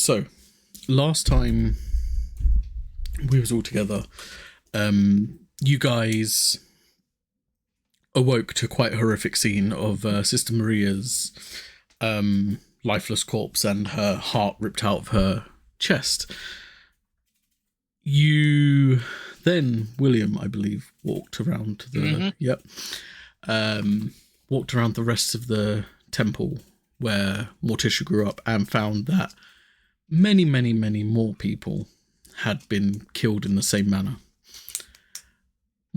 So, last time we was all together, you guys awoke to quite a horrific scene of Sister Maria's lifeless corpse and her heart ripped out of her chest. You then, William, I believe, walked around the walked around the rest of the temple where Morticia grew up and found that many, many, many more people had been killed in the same manner.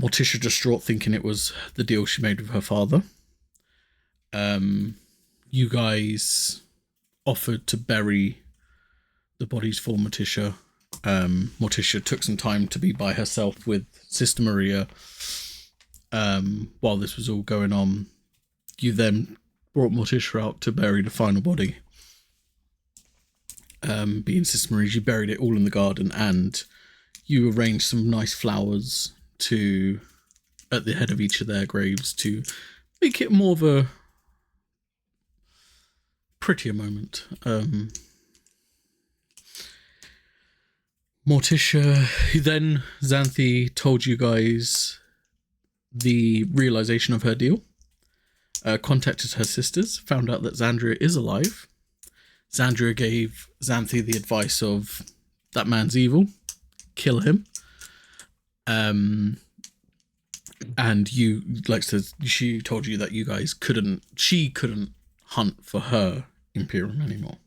Morticia distraught, thinking it was the deal she made with her father. You guys offered to bury the bodies for Morticia. Morticia took some time to be by herself with Sister Maria while this was all going on. You then brought Morticia out to bury the final body. Being Sister Maria, you buried it all in the garden, and you arranged some nice flowers at the head of each of their graves to make it more of a prettier moment. Morticia, then Xanthi told you guys the realization of her deal, contacted her sisters, found out that Xandria is alive. Xandria gave Xanthi the advice of, that man's evil, kill him. And you, she told you that you guys she couldn't hunt for her Imperium anymore.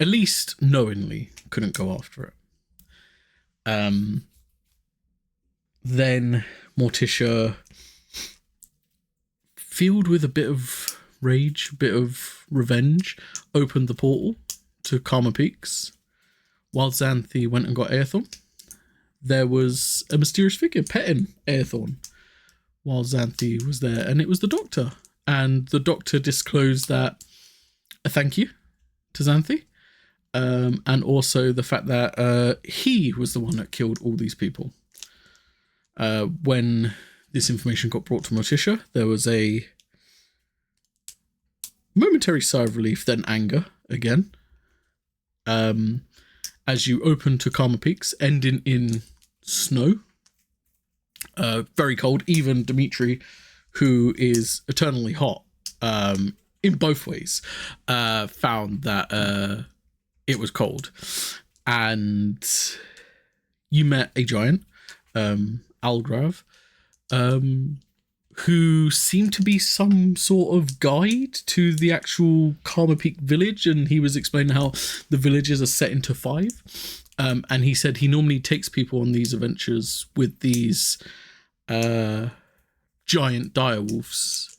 At least knowingly couldn't go after it. Then Morticia, filled with a bit of rage, a bit of revenge, opened the portal to Karma Peaks. While Xanthi went and got Aethorn, there was a mysterious figure petting Aethorn while Xanthi was there, and it was the Doctor. And the Doctor disclosed that a thank you to Xanthi, and also the fact that he was the one that killed all these people. When this information got brought to Morticia, there was a momentary sigh of relief, then anger again. As you open to Karma Peaks, ending in snow. Very cold. Even Dimitri, who is eternally hot, in both ways, found that it was cold. And you met a giant, Algrav, who seemed to be some sort of guide to the actual Karma Peak village, and he was explaining how the villages are set into 5. And he said he normally takes people on these adventures with these giant direwolves.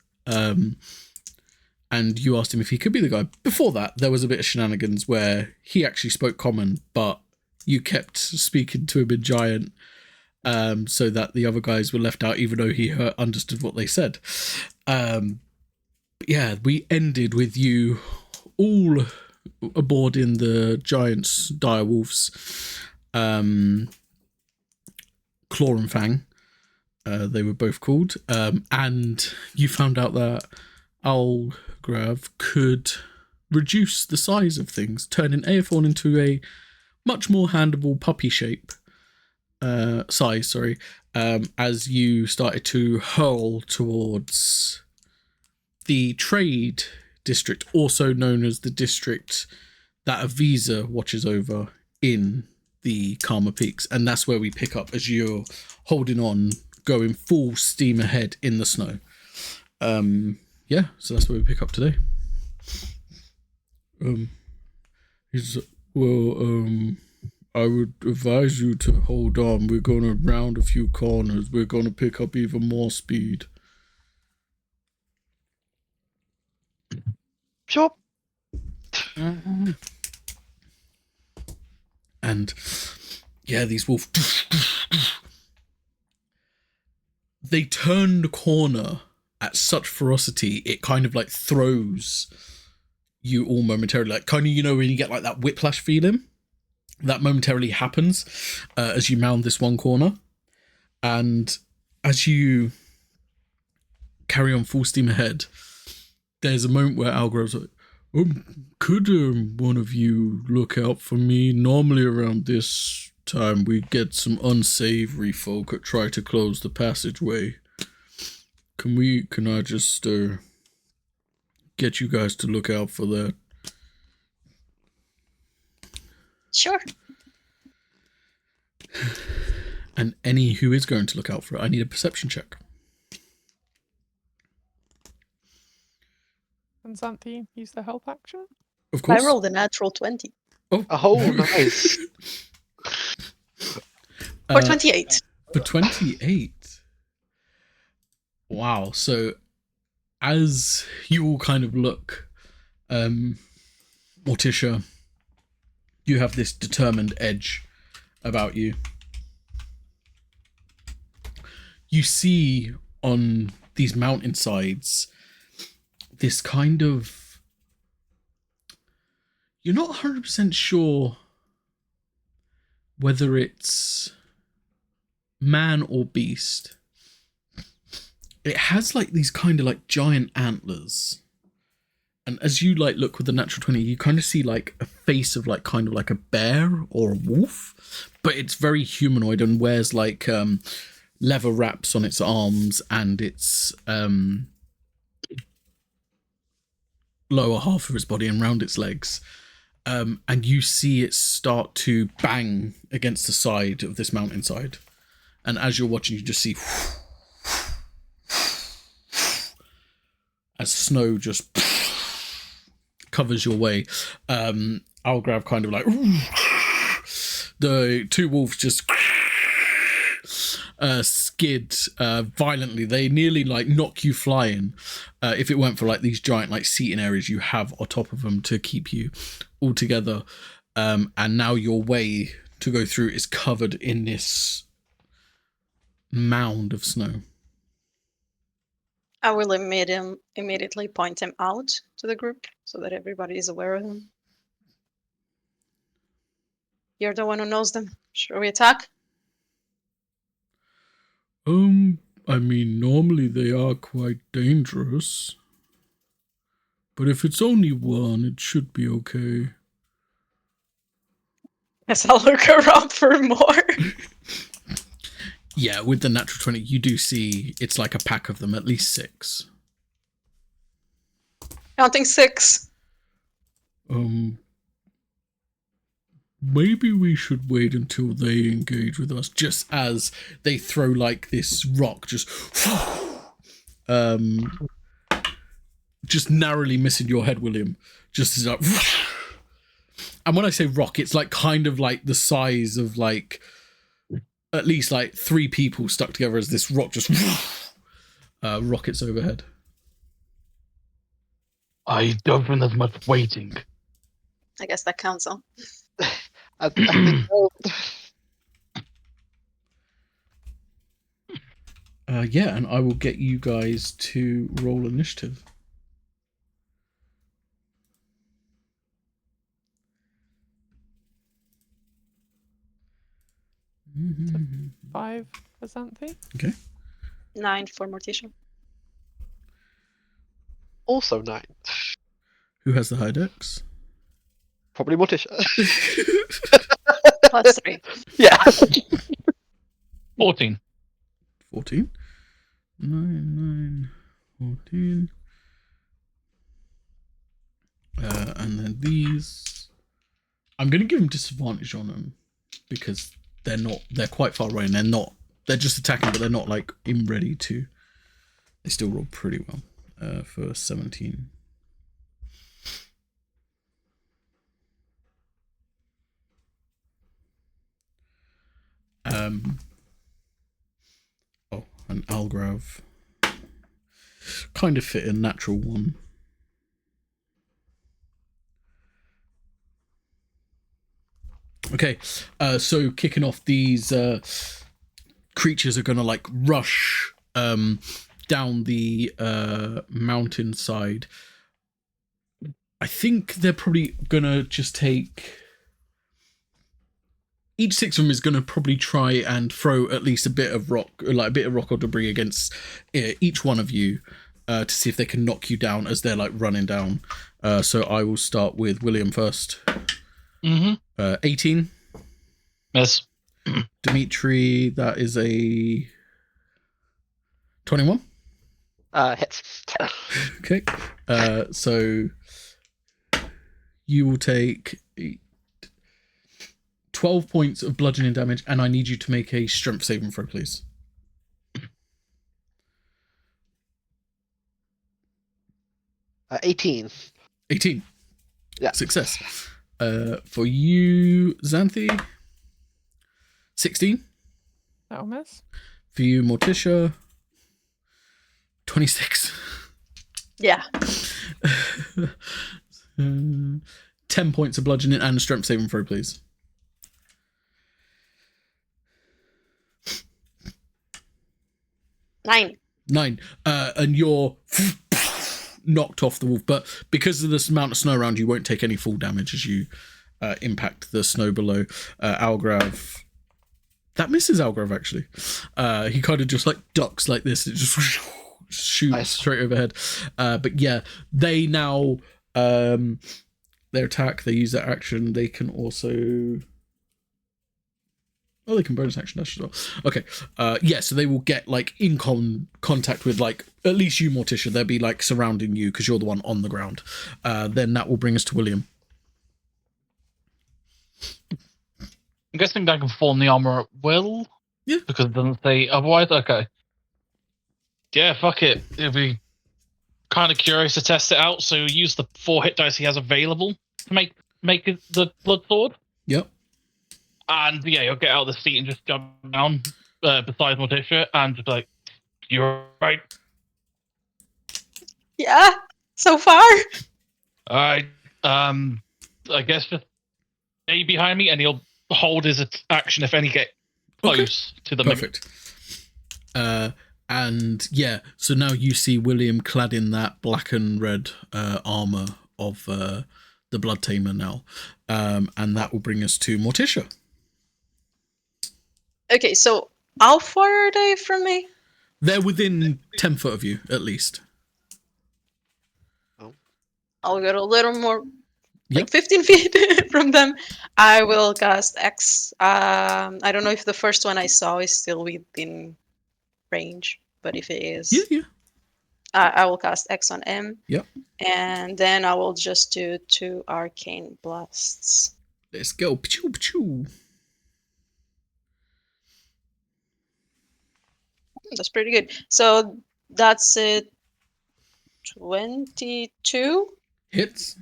And you asked him if he could be the guy. Before that, there was a bit of shenanigans where he actually spoke common, but you kept speaking to him in giant, so that the other guys were left out, even though he understood what they said. We ended with you all aboard in the giant's direwolves, Claw and Fang, they were both called, and you found out that Algrav could reduce the size of things, turning Aethorn into a much more handleable puppy size, as you started to hurl towards the trade district, also known as the district that Avisa watches over in the Karma Peaks. And that's where we pick up as you're holding on, going full steam ahead in the snow. So that's where we pick up today. I would advise you to hold on. We're going to round a few corners. We're going to pick up even more speed. Sure. And these wolves, they turn the corner at such ferocity, it kind of like throws you all momentarily. Like, kind of, when you get like that whiplash feeling? That momentarily happens as you mound this one corner. And as you carry on full steam ahead, there's a moment where Algrav's like, Could one of you look out for me? Normally around this time we get some unsavory folk that try to close the passageway. Can I just get you guys to look out for that? Sure. And any who is going to look out for it, I need a perception check. And Xanthi use the help action? Of course. I rolled a natural 20. Oh, nice. Or 28. For 28. Wow. So as you all kind of look, Morticia, you have this determined edge about you. You see on these mountainsides this kind of... You're not 100% sure whether it's man or beast. It has like these kind of like giant antlers. And as you like look with the natural 20, you kind of see like a face of like kind of like a bear or a wolf, but it's very humanoid and wears like leather wraps on its arms and its lower half of its body and round its legs. And you see it start to bang against the side of this mountainside. And as you're watching, you just see as snow just covers your way. I'll grab kind of like the two wolves just skid violently. They nearly like knock you flying if it weren't for like these giant like seating areas you have on top of them to keep you all together. And now your way to go through is covered in this mound of snow. I will immediately point him out to the group so that everybody is aware of him. You're the one who knows them. Shall we attack? I mean, normally they are quite dangerous. But if it's only one, it should be okay. Guess I'll look around for more. Yeah, with the natural 20, you do see it's like a pack of them, at least 6. Counting 6. Maybe we should wait until they engage with us, just as they throw like this rock, just narrowly missing your head, William. Just as like, and when I say rock, it's like kind of like the size of like at least like 3 people stuck together as this rock just rockets overhead. I don't think there's much waiting. I guess that counts on. I think so. Yeah, and I will get you guys to roll initiative. So 5 for Xanthi. Okay. 9 for Morticia. Also 9. Who has the high dex? Probably Morticia. Plus 3. Yeah. 14. 14. 9, 14. And then these. I'm going to give them disadvantage on them because they're quite far away and they're just attacking, but they're not like in ready to. They still roll pretty well for 17. And Algrav kind of fit a natural 1. Okay, so kicking off, these creatures are gonna like rush down the mountainside. I think they're probably gonna just take. Each 6 of them is going to probably try and throw at least a bit of rock or debris against each one of you to see if they can knock you down as they're like running down So I will start with William first. Mm-hmm. 18. Miss. Dimitri, that is a 21. Hits. Okay. So you will take 12 points of bludgeoning damage, and I need you to make a strength saving throw, please. 18. 18. Yeah. Success. For you, Xanthi, 16. That'll miss. For you, Morticia, 26. Yeah. 10 points of bludgeoning and a strength saving throw, please. 9. 9. And you're knocked off the wolf, but because of this amount of snow around you, won't take any full damage as you impact the snow below. Algrav, that misses Algrav actually. He kind of just like ducks like this. It just shoots straight overhead. But yeah, they now their attack. They use their action. They can also. Oh, they can bonus action dash as well. Okay. Yeah, so they will get like in contact with like at least you, Morticia. They'll be like surrounding you because you're the one on the ground. Then that will bring us to William. I'm guessing I can form the armor at will. Yeah. Because it doesn't say otherwise. Okay. Yeah, fuck it. It'll be kind of curious to test it out. So use the 4 hit dice he has available to make it the blood sword. Yep. And yeah, he'll get out of the seat and just jump down beside Morticia and just be like, "You're right. Yeah. So far. All right. I guess just stay behind me, and he'll hold his action if any get close to the mimic. Perfect. And yeah, so now you see William clad in that black and red armor of the Blood Tamer now, and that will bring us to Morticia. Okay, so how far are they from me? They're within 10 foot of you, at least. I'll get a little more, Yep. like 15 feet from them. I will cast X. I don't know if the first one I saw is still within range, but if it is, Yeah. I will cast X on M. Yep. And then I will just do 2 arcane blasts. Let's go. Pachoo, pachoo. That's pretty good. So that's it. 22. Hits.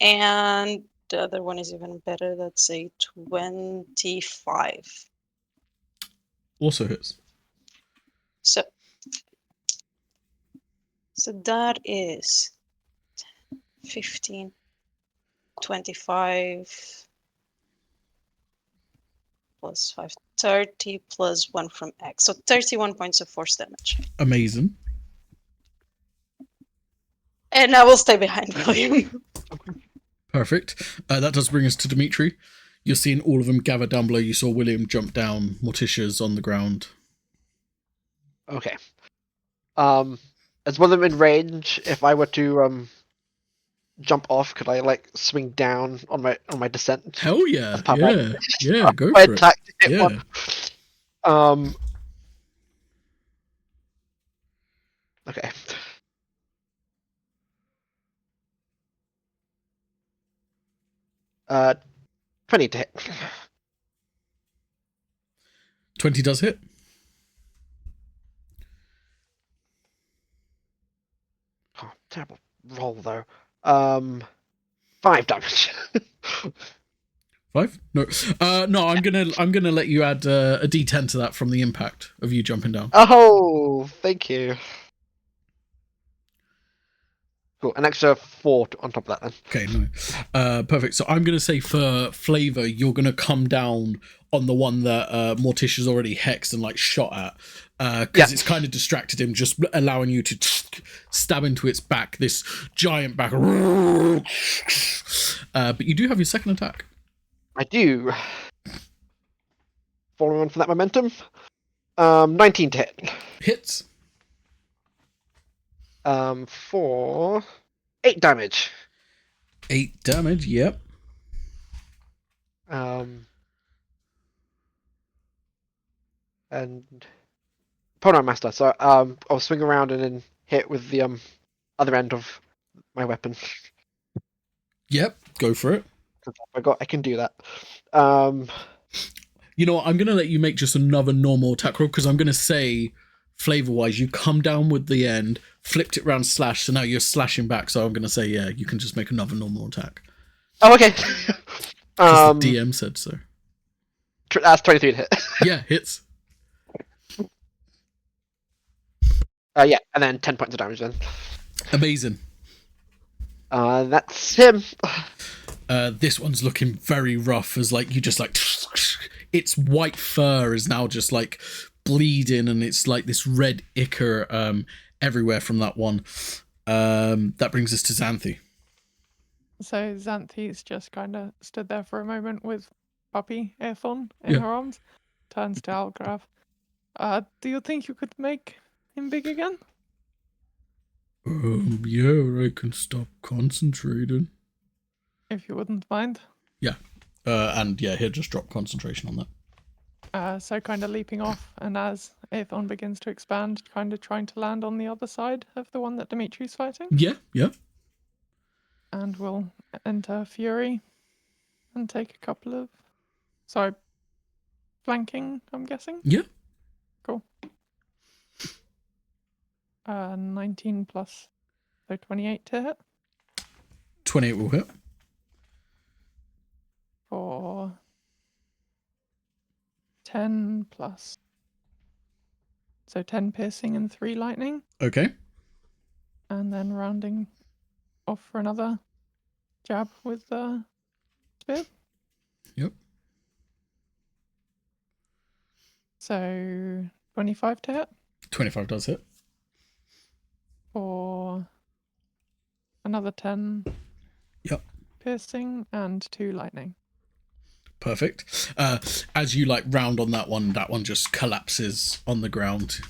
And the other one is even better. That's a 25. Also hits. So that is 15, 25 plus 5, 30 plus 1 from X. So 31 points of force damage. Amazing. And I will stay behind William. Perfect. That does bring us to Dimitri. You're seeing all of them gather down below. You saw William jump down. Morticia's on the ground. Okay. As one of them in range, if I were to jump off, could I like swing down on my descent? Hell yeah. Pop Yeah. Yeah, go My for it. attack to hit Yeah. one. Okay. Uh, 20 to hit. 20 does hit. Oh, terrible roll though. 5 damage. 5? No. No, I'm gonna let you add a D10 to that from the impact of you jumping down. Oh, thank you. Cool. An extra 4 on top of that then. Okay, no. Perfect. So I'm going to say for flavor, you're going to come down on the one that Morticia's already hexed and like shot at. Because it's kind of distracted him, just allowing you to stab into its back, this giant back. But you do have your second attack. I do. Following on from that momentum. 19 to hit. Hits. For 8 damage. 8 damage, yep. And Pronoun Master. So I'll swing around and then hit with the other end of my weapon. Yep, go for it. I can do that. You know what, I'm going to let you make just another normal attack roll, because I'm going to say, flavor-wise, you come down with the end, flipped it round slash, so now you're slashing back, so I'm going to say, yeah, you can just make another normal attack. Oh, okay. Because the DM said so. That's 23 to hit. Yeah, hits. Yeah, and then 10 points of damage then. Amazing. That's him. This one's looking very rough, as like you just like its white fur is now just like bleeding, and it's like this red ichor everywhere from that one. That brings us to Xanthi. So Xanthi's just kind of stood there for a moment with puppy Airthon in her arms. Turns to Algrav. Do you think you could make him big again? Yeah, I can stop concentrating. If you wouldn't mind. Yeah. And yeah, he'll just drop concentration on that. So kind of leaping off, and as Aethon begins to expand, kind of trying to land on the other side of the one that Dimitri's fighting. Yeah, yeah. And we'll enter Fury and take a couple of... Sorry, flanking, I'm guessing? Yeah. Cool. 19 plus, so 28 to hit. 28 will hit. For 10 plus. So 10 piercing and 3 lightning. Okay. And then rounding off for another jab with the spear. Yep. So 25 to hit. 25 does hit. For another 10 Yep. piercing and 2 lightning. Perfect. As you like round on that one just collapses on the ground.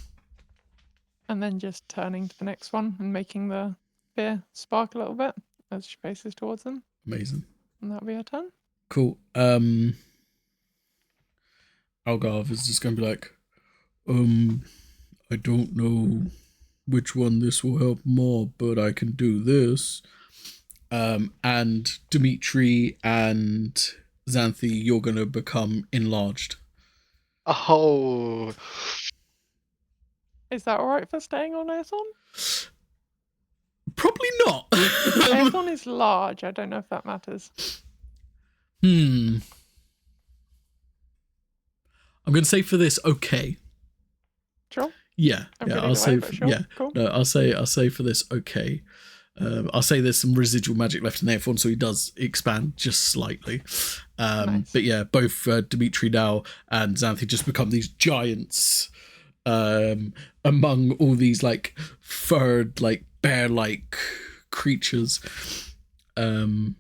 And then just turning to the next one and making the spear spark a little bit as she faces towards them. Amazing. And that'll be her turn. Cool. Algarve is just gonna be like, I don't know which one this will help more, but I can do this. And Dimitri and Xanthi, you're gonna become enlarged. Oh. Is that alright for staying on Aethon? Probably not. Aethon is large. I don't know if that matters. I'm gonna say for this, okay. Sure. Yeah, I'm yeah. good I'll either say, way, but sure. yeah. Cool. No, I'll say for this, okay. I'll say there's some residual magic left in there for him, so he does expand just slightly. Nice. But yeah, both Dimitri now and Xanthi just become these giants among all these like furred, like bear-like creatures. And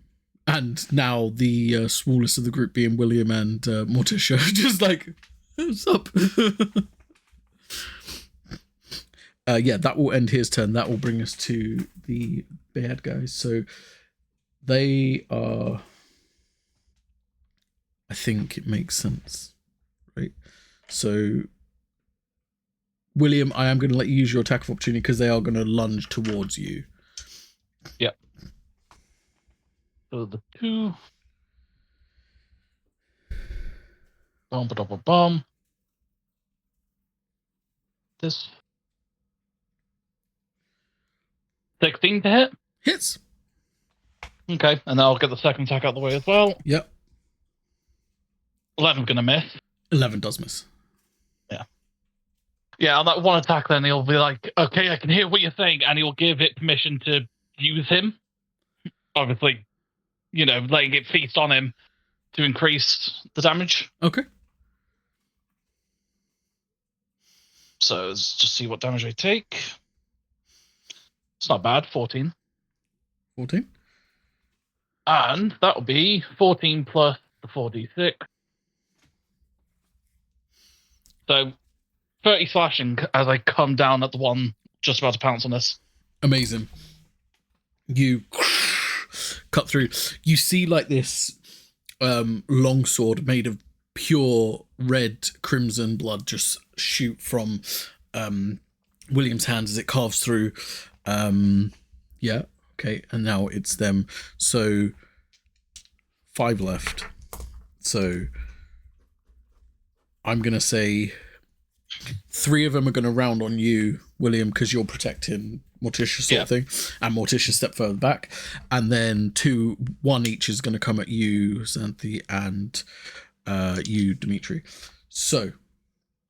now the smallest of the group being William and Morticia, just like, what's up? Yeah, that will end his turn. That will bring us to the bad guys. So they are, I think it makes sense, right? So William, I am going to let you use your attack of opportunity because they are going to lunge towards you. Yep. So the 2. Bum. This 16 to hit. Hits. Okay, and I'll get the second attack out of the way as well. Yep. 11 gonna miss. 11 does miss. Yeah, on that one attack, then he'll be like, "Okay, I can hear what you're saying," and he'll give it permission to use him. Obviously, letting it feast on him to increase the damage. Okay. So let's just see what damage I take. It's not bad, 14. 14. And that'll be 14 plus the 4d6. So 30 slashing as I come down at the one just about to pounce on this. Amazing. You cut through. You see like this longsword made of pure red crimson blood just shoot from William's hands as it carves through. Yeah, okay, and now it's them. So 5 left. So I'm gonna say 3 of them are gonna round on you, William, because you're protecting Morticia sort of thing, and Morticia step further back, and then 1 each is gonna come at you, Xanthi, and you, Dimitri. So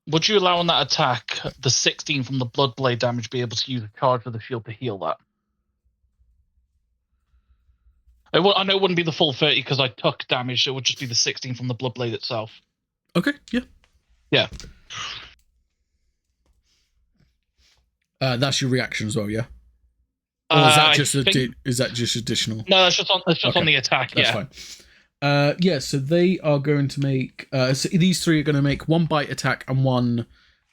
would you allow on that attack the 16 from the blood blade damage be able to use a charge of the shield to heal that? I know it wouldn't be the full 30 because I took damage. It would just be the 16 from the blood blade itself. okay, yeah. Yeah. That's your reaction as well, yeah. Or is that just is that just additional? No, that's just on the attack. That's fine. Yeah, so they are going to make. So these 3 are going to make 1 bite attack and 1.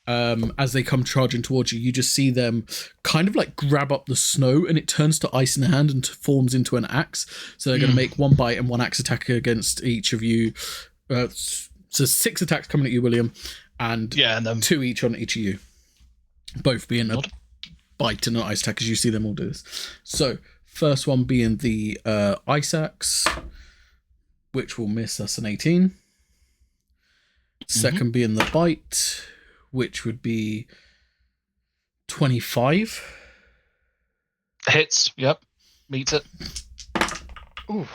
As they come charging towards you, you just see them kind of like grab up the snow, and it turns to ice in the hand and forms into an axe. So they're going to make 1 bite and 1 axe attack against each of you. So 6 attacks coming at you, William, and 2 each on each of you. Both being a bite and an ice attack, as you see them all do this. So first one being the ice axe, which will miss us an 18. Second being the bite, which would be 25. Hits, yep. Meets it. Ooh.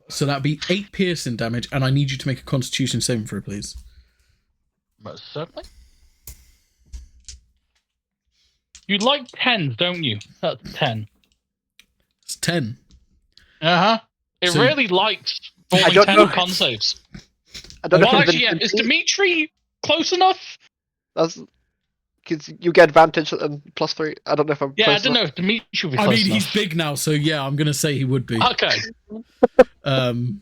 So that'd be 8 piercing damage, and I need you to make a Constitution saving throw, please. Most certainly. You like 10s, don't you? That's 10. It's 10. Uh-huh. It So- really likes rolling I don't 10 know. con saves. I don't know Well, if actually, yeah. Is Dimitri close enough? That's because you get advantage and +3. I don't know if I'm. Yeah, I close don't know enough. if Dimitri would be I close mean, enough. he's big now, so yeah, I'm going to say he would be. Okay. Um,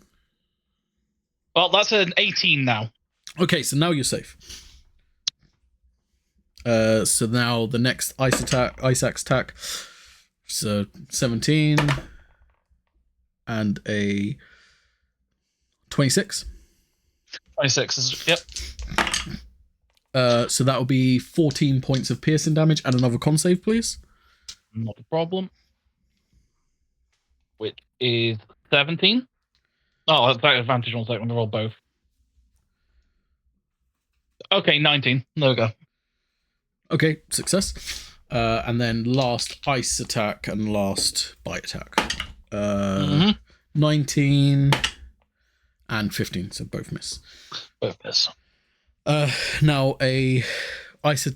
Well, that's an 18 now. okay, so now you're safe. So now the next ice axe attack. So 17 and a 26. 26 is, yep. So that will be 14 points of piercing damage and another con save, please. Not a problem. Which is 17. Oh, that's that advantage on second. Roll both. Okay, 19. There we go. Okay, success. And then last ice attack and last bite attack. 19 and 15, so both miss. Both miss. Now a ice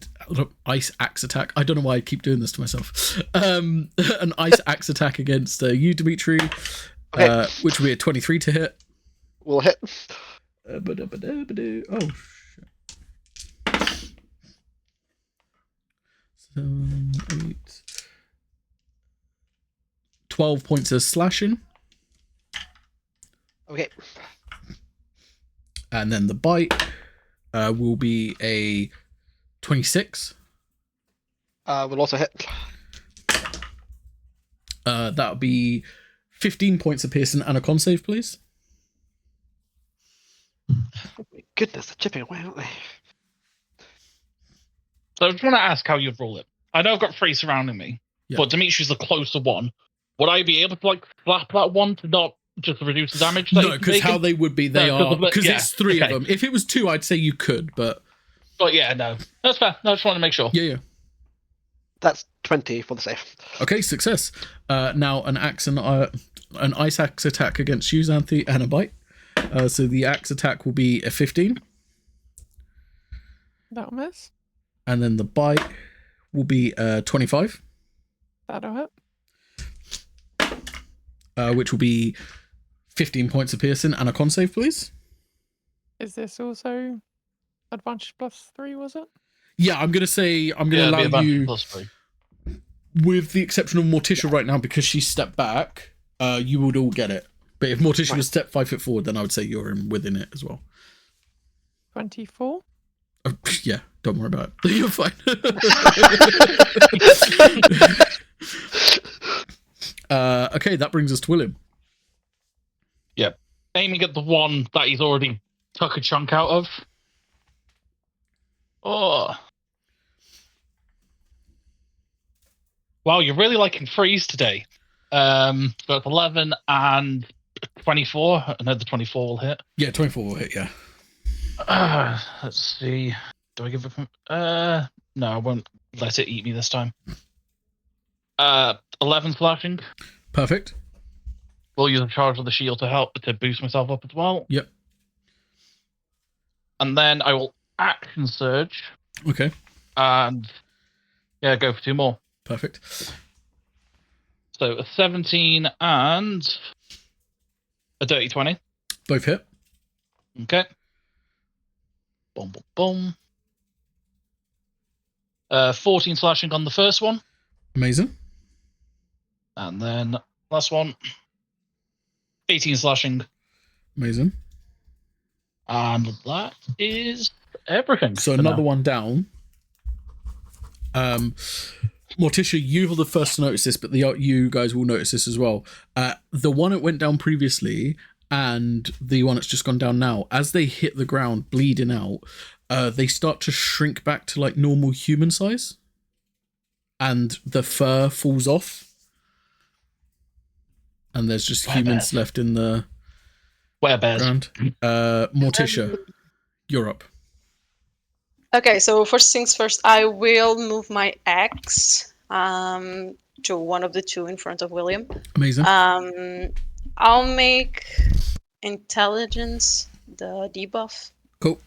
axe attack. I don't know why I keep doing this to myself. An ice axe attack against you, Dimitri, Okay. which will be a 23 to hit. Will hit. Oh, shit. 7, 8, 12 points of slashing. Okay. And then the bite will be a 26. Will also hit. That'll be 15 points of piercing and a con save, please. Oh my goodness, they're chipping away, aren't they? So I just want to ask how you'd roll it. I know I've got 3 surrounding me, Yeah. but Dimitri's the closer one. Would I be able to like slap that one to not just reduce the damage? That No, because how they would be, they No, are, 'cause because yeah, it's 3 okay. of them. If it was 2, I'd say you could, but But yeah, no, that's fair. No, I just want to make sure. yeah. That's 20 for the save. Okay, success. Now an ice axe attack against you, Xanthi, and a bite. So the axe attack will be a 15, That'll miss. and then the bite will be 25, That'll hit. which will be 15 points of piercing and a con save, please. Is this also advantage +3, was it? Yeah, I'm gonna say I'm Yeah, gonna it'd be allow advantage you, +3. with the exception of Morticia right now, because she stepped back. You would all get it. But if Morticia was step 5 foot forward, then I would say you're within it as well. 24. Oh, yeah, don't worry about it. You're fine. Okay, that brings us to William. Aiming at the one that he's already took a chunk out of. Oh. Wow, you're really liking freeze today. So it's 11 and 24. I know the 24 will hit. Yeah, 24 will hit, yeah. Let's see. Do I give it? No, I won't let it eat me this time. 11 slashing. Perfect. We'll use a charge of the shield to help to boost myself up as well. Yep. And then I will action surge Okay, and go for 2 more. perfect. So a 17 and a dirty 20. Both hit. Okay. Boom, boom, boom. 14 slashing on the first one. Amazing. And then last one. 18 slashing. Amazing. And that is everything. So for another now. one down. Morticia, you were the first to notice this, but you guys will notice this as well. The one that went down previously and the one that's just gone down now, as they hit the ground, bleeding out, they start to shrink back to like normal human size. And the fur falls off. And there's just humans left in the Werebears. ground. Morticia, you're up. Okay, so first things first, I will move my axe to one of the two in front of William. Amazing. I'll make intelligence the debuff, Cool.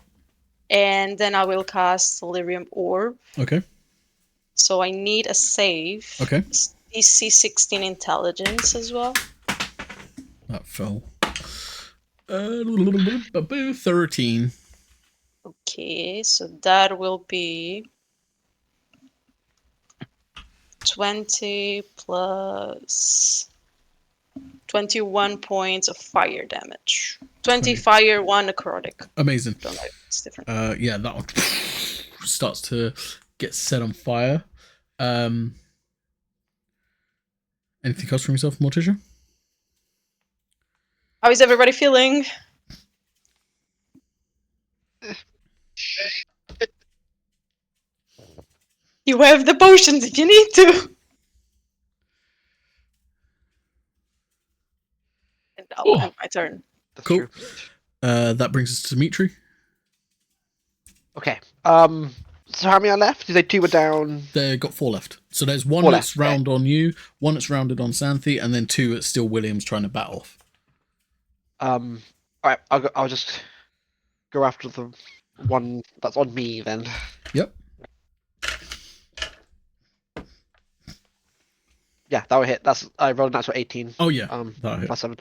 and then I will cast Delirium Orb. Okay. So I need a save. Okay. DC 16 intelligence as well. That fell. 13. Okay, so that will be 20 plus 21 points of fire damage. 20 fire, 1 necrotic. Amazing. Don't know if it's different. Yeah, that one starts to get set on fire. Anything else from yourself, Morticia? How is everybody feeling? You have the potions if you need to. And I'll end my turn. That's Cool. true. That brings us to Dimitri. Okay. So how many are left? You say 2 were down. They've got 4 left. So there's one 4 that's left, round on you, one that's rounded on Xanthi, and then 2 that's still Williams trying to bat off. Alright, I'll just go after the one that's on me then. Yep. Yeah, that will hit. I rolled a natural 18. Oh yeah. That hit. Plus 7.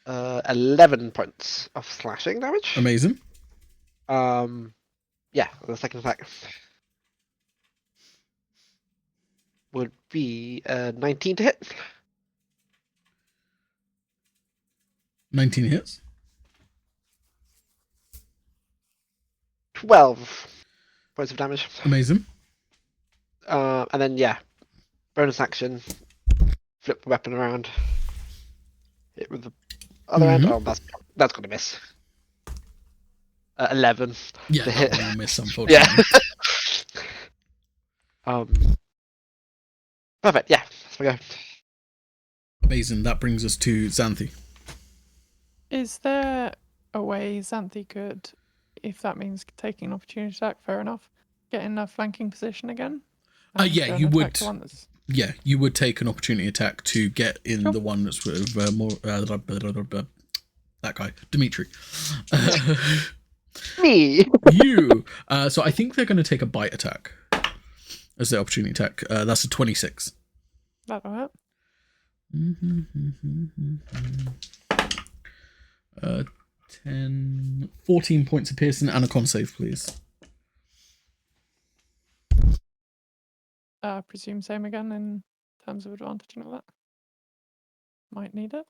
11 points of slashing damage. Amazing. Yeah, the second attack would be 19 to hit. 19 hits. 12 points of damage. Amazing. And then yeah, bonus action, flip the weapon around, hit with the other end. Oh, that's gonna miss. 11. Yeah, to that hit. one will miss, unfortunately. Yeah. Perfect. Yeah, let's go. Amazing. That brings us to Xanthi. Is there a way Xanthi could, if that means taking an opportunity attack, fair enough, get in a flanking position again? And Yeah, go you and would. attack the one that's- Yeah, you would take an opportunity attack to get in Sure. the one that's with more that guy, Dimitri. Me. You. So I think they're going to take a bite attack as their opportunity attack. That's a 26. That'll hurt. 10, 14 points of piercing and a con save, please. Presume same again in terms of advantage and all that. Might need it.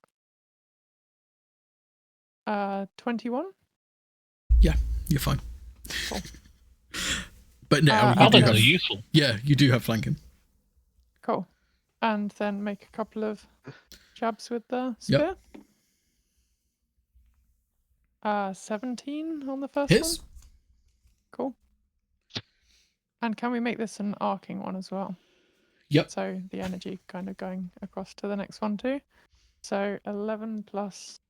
21. You're fine. Cool. But no, you do Paladins have. are useful. Yeah, you do have flanking. Cool. And then make a couple of jabs with the spear. Yep. 17 on the first Hits. one. Cool. And can we make this an arcing one as well? Yep. So the energy kind of going across to the next one too. So 11 plus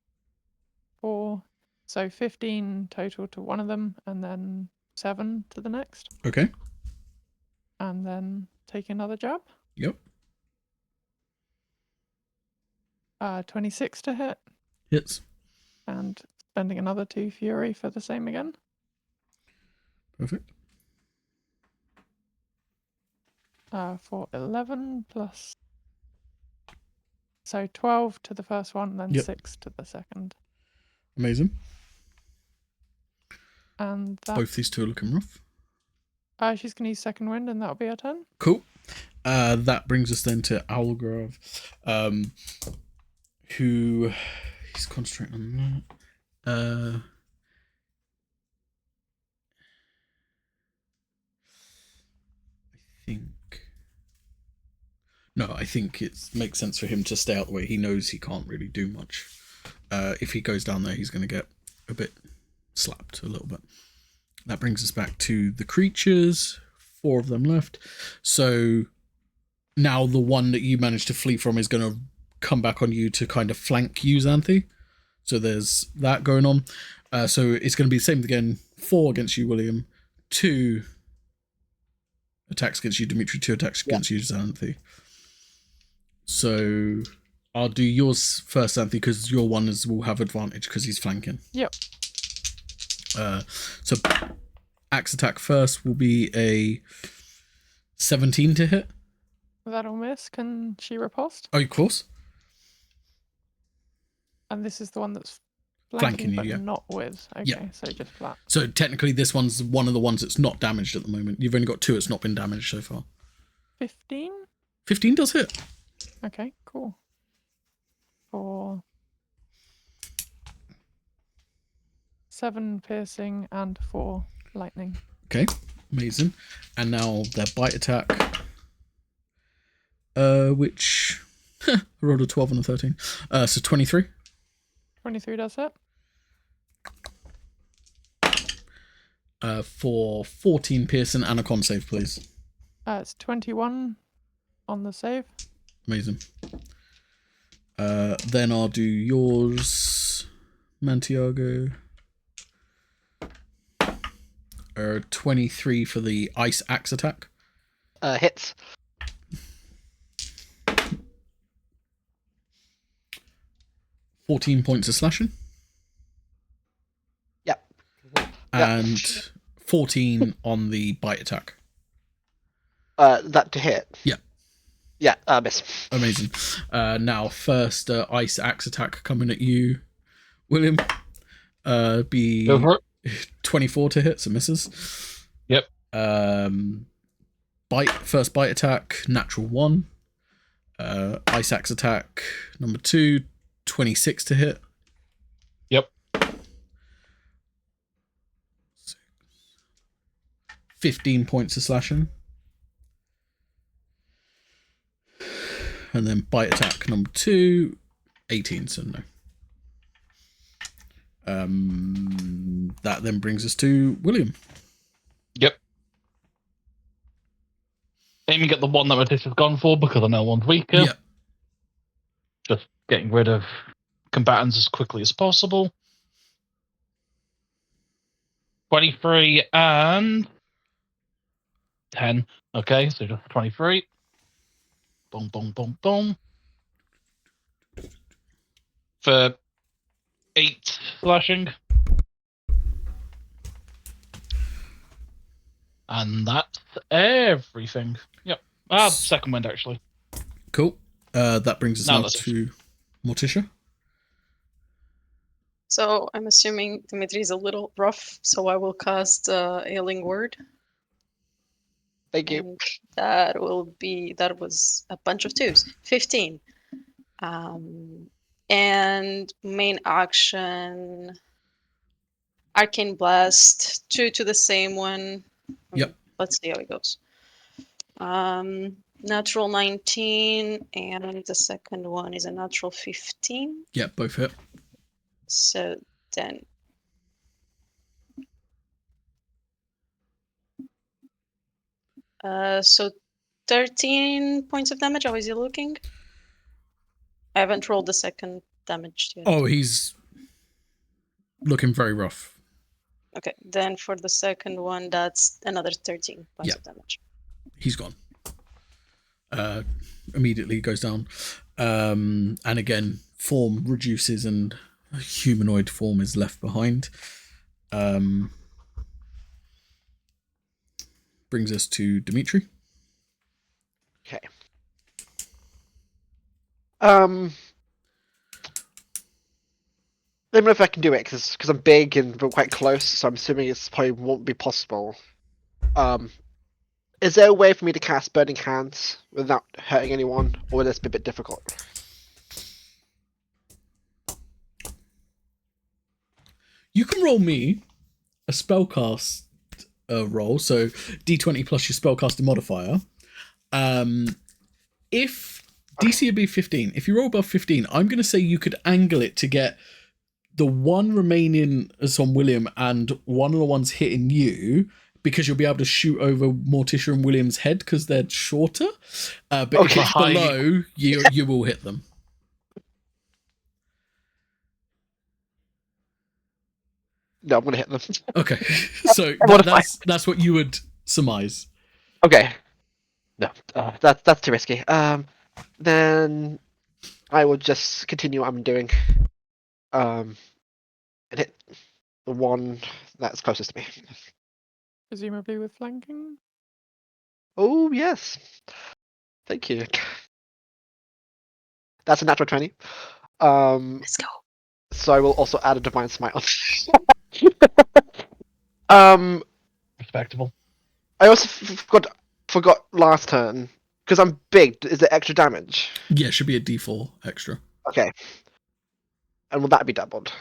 4. So 15 total to one of them, and then 7 to the next. Okay. And then take another jab. Yep. 26 to hit. Hits. And spending another 2 fury for the same again. Perfect. For 11 plus. So 12 to the first one, then Yep. 6 to the second. Amazing. And that. Both these two are looking rough. She's going to use second wind, and that'll be her turn. Cool. That brings us then to Owlgrove, who he's concentrating on that. I think it makes sense for him to stay out the way. He knows he can't really do much. If he goes down there, he's going to get a bit slapped a little bit. That brings us back to the creatures. 4 of them left. So now the one that you managed to flee from is going to come back on you to kind of flank you, Xanthi. So there's that going on. So it's going to be the same again. 4 against you, William. 2 attacks against you, Dimitri. 2 attacks against you, Xanthi. So I'll do yours first, Xanthi, because your one will have advantage because he's flanking. Yep. So axe attack first will be a 17 to hit. That'll miss. Can she riposte? Oh, of course. And this is the one that's Flanking you, but yeah. not with. Okay, Yeah. so just flat. So technically this one's one of the ones that's not damaged at the moment. You've only got 2 that's not been damaged so far. 15? 15 does hit. Okay, cool. For 7 piercing and 4 lightning. Okay, amazing. And now their bite attack. Which I rolled a 12 and a 13. So 23. 23 does hit. For 14 piercing and a con save, please. It's 21 on the save. Amazing. Then I'll do yours, Mantiago. 23 for the ice axe attack. Hits. $14 points of slashing. Yep. And 14 on the bite attack. That to hit. Yeah. Yeah, miss. Amazing. Now, first ice axe attack coming at you, William. Be Go for it. 24 to hit, so misses. Yep. First bite attack, natural 1. Ice axe attack number 2, 26 to hit. Yep. 15 points of slashing. And then bite attack number 2, 18, so no. That then brings us to William. Yep. Aiming at the one that Matisse has gone for because I know one's weaker. Yeah. Just getting rid of combatants as quickly as possible. 23 and 10. Okay, so just 23. Boom, boom, boom, boom. For 8 slashing. And that's everything. Yep. Second wind, actually. Cool. That brings us No, now that's to Morticia. So I'm assuming Dimitri is a little rough, so I will cast Ailing Word. Thank you. And that was a bunch of 2s. 15. And main action, Arcane Blast, 2 to the same one. Yep. let's see how it goes. Natural 19, and the second one is a natural 15. Yeah, both hit. So then. So 13 points of damage. How is he looking? I haven't rolled the second damage yet. Oh, he's looking very rough. Okay, then for the second one, that's another 13 points Yeah. of damage. He's gone. Immediately goes down. And again, form reduces and a humanoid form is left behind. Brings us to Dimitri. Okay. Let me know if I can do it because I'm big and we're quite close, so I'm assuming it's probably won't be possible. Is there a way for me to cast Burning Hands without hurting anyone, or will this be a bit difficult? You can roll me a spellcast roll, so D20 plus your spellcasting modifier. If DC would be 15, if you roll above 15, I'm going to say you could angle it to get the one remaining as on William and one of the ones hitting you, because you'll be able to shoot over Morticia and William's head because they're shorter. But if Okay. it's below, you will hit them. No, I'm gonna hit them. Okay, so that's what you would surmise. Okay. No, that's too risky. Then I will just continue what I'm doing. And hit the one that's closest to me. Presumably with flanking. Oh yes, thank you. That's a natural 20. Let's go. So I will also add a divine smite on. Respectable. I also forgot last turn because I'm big. Is it extra damage? Yeah, should be a D4 extra. Okay. And will that be doubled?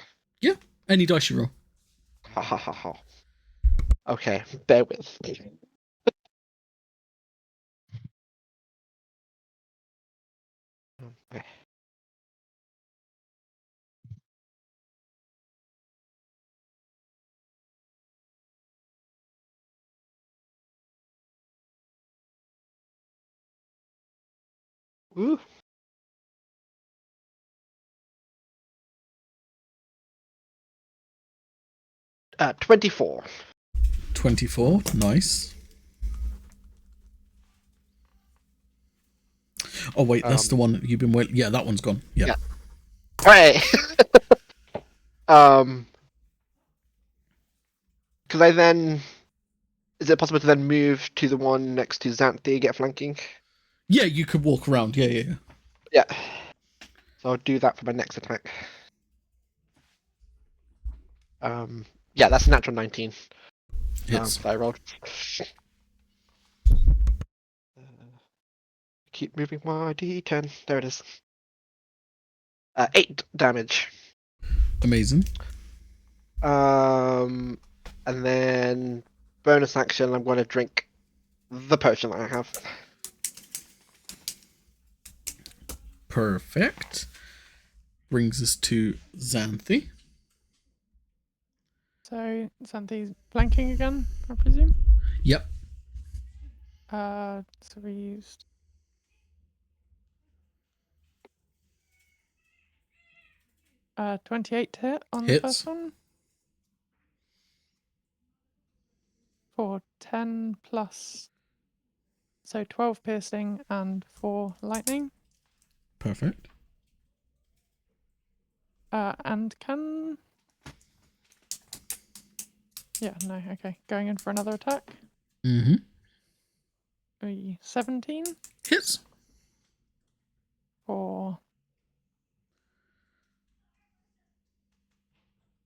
Yeah, any dice you roll. Ha ha ha ha. Okay, bear with. Okay. Ooh. Uh, 24. 24, nice. Oh wait, that's the one you've been waiting. Yeah, that one's gone. Yeah. Hooray! Could I then? Is it possible to then move to the one next to Xanthi, get flanking? Yeah, you could walk around. Yeah. Yeah. So I'll do that for my next attack. Yeah, that's a natural 19. Hits. That I rolled. Keep moving my D10. There it is. 8 damage. Amazing. And then bonus action, I'm going to drink the potion that I have. Perfect. Brings us to Xanthi. So Xanthi's flanking again, I presume. Yep. So we used 28 to hit on the Hits. first one. For 10 plus, so 12 piercing and 4 lightning. Perfect. And can... Yeah, no, okay. Going in for another attack. Mm-hmm. 17 Hits. for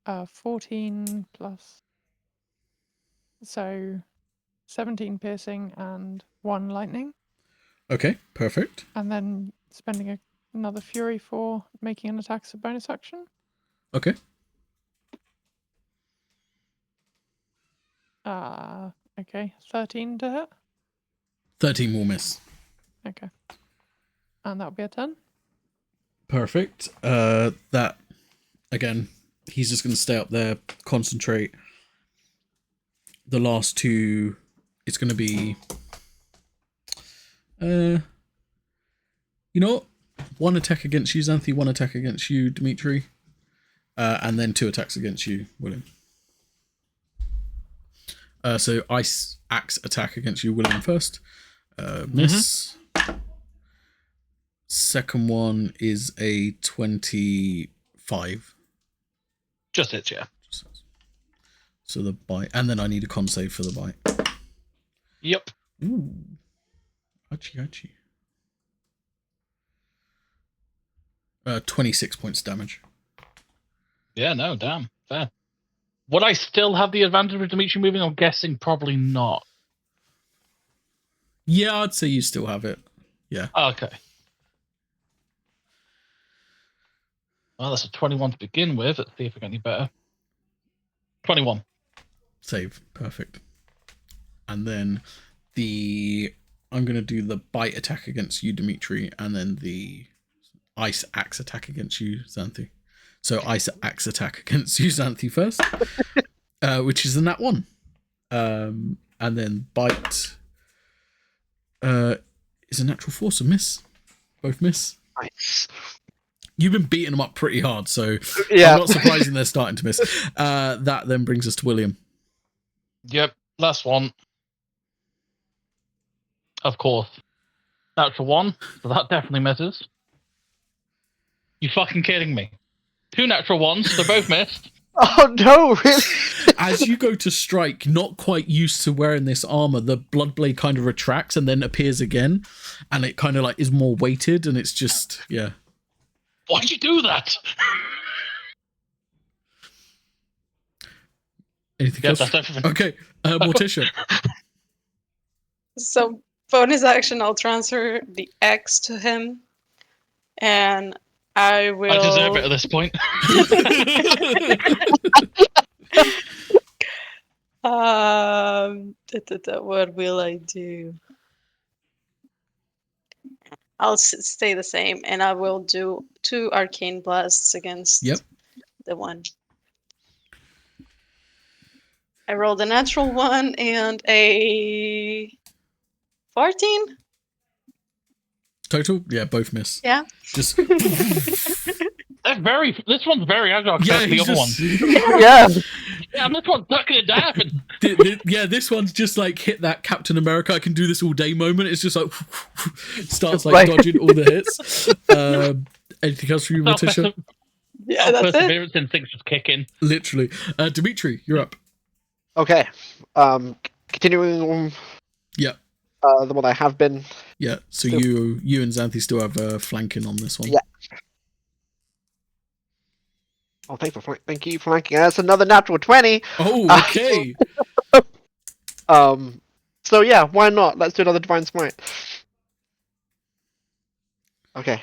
14 plus, so 17 piercing and 1 lightning. Okay, perfect. And then spending another fury for making an attack as a bonus action. Okay. Okay, 13 to hit. 13 will miss. Okay. And that'll be a 10. Perfect. That, again, he's just going to stay up there, concentrate. The last two, it's going to be... you know what? One attack against you, Xanthi, one attack against you, Dimitri. And then 2 attacks against you, William. So Ice Axe attack against you, William, first. Miss. Second one is a 25. Just hits, yeah. So the bite. And then I need a con save for the bite. Yep. Ooh. Achie. 26 points damage. Yeah, no, damn. Fair. Would I still have the advantage with Dimitri moving? I'm guessing probably not. Yeah, I'd say you still have it. Yeah. Okay. Well, that's a 21 to begin with. Let's see if I get any better. 21. Save. Perfect. And then I'm going to do the bite attack against you, Dimitri, and then the Ice Axe attack against you, Xanthi. So Ice Axe attack against you, Xanthi, first, which is a nat 1. And then bite is a natural 4, so miss. Both miss. Nice. You've been beating them up pretty hard, so Yeah. I'm not surprising they're starting to miss. That then brings us to William. Yep, last one. Of course. Natural 1, so that definitely misses. You fucking kidding me? 2 natural 1s, they're both missed. Oh no, really? As you go to strike, not quite used to wearing this armor, the blood blade kind of retracts and then appears again, and it kind of like is more weighted, and it's just, yeah. Why'd you do that? Anything Yeah, else? that's everything. Okay, Morticia. So bonus action, I'll transfer the X to him, and I will. I deserve it at this point. What will I do? I'll stay the same, and I will do 2 arcane blasts against Yep. the one. I rolled a natural 1 and a 14. Total? Yeah, both miss. Yeah. Just This one's very agile compared yeah, to the he's other one. just, Yeah. Yeah, and this one's ducking it down. yeah, this one's just like hit that Captain America, I can do this all day moment. It's just like starts like dodging all the hits. Anything else from you, Morticia? Yeah, that's it. Perseverance instincts just kick in. Literally. Dimitri, you're up. Okay. Continuing on. Yeah. The one I have been. Yeah. So Cool. you and Xanthi still have flanking on this one. Yeah. Oh, thank you for flanking. That's another natural 20. Oh, okay. So yeah, why not? Let's do another Divine Smite. Okay.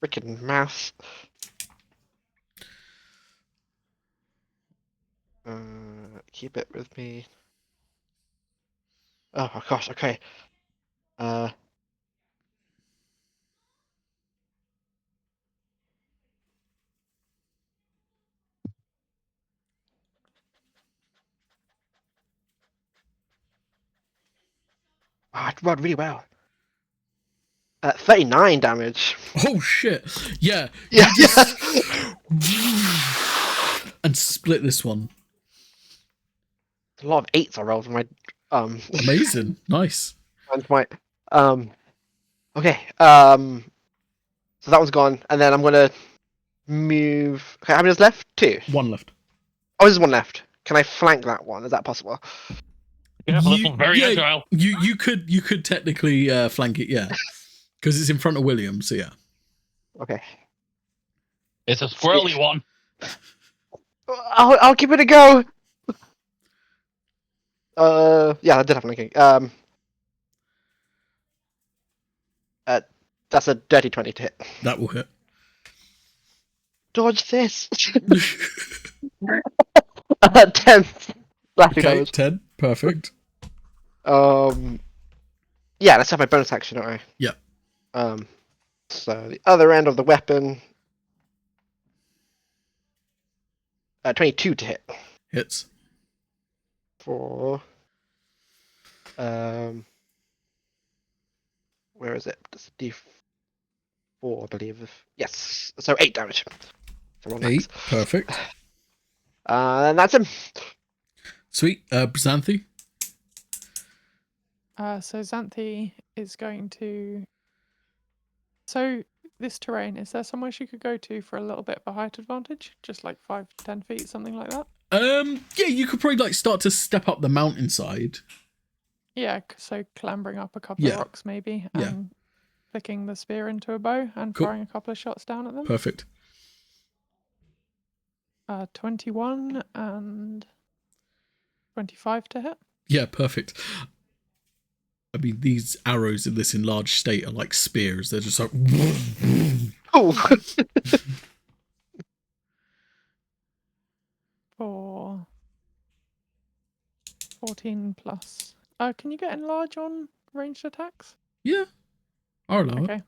Freaking math. Keep it with me. Oh gosh, okay. I rolled really well. 39 damage. Oh shit. Yeah. Yeah. You just and split this one. A lot of 8s I rolled for my Amazing. Nice. Divine Smite. Okay. So that one's gone, and then I'm gonna move. Okay, how many is left? 2. One left. Oh, there's 1 left. Can I flank that one? Is that possible? Yeah, well, this one's very agile. You could technically flank it, yeah. Because it's in front of William, so yeah. Okay. It's a squirrely one. I'll give it a go. Yeah, I did have flanking. That's a dirty 20 to hit. That will hit. Dodge this. 10. Slashing Okay, damage. 10. Perfect. Yeah, let's have my bonus action, don't I? Yep. So the other end of the weapon. 22 to hit. Hits. For where is it? It's D4, I believe. Yes. So 8 damage. So one 8. max. Perfect. And that's him. Sweet. Xanthi. So Xanthi is going to. So this terrain, is there somewhere she could go to for a little bit of a height advantage? Just like 5 to 10 feet, something like that? Yeah, you could probably like start to step up the mountainside. Yeah, so clambering up a couple Yeah. of rocks maybe, Yeah. and flicking the spear into a bow and Cool. firing a couple of shots down at them. Perfect. 21 and 25 to hit. Yeah, perfect. I mean, these arrows in this enlarged state are like spears. They're just like. Oh. For 14 plus. Can you get enlarge on ranged attacks? Yeah. I'll allow it. Okay.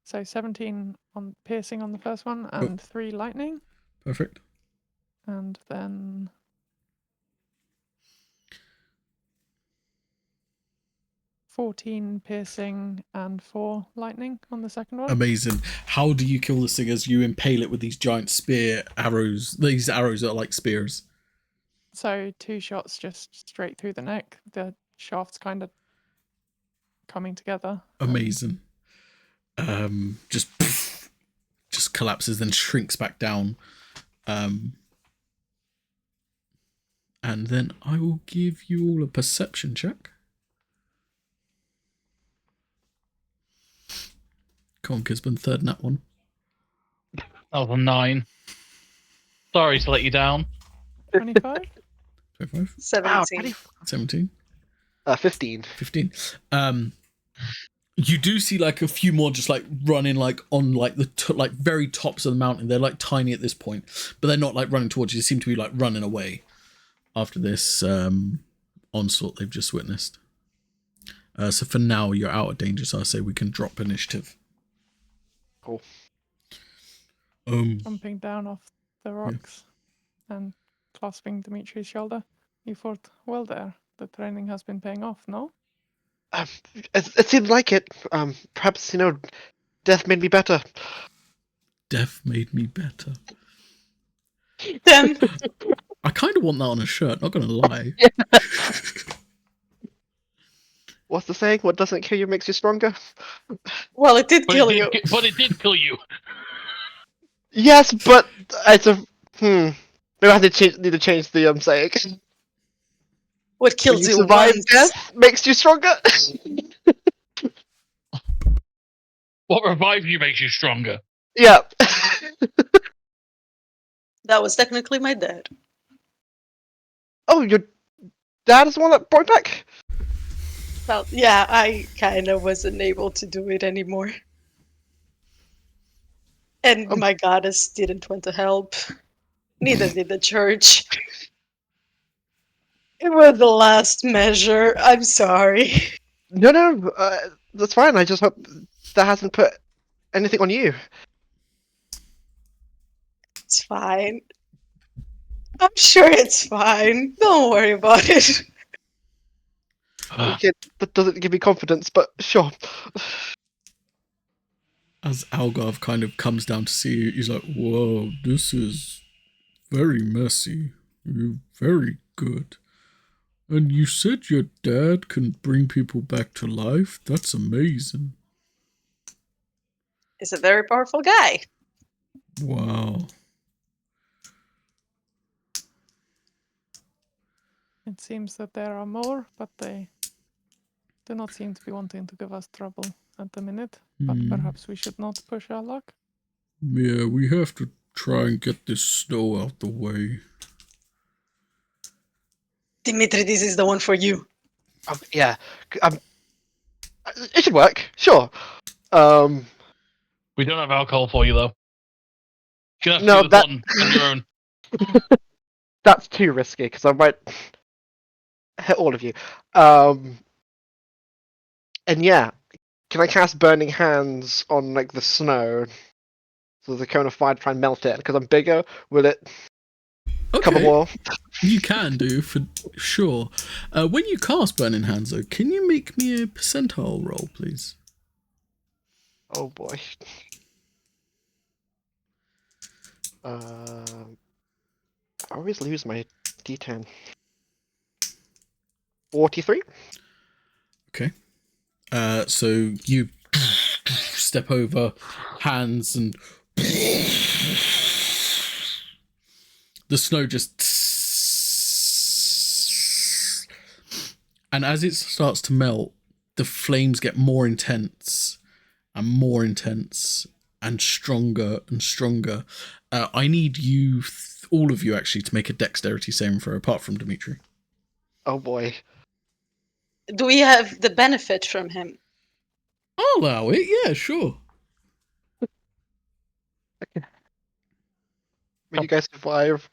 So 17 on piercing on the first one and 3 lightning. Perfect. And then 14 piercing and 4 lightning on the second one. Amazing. How do you kill this thing as you impale it with these giant spear arrows? These arrows are like spears. So 2 shots just straight through the neck. The shaft's kind of coming together. Amazing. Just collapses, then shrinks back down. And then I will give you all a perception check. Come on, Kisban, third nat one. That was a 9. Sorry to let you down. 25? 25. 17. 17. 15. 15. You do see like a few more just like running like on like the like very tops of the mountain. They're like tiny at this point, but they're not like running towards you. They seem to be like running away after this onslaught they've just witnessed. So for now you're out of danger, so I say we can drop initiative. Cool. Jumping down off the rocks and clasping Dimitri's shoulder. You fought well there. The training has been paying off, no? It seemed like it. Perhaps, death made me better. Death made me better. Then I kind of want that on a shirt, not gonna lie. What's the saying? What doesn't kill you makes you stronger? well, it did kill you. But it did kill you. Yes, but it's a... Maybe I need to change the saying. What When kills you you survive once. death makes you stronger. What revives you makes you stronger. Yeah. That was technically my dad. Oh, your dad is the one that brought it back? Well, yeah, I kind of wasn't able to do it anymore. And my goddess didn't want to help. Neither did the church. It was the last measure. I'm sorry. No, that's fine. I just hope that hasn't put anything on you. It's fine. I'm sure it's fine. Don't worry about it. Okay, that doesn't give me confidence, but sure. As Algarve kind of comes down to see you, he's like, whoa, this is very messy. You're very good. And you said your dad can bring people back to life? That's amazing. He's a very powerful guy. Wow. It seems that there are more, but they do not seem to be wanting to give us trouble at the minute. But perhaps we should not push our luck. Yeah, we have to try and get this snow out the way. Dimitri, this is the one for you. Yeah. It should work. Sure. We don't have alcohol for you, though. You're gonna No, have to do this one on your own. That's too risky because I might all of you. And yeah, can I cast Burning Hands on like the snow, so the cone of fire to try and melt it? Because I'm bigger, will it cover Okay, more? you can do for sure. When you cast Burning Hands, though, can you make me a percentile roll, please? Oh boy. I always lose my D10. 43. Okay. So you step over hands and the snow just, and as it starts to melt, the flames get more intense and more intense and stronger and stronger. I need you, all of you actually, to make a dexterity saving throw, apart from Dimitri. Oh boy. Do we have the benefit from him? I'll allow it, yeah, sure. Will you guys survive?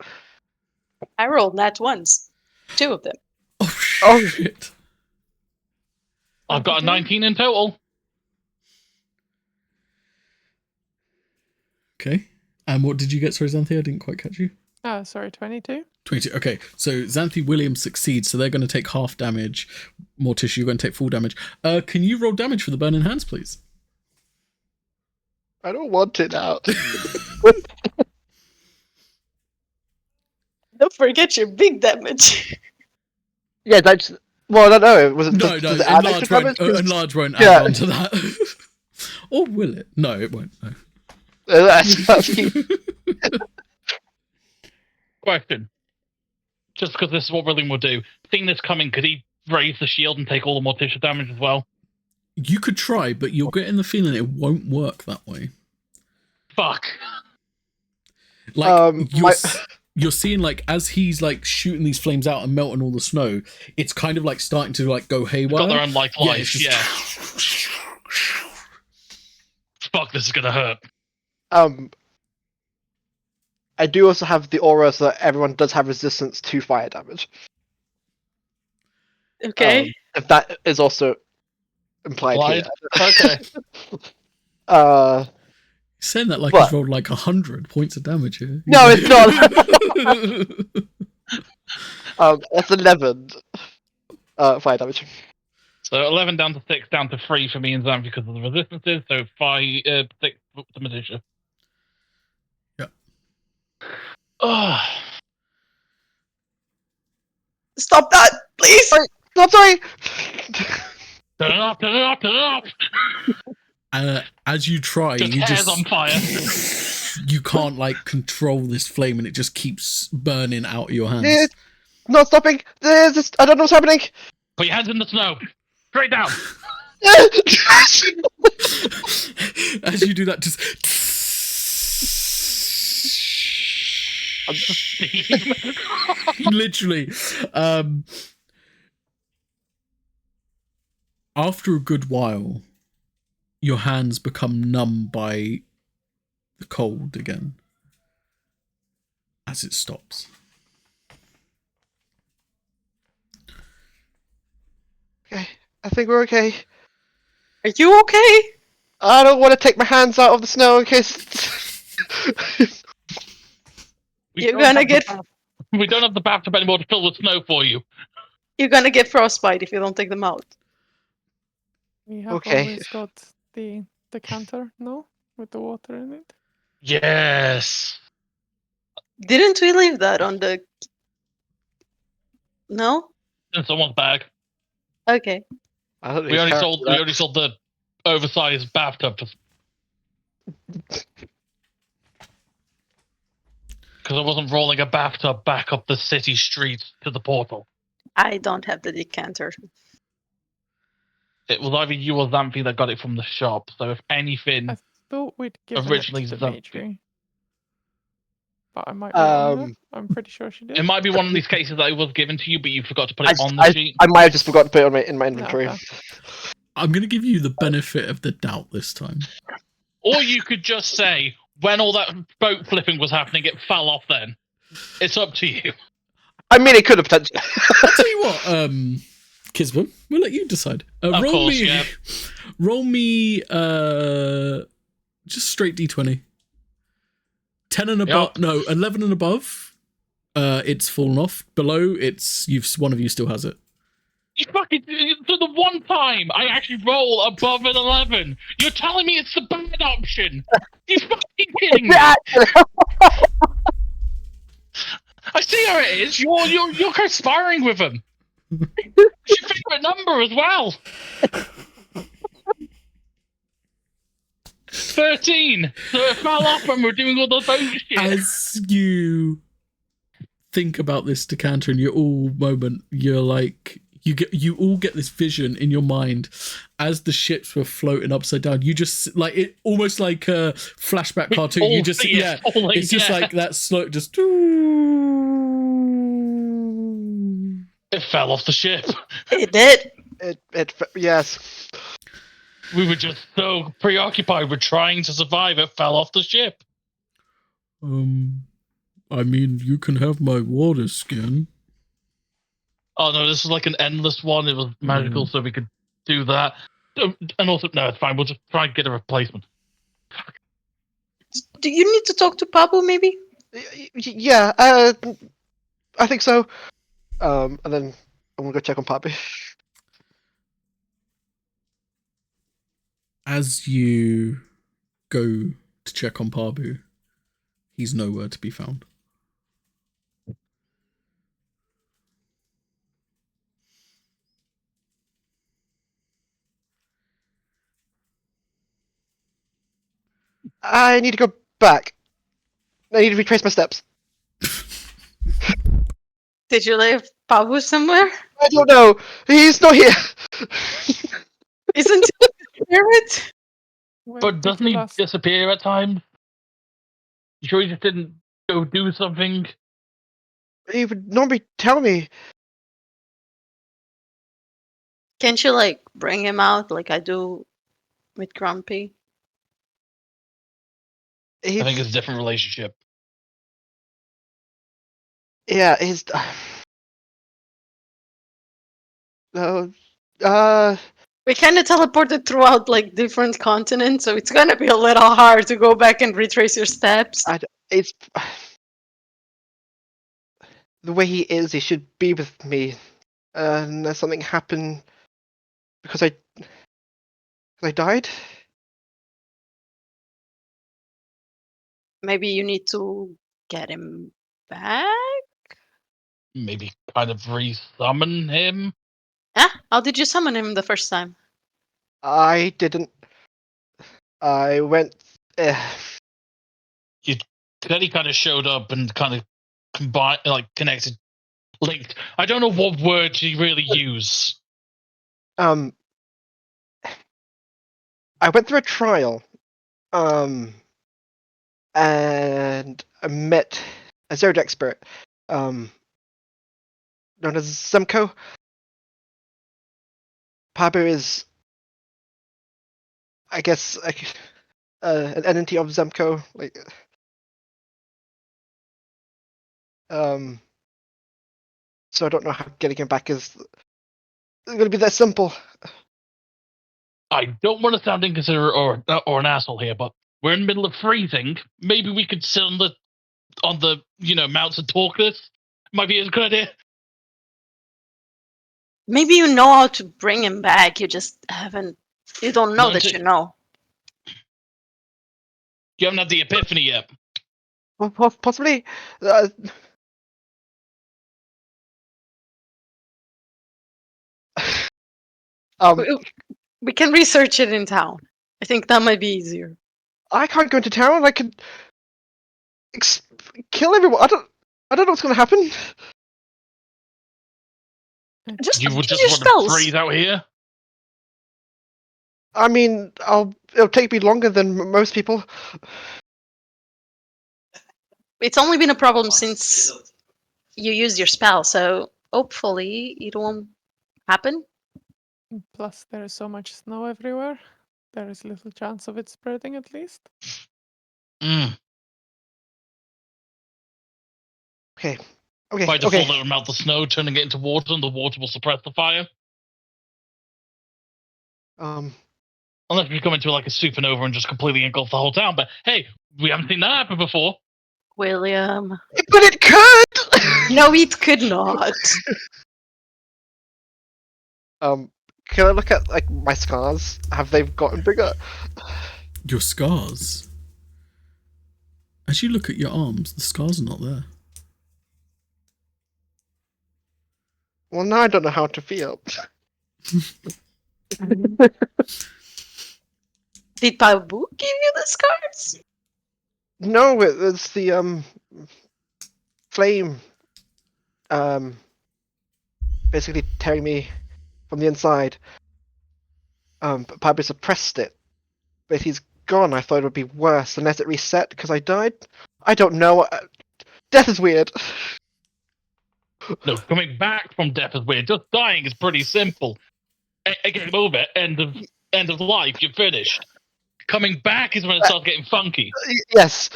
I rolled nat once. 2 of them. Oh, Oh. shit. I've got a 19 in total. Okay. And what did you get? Sorry, Xanthi, I didn't quite catch you. Sorry, 22. 22. Okay, so Xanthi Williams succeeds, so they're going to take half damage. Morticia, you're going to take full damage. Can you roll damage for the Burning Hands, please? I don't want it now. Don't forget your big damage. Yeah, that's. Well, I don't know. Was it? No, Does it add extra damage? 'Cause- enlarge won't Yeah. add on to that. Or will it? No, it won't. No. that's Question. Just because this is what William will do. Seeing this coming, could he raise the shield and take all the Morticia damage as well? You could try, but you're getting the feeling it won't work that way. Fuck. Like, you're seeing, like, as he's, like, shooting these flames out and melting all the snow, it's kind of, like, starting to, like, go haywire. Got their own like Yeah, life, it's just- yeah. Fuck, this is gonna hurt. I do also have the aura, so that everyone does have resistance to fire damage. Okay. If that is also implied Implied? here. Okay. Saying that like But- he's rolled like 100 points of damage here. No, it's not. That's 11 fire damage. So 11 down to 6, down to 3 for me and Zam because of the resistances. So 6 for Morticia. Yep. Stop that, please. No, sorry. Turn it off, turn it off, turn it off! As you try, Just you hair's just on fire. you can't like control this flame, and it just keeps burning out of your hands. It's not stopping. There's this, I don't know what's happening. Put your hands in the snow. Straight down. As you do that, just literally. After a good while, your hands become numb by the cold again as it stops. Okay, I think we're okay. Are you okay? I don't want to take my hands out of the snow in case. We You're don't gonna have get- the we don't have the bathtub anymore to fill with snow for you. You're gonna get frostbite if you don't take them out. We have Okay. always got the decanter, no? With the water in it. Yes. Didn't we leave that on the... No? In someone's bag. Okay. I don't We only sold the oversized bathtub for. Because I wasn't rolling a bathtub back up the city street to the portal. I don't have the decanter. It was either you or Xanthi that got it from the shop. So if anything, I thought we'd given Originally it to Xanthi. Dimitri. But I might be wrong there. Um, I'm pretty sure she did. it might be one of these cases that it was given to you, but you forgot to put I, it on the I, sheet. I might have just forgotten to put it on in my inventory. Okay. I'm going to give you the benefit of the doubt this time. Or you could just say, when all that boat flipping was happening, it fell off then. It's up to you. I mean, it could have potentially. I'll tell you what, Kisbon, we'll let you decide. Of course, yeah. Roll me just straight D20. 10 and above, Yep. no, 11 and above, it's fallen off. Below, it's one of you still has it. You fucking, for the one time I actually roll above an 11, you're telling me it's the bad option? You fucking kidding me? I see how it is. You're conspiring with him. It's your favorite number as well. 13. So it fell off when we were doing all the boat shit. As you think about this decanter in your all moment, you're like, you all get this vision in your mind as the ships were floating upside down. You just like it, almost like a flashback cartoon. You just it's just like that slow, just. It fell off the ship. It did. Yes. We were just so preoccupied with trying to survive, it fell off the ship. I mean, you can have my water skin. Oh no, this is like an endless one. It was magical, so we could do that. And also, no, it's fine. We'll just try and get a replacement. Do you need to talk to Pablo, maybe? Yeah. I think so. And then I'm gonna go check on Poppy. As you go to check on Parbu, he's nowhere to be found. I need to go back. I need to retrace my steps. Did you leave Pablo somewhere? I don't know. He's not here. Isn't he a spirit? Where But did doesn't you he last- disappear at times? You sure he just didn't go do something? He would normally tell me. Can't you like bring him out like I do with Grumpy? I think it's a different relationship. Yeah, he's. No. We kind of teleported throughout like different continents, so it's gonna be a little hard to go back and retrace your steps. It's the way he is. He should be with me. And there's something happened because I died. Maybe you need to get him back? Maybe kind of re-summon him. Huh? How did you summon him the first time? I didn't. I went. Then he kind of showed up and kind of combined, like connected, linked. I don't know what word to really use. I went through a trial. And I met a Zerd expert. Known as Zemko. Pabu is, I guess, an entity of Zemko. Like, so I don't know how getting him back is going to be that simple. I don't want to sound inconsiderate or an asshole here, but we're in the middle of freezing. Maybe we could sit on the mounts and talk this. Might be a good idea. Maybe you know how to bring him back. You just haven't. You don't know that you know. You haven't had the epiphany yet. Well, possibly. We can research it in town. I think that might be easier. I can't go into town. I could kill everyone. I don't know what's going to happen. Just You would use just your want spells. to freeze out here. I mean, it'll take me longer than most people. It's only been a problem since you used your spell, so hopefully it won't happen. Plus, there is so much snow everywhere. There is little chance of it spreading, at least. Mm. Okay. Okay. By default, Okay. it will melt the snow, turning it into water, and the water will suppress the fire. Unless we come into like a supernova and just completely engulf the whole town. But hey, we haven't seen that happen before. William. But it could. No, it could not. Can I look at like my scars? Have they gotten bigger? Your scars. As you look at your arms, the scars are not there. Well, now I don't know how to feel. Did Babu give you the scars? No, it's the flame basically tearing me from the inside. But Pablo suppressed it. But he's gone. I thought it would be worse unless it reset because I died. I don't know. Death is weird. No, coming back from death is weird. Just dying is pretty simple. Game over. End of life. You're finished. Coming back is when it starts getting funky. Yes.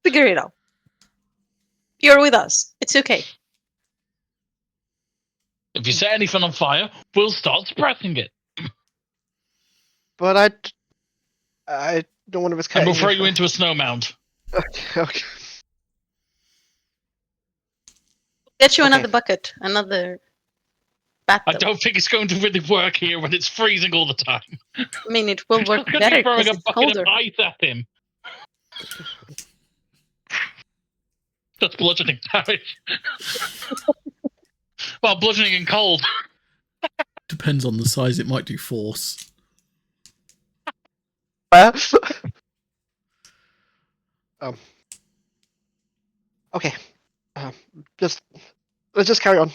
Figure it out. You're with us. It's okay. If you set anything on fire, we'll start suppressing it. But I don't want to risk And we'll hurting throw you into a snow mound. Okay. Get you Okay. another bucket, another I bathtub. don't think it's going to really work here when it's freezing all the time. I mean, it will work Just 'cause better you're throwing because a it's bucket colder. of ice at him. That's bludgeoning damage. Well, bludgeoning and cold. Depends on the size, it might do force. Okay. Let's just carry on.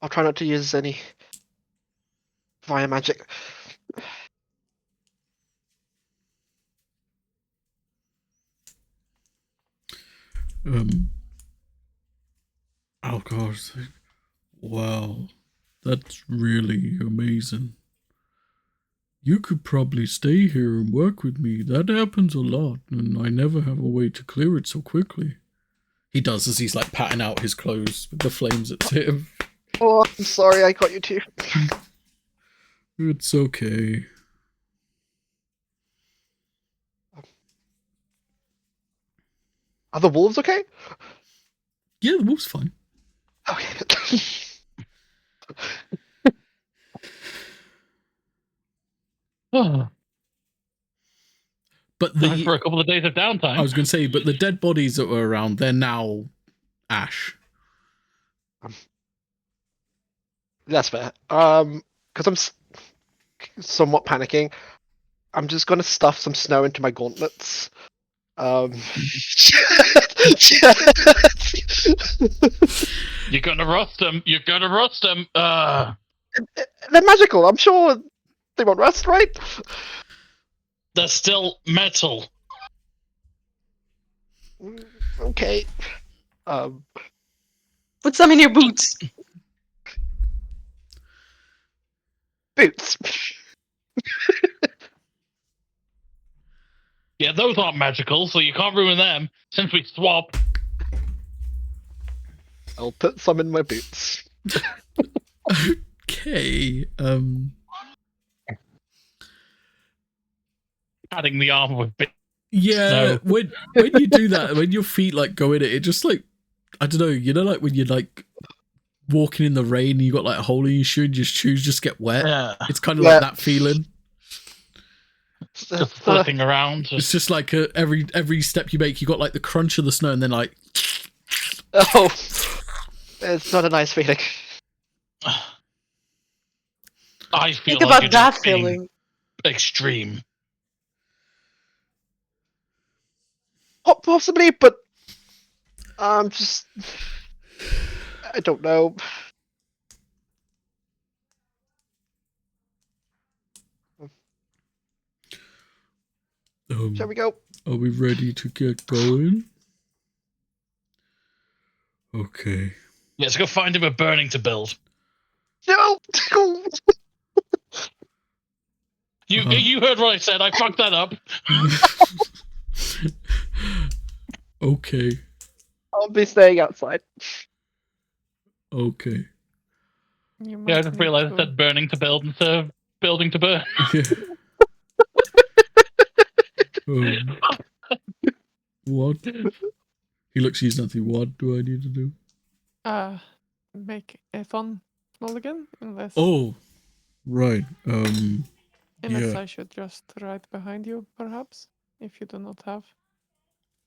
I'll try not to use any fire magic. Oh gosh. Wow. That's really amazing. You could probably stay here and work with me. That happens a lot, and I never have a way to clear it so quickly. He does as he's like patting out his clothes with the flames that hit him. Oh, I'm sorry I got you too. It's okay. Are the wolves okay? Yeah, the wolf's fine. Okay. But Time for a couple of days of downtime. I was going to say, but the dead bodies that were around, they're now ash. That's fair. Because I'm somewhat panicking, I'm just gonna stuff some snow into my gauntlets. You're gonna rust them. You're gonna rust them. They're magical. I'm sure they won't rust, right? They're still metal. Okay. Put some in your boots. Boots. Yeah, those aren't magical, so you can't ruin them. Since we swap. I'll put some in my boots. Okay. Adding the armor with bits. Yeah, No. when you do that, when your feet like go in it, it just like, I don't know, you know, like when you're like walking in the rain and you got like a hole in your shoe and your shoes just get wet. Yeah. It's kind of Yeah. like that feeling. Just flipping around. It's just like every step you make, you got like the crunch of the snow and then like. Oh, it's not a nice feeling. I feel Think like about you're that just being feeling. extreme. Possibly, but just I don't know. Shall we go? Are we ready to get going? Okay. Yeah, let's go find him a burning to build. No. You heard what I said. I fucked that up. Okay. I'll be staying outside. Okay. You Yeah, I might just need realized I to- said burning to build instead of building to burn. Yeah. What? He looks at you, Xanthi. What do I need to do? Make Aethon small again, unless Oh, right. unless yeah. I should just ride behind you, perhaps, if you do not have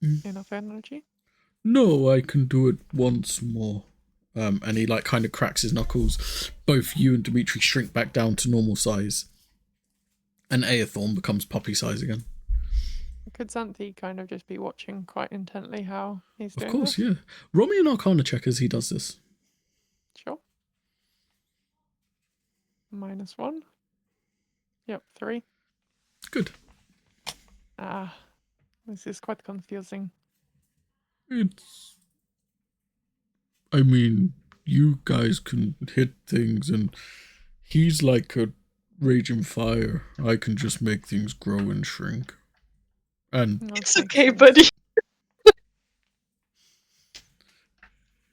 Mm. enough energy. No, I can do it once more. And he like kind of cracks his knuckles. Both you and Dimitri shrink back down to normal size. And Aethorn becomes puppy size again. Could Xanthi kind of just be watching quite intently how he's Of doing course, this? yeah. Roll me an Arcana check as he does this. Sure. -1. Yep, 3. Good. This is quite confusing. I mean, you guys can hit things and he's like a raging fire. I can just make things grow and shrink. And That It's makes okay, sense. buddy.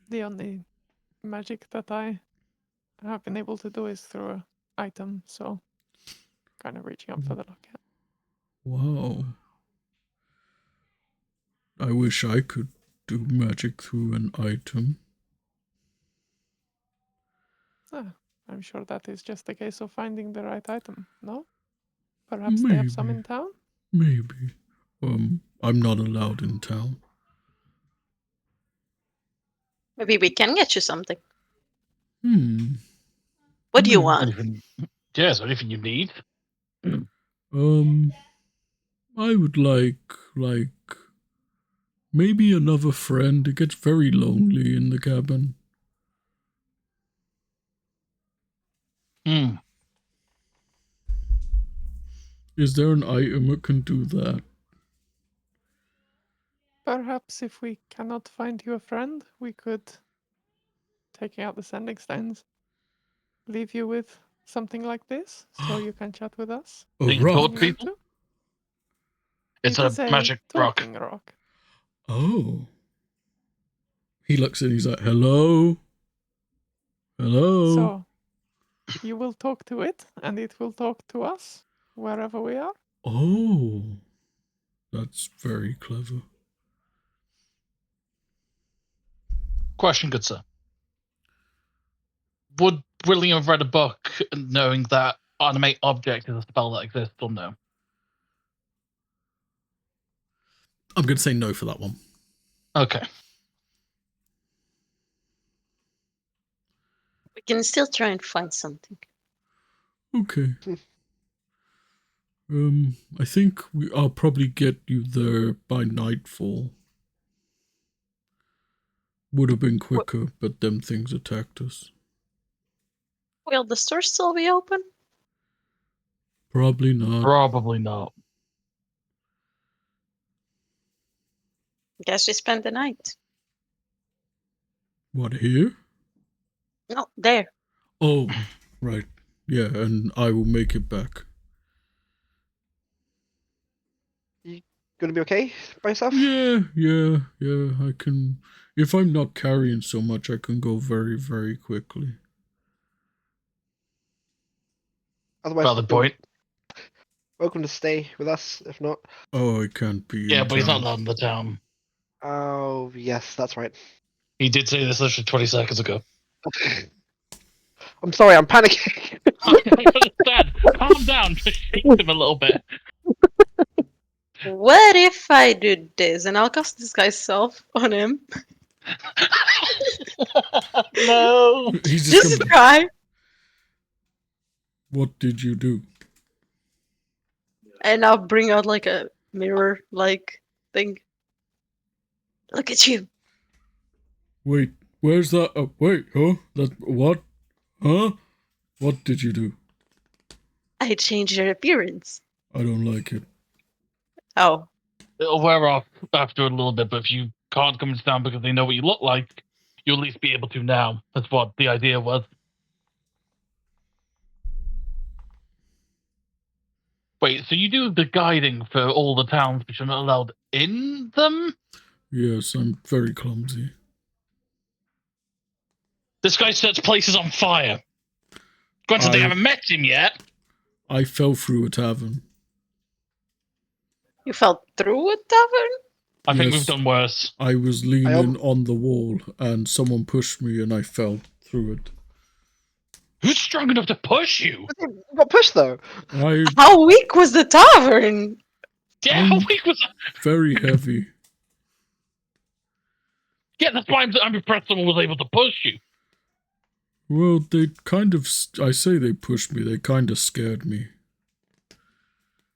The only magic that I have been able to do is through an item, so kind of reaching up for the locket. wow. I wish I could do magic through an item. I'm sure that is just a case of finding the right item, no? Perhaps they have some Maybe. in town? Maybe. I'm not allowed in town. Maybe we can get you something. What What do you want? Anything? Yeah, is there anything you need? I would like maybe another friend. It gets very lonely in the cabin. Hmm. Is there an item that can do that? Perhaps if we cannot find you a friend, we could, taking out the sending stones, leave you with something like this, so you can chat with us. A You can when talk you to need people? to. It's It a is magic rock. talking rock. Oh. He looks and he's like, hello? Hello? So you will talk to it, and it will talk to us wherever we are. Oh. That's very clever. Question, good sir. Would William have read a book knowing that animate object is a spell that exists or no? I'm going to say no for that one. Okay. We can still try and find something. Okay. I think I'll probably get you there by nightfall. Would have been quicker, but them things attacked us. Will the store still be open? Probably not. Probably not. Guess we spend the night. What, here? No, there. Oh, right. Yeah, and I will make it back. Gonna be okay by yourself? Yeah, I can. If I'm not carrying so much, I can go very, very quickly. Otherwise, Valid point. welcome to stay with us, if not. Oh, I can't be Yeah, in but he's not town. allowed in the town. Oh, yes, that's right. He did say this literally 20 seconds ago. I'm sorry, I'm panicking. I understand. Calm down. Just shake him a little bit. What if I do this and I'll cast disguise self on him? No. He's Just just to gonna. try. What did you do? And I'll bring out like a mirror like thing. Look at you. Wait, where's that? Wait, huh? That what? Huh? What did you do? I changed your appearance. I don't like it. Oh. It'll wear off after a little bit, but if you can't come into town because they know what you look like, you'll at least be able to now. That's what the idea was. Wait, so you do the guiding for all the towns, but you're not allowed in them? Yes, I'm very clumsy. This guy sets places on fire. Granted, they haven't met him yet. I fell through a tavern. You fell through a tavern? I think Yes. we've done worse. I was leaning on the wall and someone pushed me and I fell through it. Who's strong enough to push you? You got pushed though. How weak was the tavern? Yeah, how weak was that? Very heavy. Yeah, that's why I'm impressed someone was able to push you. Well, they kind of, I say they pushed me, they kind of scared me.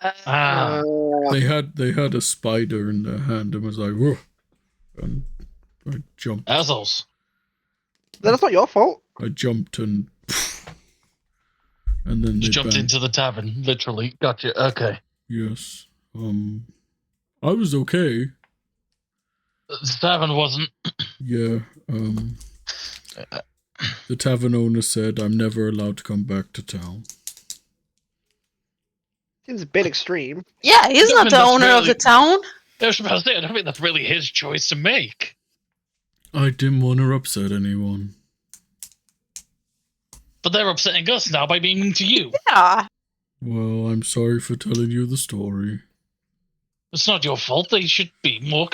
They had a spider in their hand and was like, whoa. And I jumped. Assholes. That's not your fault. I jumped and then You they jumped banged. into the tavern, literally. Gotcha, okay. Yes. I was okay. The tavern wasn't. Yeah. The tavern owner said I'm never allowed to come back to town. Seems a bit extreme. Yeah, he's not the owner of the town. I was about to say, I don't think that's really his choice to make. I didn't want to upset anyone. But they're upsetting us now by being mean to you. Yeah. Well, I'm sorry for telling you the story. It's not your fault. They should be more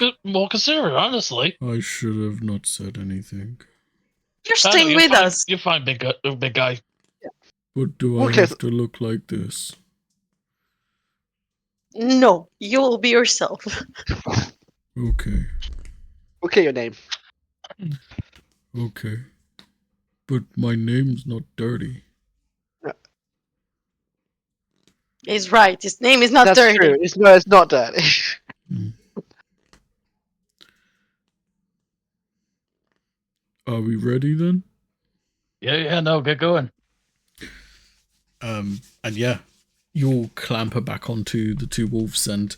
considerate, honestly. I should have not said anything. You're staying with fine. us. You're fine, big guy. But do I Okay, have to look like this? No, you will be yourself. Okay. Okay, your name. Okay. But my name's not dirty. He's right. His name is not That's dirty. true. It's not dirty. Are we ready then? Yeah, no, get going. And yeah, you'll clamber back onto the two wolves and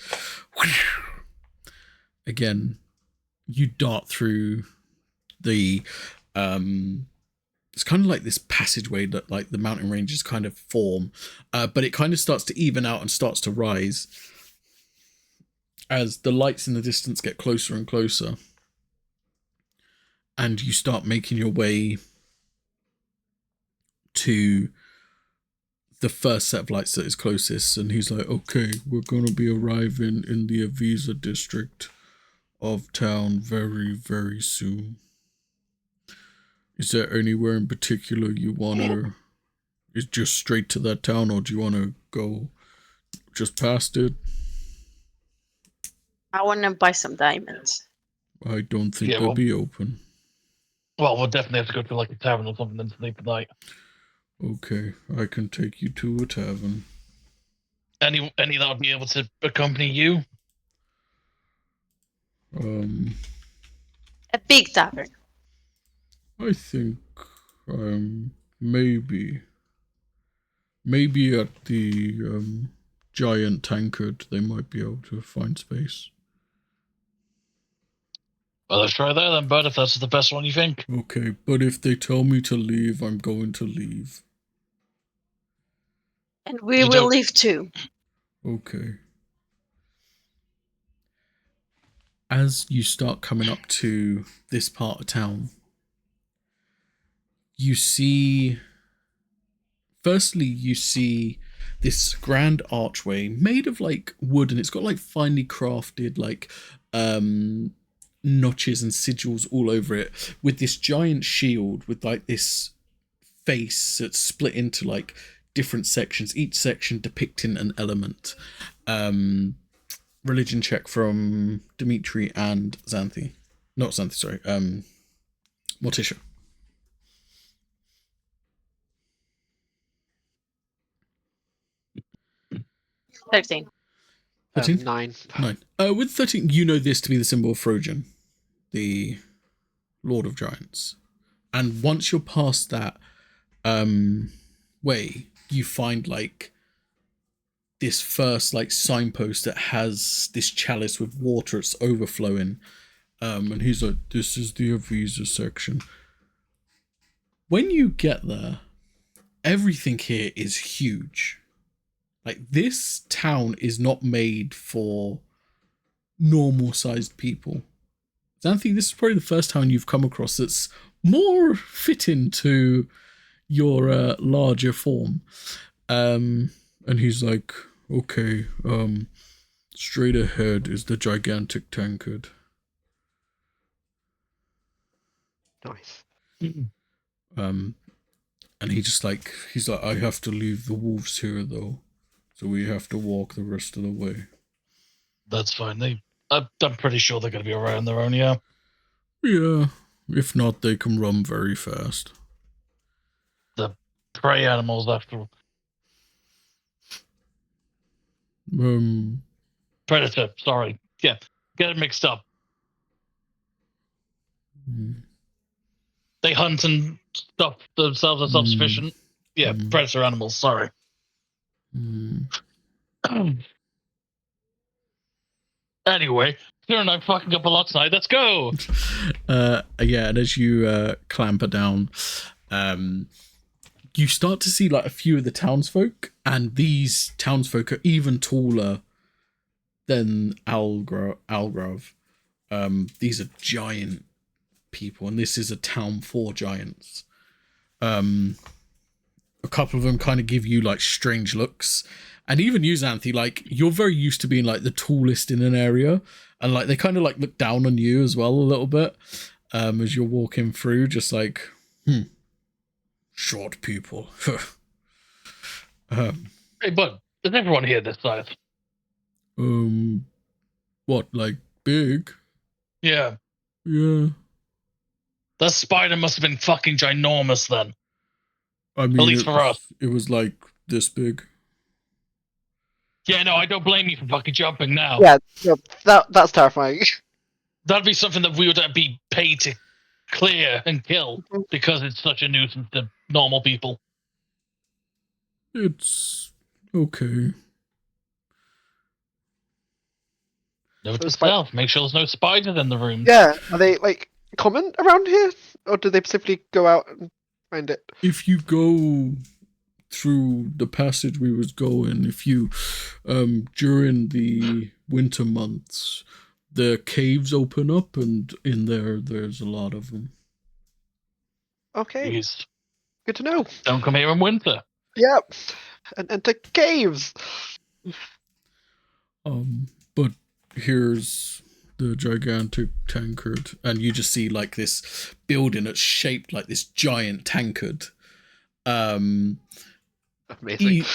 again, you dart through the it's kind of like this passageway that like the mountain ranges kind of form, but it kind of starts to even out and starts to rise as the lights in the distance get closer and closer, and you start making your way to the first set of lights that is closest. And he's like, okay, we're gonna be arriving in the Avisa district of town very, very soon. Is there anywhere in particular you wanna, is just straight to that town, or do you wanna go just past it? I want to buy some diamonds. I don't think Yeah, they'll well- be open. Well, we'll definitely have to go to like a tavern or something and sleep at night. Okay, I can take you to a tavern. Any that would be able to accompany you? A big tavern. I think maybe at the giant tankard they might be able to find space. Well, let's try that then, bud, if that's the best one you think. Okay, but if they tell me to leave, I'm going to leave. And we You will don't- leave too. Okay. As you start coming up to this part of town, you see, firstly, you see this grand archway made of like wood, and it's got like finely crafted like notches and sigils all over it, with this giant shield with like this face that's split into like different sections, each section depicting an element. Religion check from Dimitri and Xanthi. Not Xanthi, sorry. Morticia. $13. 13? 9. 9. With 13, you know this to be the symbol of Frojan, the Lord of Giants. And once you're past that way, you find like this first like signpost that has this chalice with water, it's overflowing. And he's like, this is the Avisa section. When you get there, everything here is huge. Like, this town is not made for normal sized people. Xanthi, this is probably the first town you've come across that's more fitting to your larger form. And he's like, okay, straight ahead is the gigantic tankard. Nice. And he's like, I have to leave the wolves here though, so we have to walk the rest of the way. That's fine. I'm pretty sure they're going to be around their own, yeah. Yeah, if not, they can run very fast. The prey animals, after all. Predator, sorry. Yeah, get it mixed up. They hunt and stuff themselves as self-sufficient. Yeah, predator animals, sorry. Anyway, you're not fucking up a lot tonight. Let's go. Yeah, and as you clamber down, you start to see like a few of the townsfolk, and these townsfolk are even taller than Algrove. These are giant people, and this is a town for giants. A couple of them kind of give you like strange looks, and even you, Xanthi, like you're very used to being like the tallest in an area, and like they kind of like look down on you as well a little bit as you're walking through, just like short people. Hey, bud, is everyone here this size? What, like big? Yeah. Yeah. That spider must have been fucking ginormous then. I mean, At least for us. It was like this big. Yeah, no, I don't blame you for fucking jumping now. Yeah, that's terrifying. That'd be something that we would be paid to clear and kill because it's such a nuisance to normal people. It's okay. Note to self, make sure there's no spiders in the room. Yeah, are they like common around here, or do they specifically go out and find it? If you go through the passage we was going, if you during the winter months, the caves open up, and in there's a lot of them. Okay, Jeez. good to know. Don't come here in winter. Yep, and enter caves. But here's the gigantic tankard, and you just see like this building that's shaped like this giant tankard. Amazing.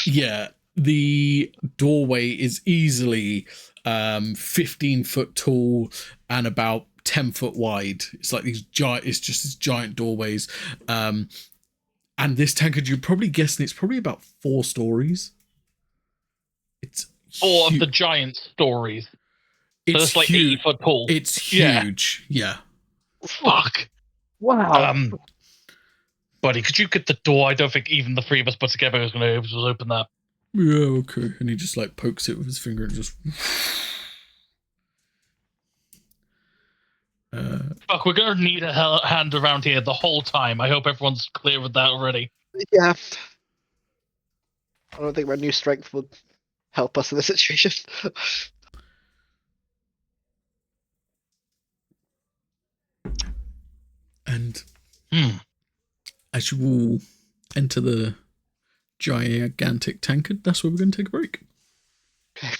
Yeah, the doorway is easily 15 foot tall and about 10 foot wide. It's like these giant, it's just these giant doorways. And this tankard, you're probably guessing it's probably about 4 stories. It's Four of the giant stories. So it's like 80 foot tall. It's huge. Yeah. Fuck. Wow. Buddy, could you get the door? I don't think even the 3 of us put together is going to be able to open that. Yeah, okay. And he just like pokes it with his finger and just. Fuck, we're going to need a hand around here the whole time. I hope everyone's clear with that already. Yeah. I don't think my new strength would help us in this situation. And as you all enter the gigantic tankard, that's where we're going to take a break. Okay.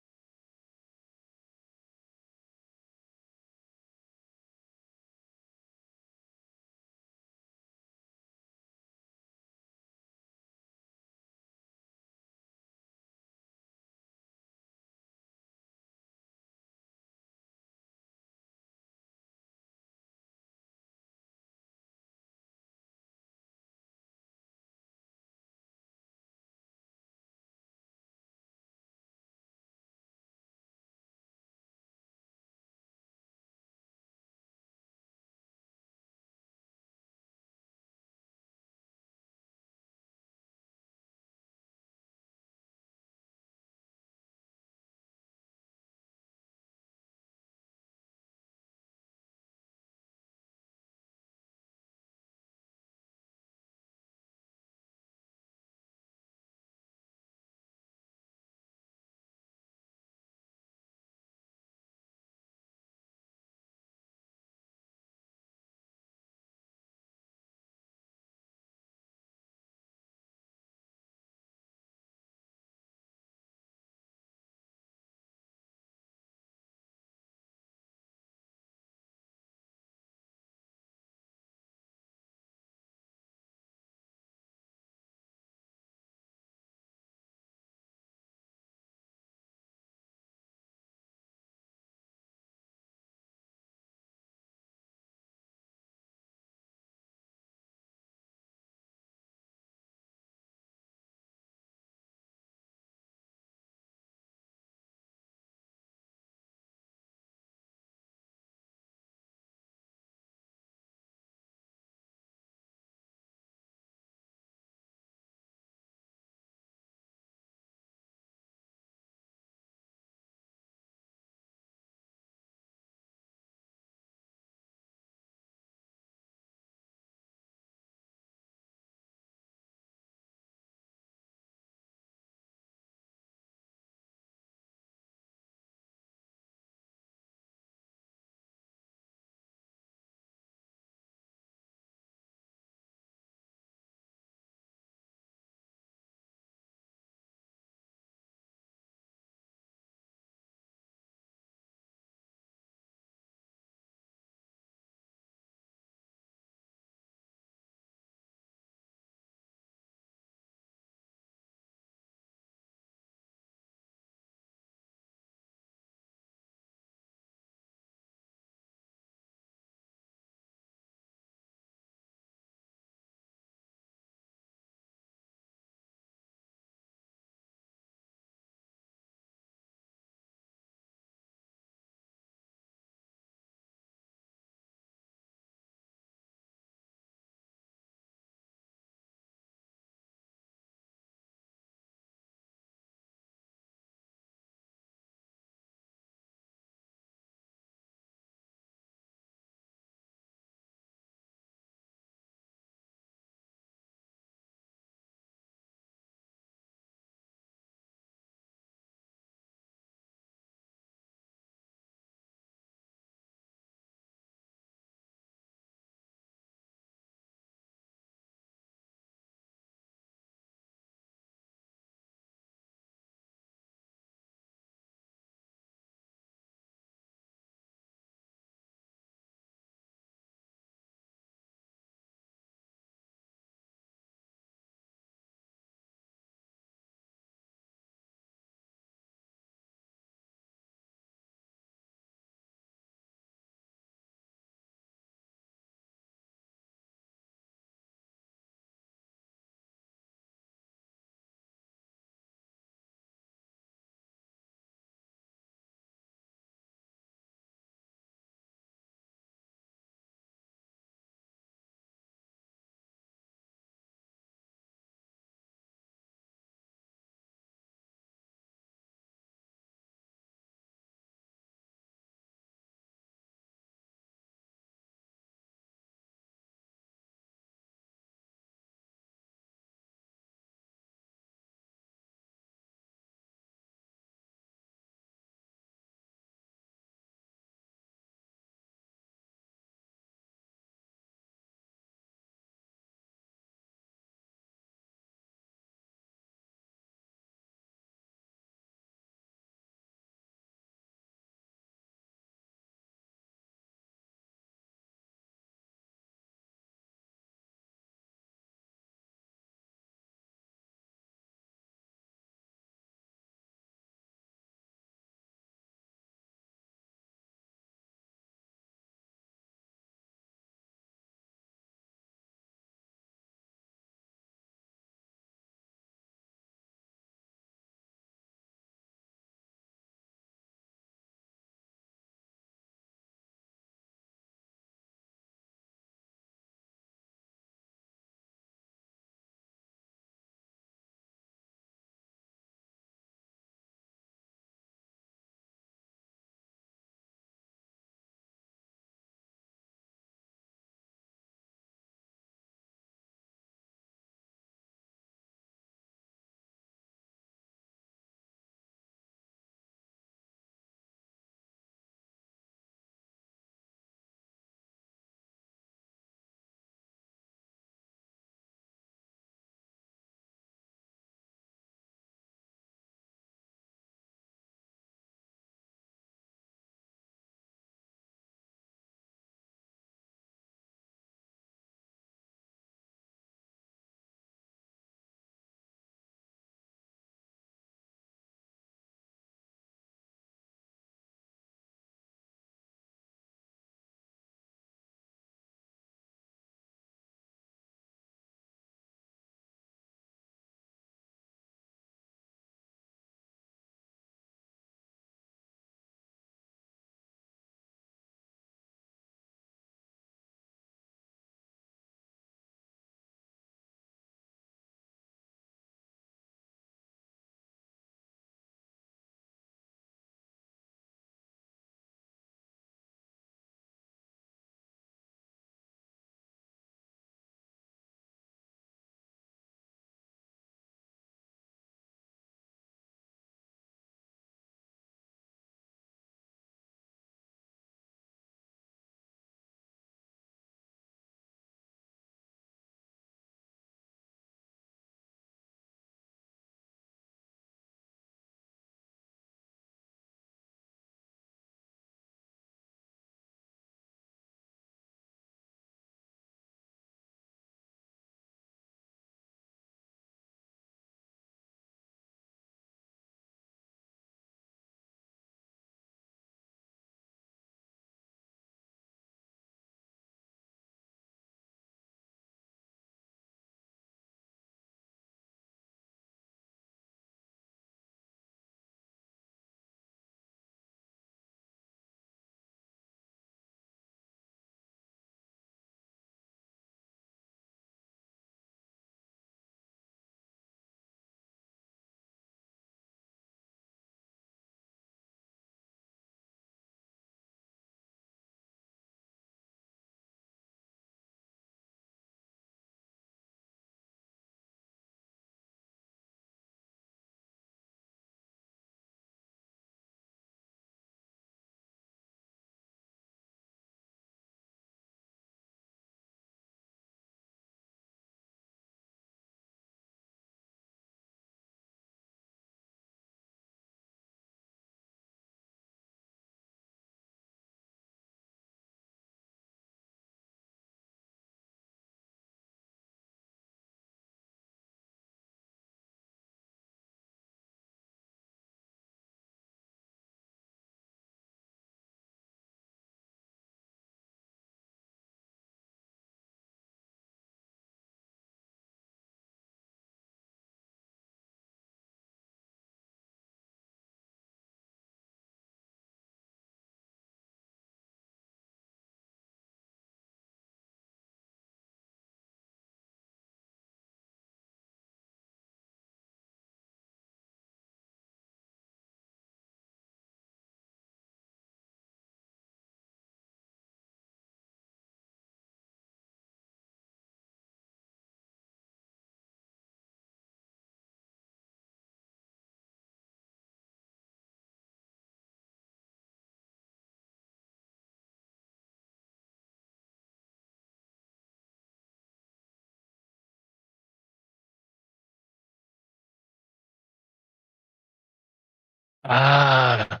Ah,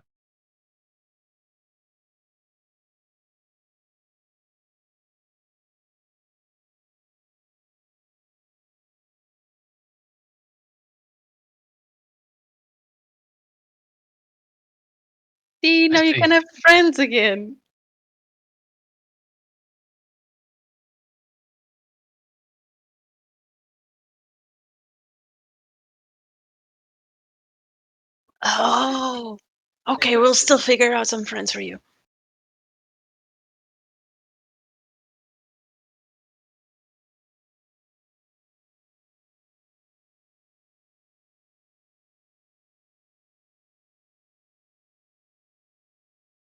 See, now you see. can have friends again. Oh, okay. We'll still figure out some friends for you.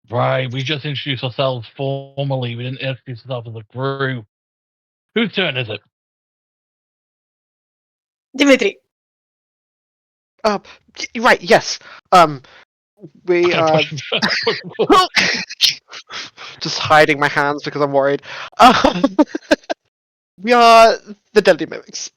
Right, we just introduced ourselves formally. We didn't introduce ourselves as a group. Whose turn is it? Dimitri. Right. Yes. We I'm gonna push him forward. just hiding my hands because I'm worried. We are the Deadly Mimics.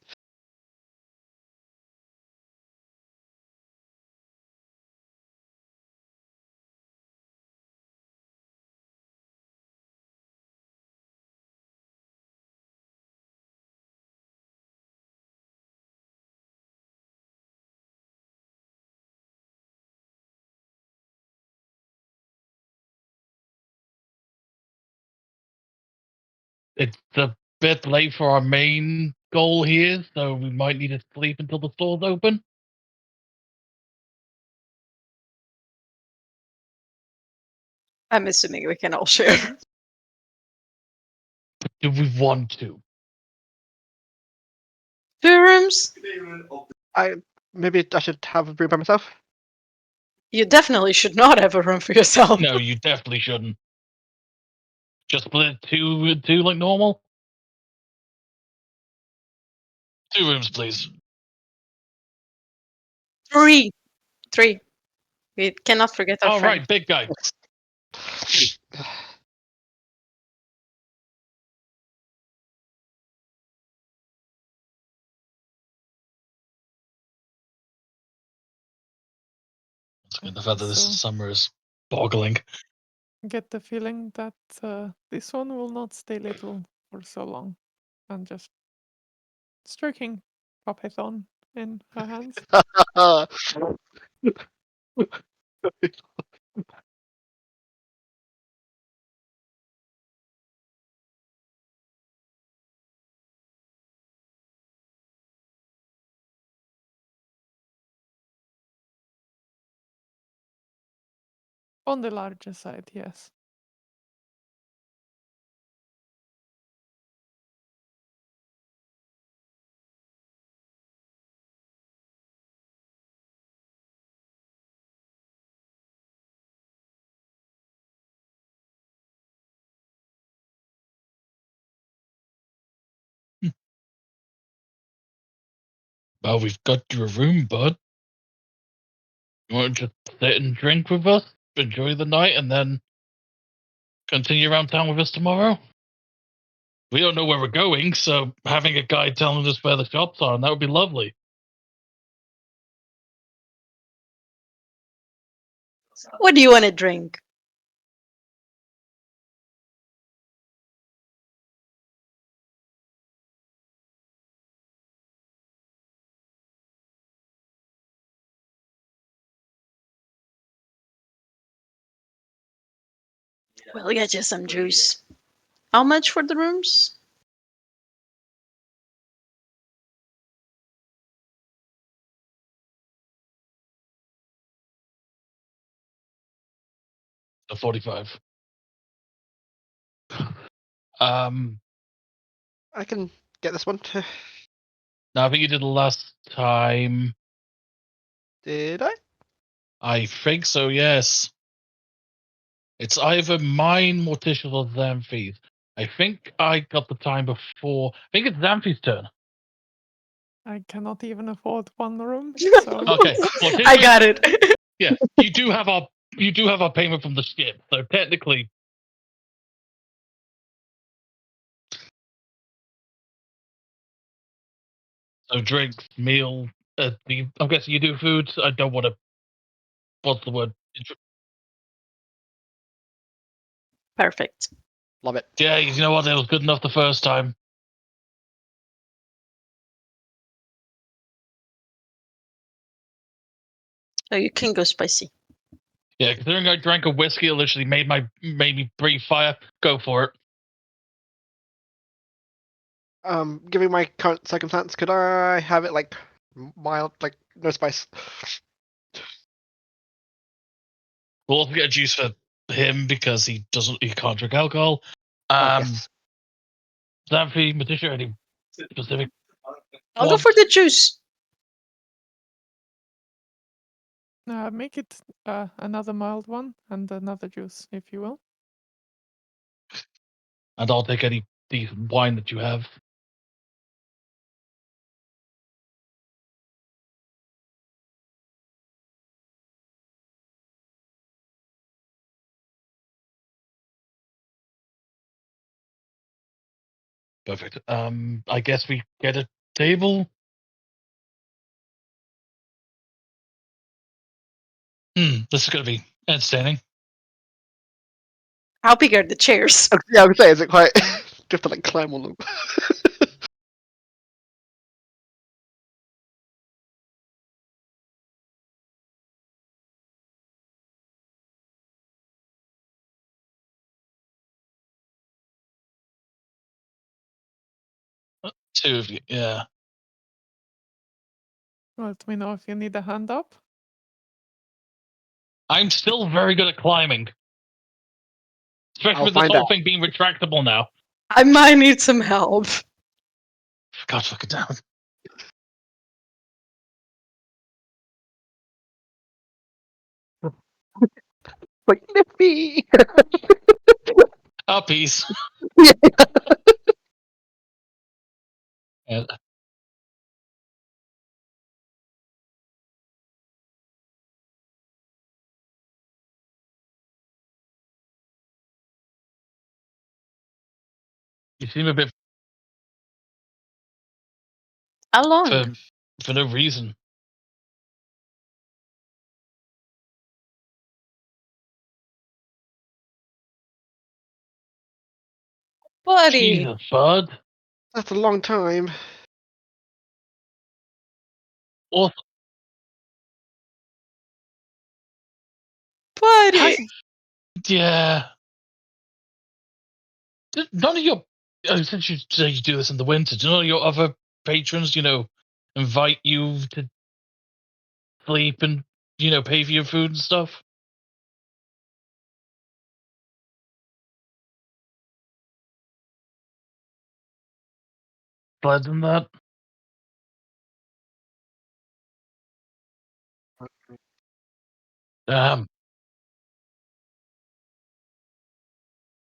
It's a bit late for our main goal here, so we might need to sleep until the store's open. I'm assuming we can all share. Do we want to? 2 rooms? Maybe I should have a brew by myself. You definitely should not have a room for yourself. No, you definitely shouldn't. Just split two like normal. 2 rooms, please. 3. 3. We cannot forget our All friend. right, big guy. The fact that this So- summer is boggling. Get the feeling that this one will not stay little for so long. And just stroking Python in her hands. On the larger side, yes. Well, we've got you a room, bud. You want to just sit and drink with us, enjoy the night, and then continue around town with us tomorrow? We don't know where we're going, so having a guide telling us where the shops are, and that would be lovely. What do you want to drink? We'll get you some juice. How much for the rooms? The 45. I can get this one too. No, I think you did the last time. Did I? I think so, yes. It's either mine, Morticia's, or Xanthie's. I think I got the time before. I think it's Xanthie's turn. I cannot even afford one room, so Okay, I got it. Yeah, you do have our payment from the ship, so technically. So drinks, meal. I'm guessing you do food. I don't want to what's the word? Perfect. Love it. Yeah, you know what? It was good enough the first time. So you can go spicy. Yeah, considering I drank a whiskey, it literally made me breathe fire. Go for it. Given my current circumstance, could I have it like mild, like no spice? We'll also get a juice for him because he can't drink alcohol. Yes. Xanthi, Matisha, any specific? I'll go for the juice. Make it another mild one and another juice, if you will. And I'll take any decent wine that you have. Perfect. I guess we get a table. This is going to be entertaining. How big are the chairs? Yeah, I would say, is it quite? Do you have to like climb on them? 2 of you, yeah. Let me know if you need a hand up. I'm still very good at climbing. Especially I'll with this find whole out. thing being retractable now. I might need some help. God fucking damn it. Like Nippy. Uppies. And you seem a bit How long? for no reason. Buddy. Jesus, bud. That's a long time. Also, Buddy. yeah. None of your since you say you do this in the winter, do none of your other patrons, invite you to sleep and pay for your food and stuff? Glad than that.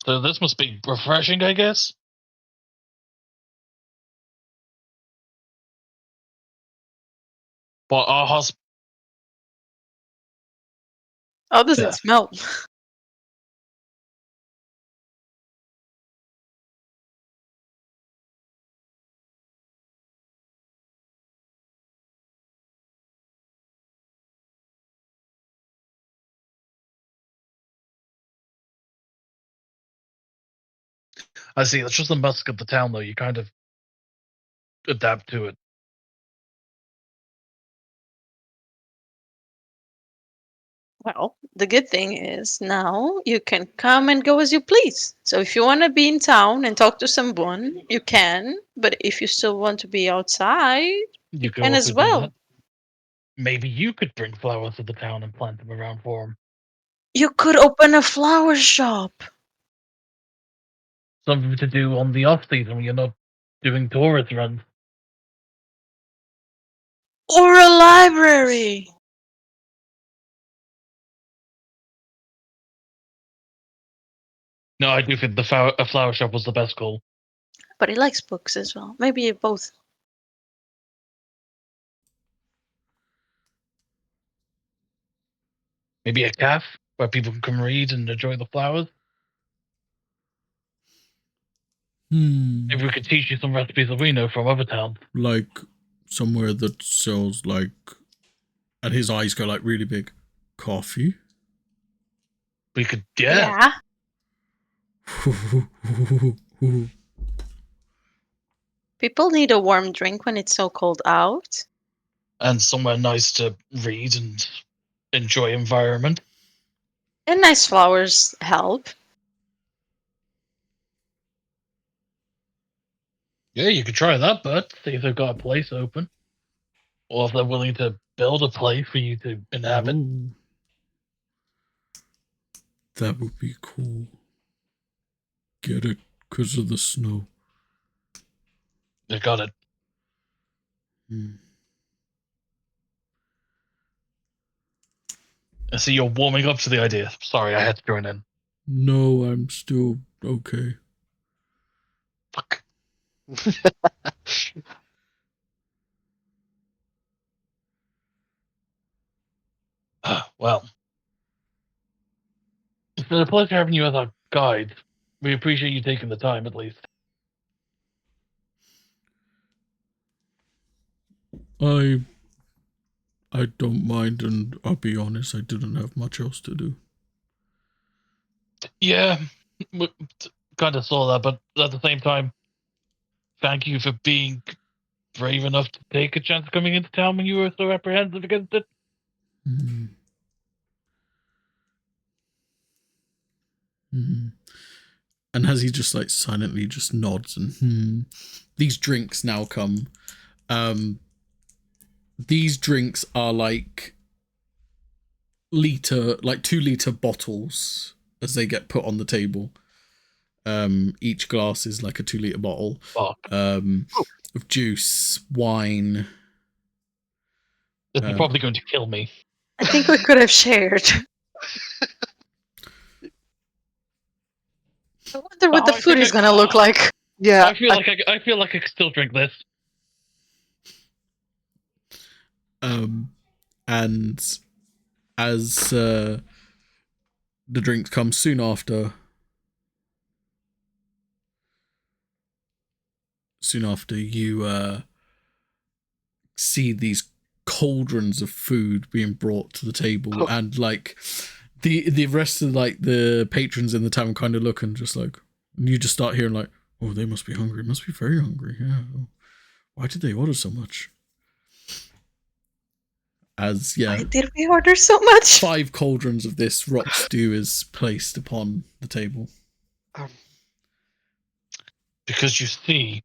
So this must be refreshing, I guess. But our How does it smell? I see. That's just the musk of the town, though. You kind of adapt to it. Well, the good thing is now you can come and go as you please. So if you want to be in town and talk to someone, you can. But if you still want to be outside, You could can also as do well. that. Maybe you could bring flowers to the town and plant them around for them. You could open a flower shop Something to do on the off season when you're not doing tourist runs. or a library. No, I do think a flower shop was the best call. But he likes books as well. Maybe both. Maybe a cafe where people can come read and enjoy the flowers. Maybe we could teach you some recipes that we know from other towns. Like somewhere that sells like, and his eyes go like really big. coffee. We could, Yeah. People need a warm drink when it's so cold out. And somewhere nice to read and enjoy environment. And nice flowers help. Yeah, you could try that, but see if they've got a place open. Or if they're willing to build a place for you to inhabit. Oh, that would be cool. Get it? Because of the snow. They got it. I see you're warming up to the idea. Sorry, I had to join in. No, I'm still okay. Fuck. Well, it's been a pleasure having you as our guide. We appreciate you taking the time, at least. I don't mind, and I'll be honest, I didn't have much else to do. Yeah, kind of saw that, but at the same time, thank you for being brave enough to take a chance coming into town when you were so apprehensive against it. Mm. Mm. And as he just like silently just nods and these drinks now come. These drinks are like 2-liter bottles as they get put on the table. Each glass is like a 2-liter bottle. Fuck. Of juice, wine. This is probably going to kill me. I think we could have shared. I wonder what the I food think is gonna look like. Yeah, I feel like I feel like I could still drink this. And as the drinks come soon after, you see these cauldrons of food being brought to the table, and like the rest of like the patrons in the town kind of look and just like, and you just start hearing like, oh, they must be hungry, must be very hungry. Yeah, why did they order so much? Why did we order so much? 5 cauldrons of this rock stew is placed upon the table. Because you see,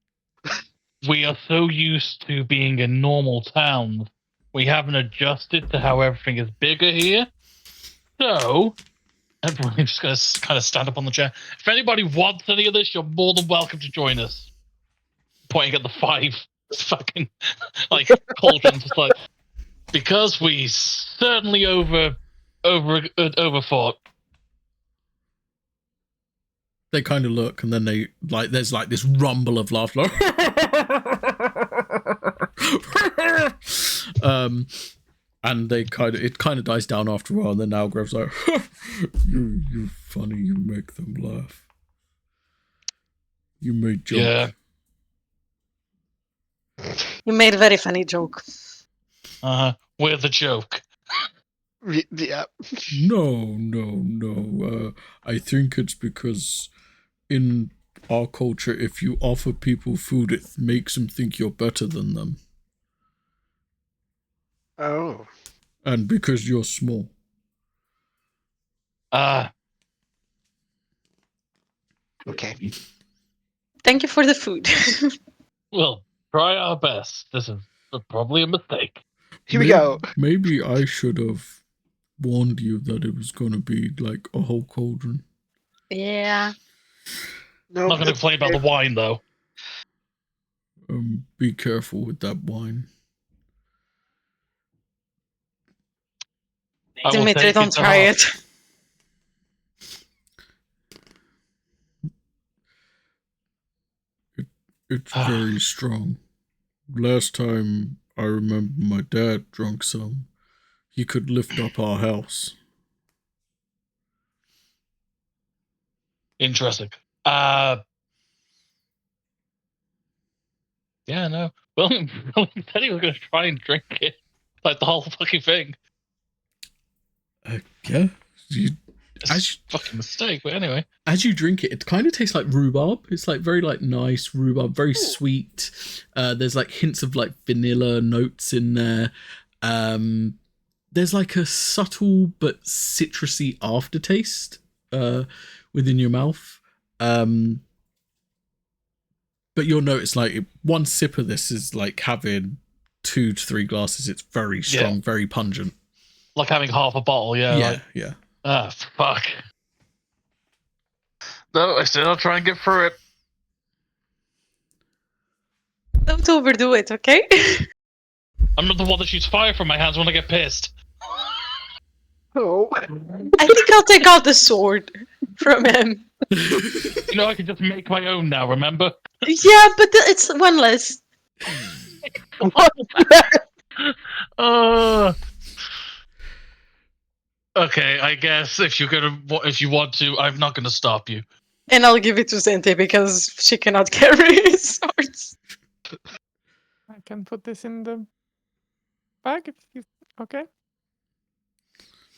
we are so used to being in normal towns, we haven't adjusted to how everything is bigger here. So, everyone's just going to kind of stand up on the chair. If anybody wants any of this, you're more than welcome to join us. Pointing at the 5 fucking, like, cauldrons. It's like, because we certainly overfought. They kind of look, and then they like. There's like this rumble of laughter. And it kind of dies down after a while. And then Algrav's like, "You're funny. You make them laugh. You made joke." Yeah. You made a very funny joke. We're the joke. yeah. No. I think it's because in our culture, if you offer people food, it makes them think you're better than them. Oh. And because you're small. Okay. Thank you for the food. We'll try our best. This is probably a mistake. Here we go. Maybe I should have warned you that it was going to be like a whole cauldron. Yeah. No, I'm not going to complain about the wine, though. Be careful with that wine. Dimitri, don't try it. It's very strong. Last time I remember my dad drank some. He could lift up our house. Interesting. Yeah, no. William said he was going to try and drink it. Like the whole fucking thing. Yeah. You, It's as, a fucking mistake, but anyway. as you drink it, it kind of tastes like rhubarb. It's like very like nice rhubarb, very sweet. There's like hints of like vanilla notes in there. There's like a subtle but citrusy aftertaste within your mouth. But you'll notice like one sip of this is like having 2 to 3 glasses. It's very strong, very pungent. Like having half a bottle, yeah. Yeah. Ah, fuck. No, I still try and get through it. Don't overdo it, okay? I'm not the one that shoots fire from my hands when I get pissed. Oh. I think I'll take out the sword from him. You know, I can just make my own now, remember? Yeah, but it's one less. Okay, I guess if you want to, I'm not gonna stop you. And I'll give it to Zente because she cannot carry swords. I can put this in the bag if you. Okay.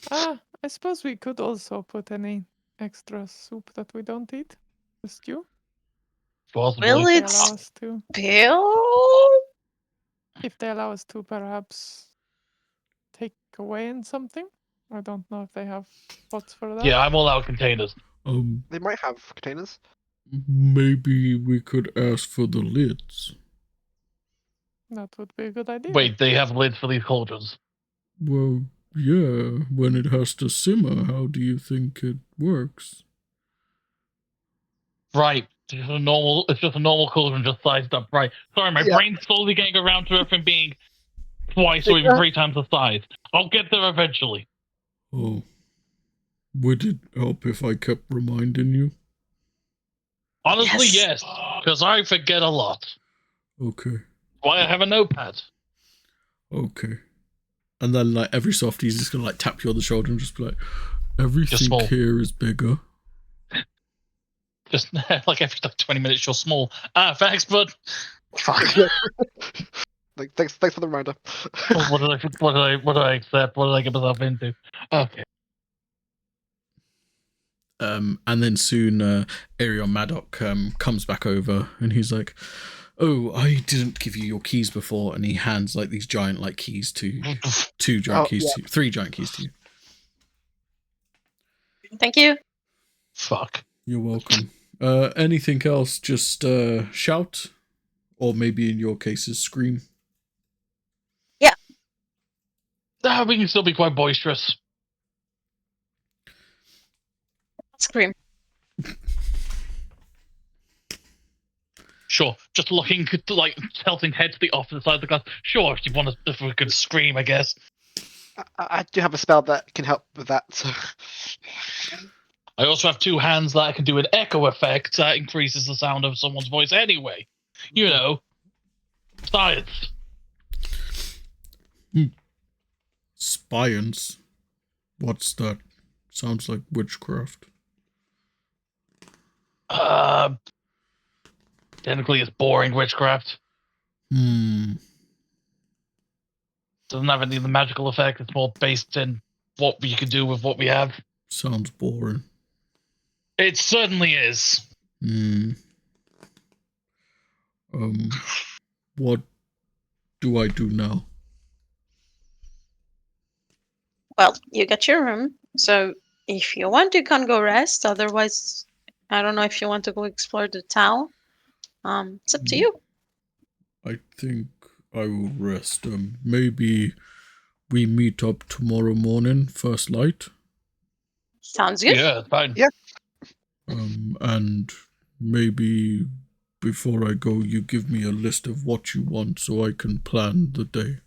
I suppose we could also put any extra soup that we don't eat. The stew. Possibly. Will If it they allow us to. spill? If they allow us to, perhaps take away in something. I don't know if they have pots for that. Yeah, I'm all out containers. They might have containers. Maybe we could ask for the lids. That would be a good idea. Wait, they have lids for these cauldrons. Well, yeah. When it has to simmer, how do you think it works? Right. It's just a normal cauldron just sized up right. Sorry, my brain's slowly getting around to everything being twice or even 3 times the size. I'll get there eventually. Oh. Would it help if I kept reminding you? Honestly, Yes. yes. Because I forget a lot. Okay. Why I have a notepad. Okay. And then, like, every so often he's just gonna, like, tap you on the shoulder and just be like, everything small. here is bigger. Just like every 20 minutes you're small. Thanks, bud. Fuck. Like, thanks for the reminder. What did I accept? What did I get myself into? Okay. And then soon Arion Maddock comes back over and he's like, oh, I didn't give you your keys before. And he hands like these giant like keys to 3 giant keys to you. Thank you. Fuck. You're welcome. Anything else, just shout, or maybe in your cases, scream. We can still be quite boisterous. Scream. Sure, just looking like tilting head to the opposite side of the glass. Sure, if we could scream, I guess. I do have a spell that can help with that. So. I also have 2 hands that I can do an echo effect that increases the sound of someone's voice anyway. You know, science. Science? What's that? Sounds like witchcraft. Technically, it's boring witchcraft. Doesn't have any of the magical effect. It's more based in what you can do with what we have. Sounds boring. It certainly is. What do I do now? Well, you got your room, so if you want, you can go rest. Otherwise, I don't know if you want to go explore the town. It's up to you. I think I will rest. Maybe we meet up tomorrow morning, first light. Sounds good. Yeah, fine. Yeah. And maybe before I go, you give me a list of what you want so I can plan the day.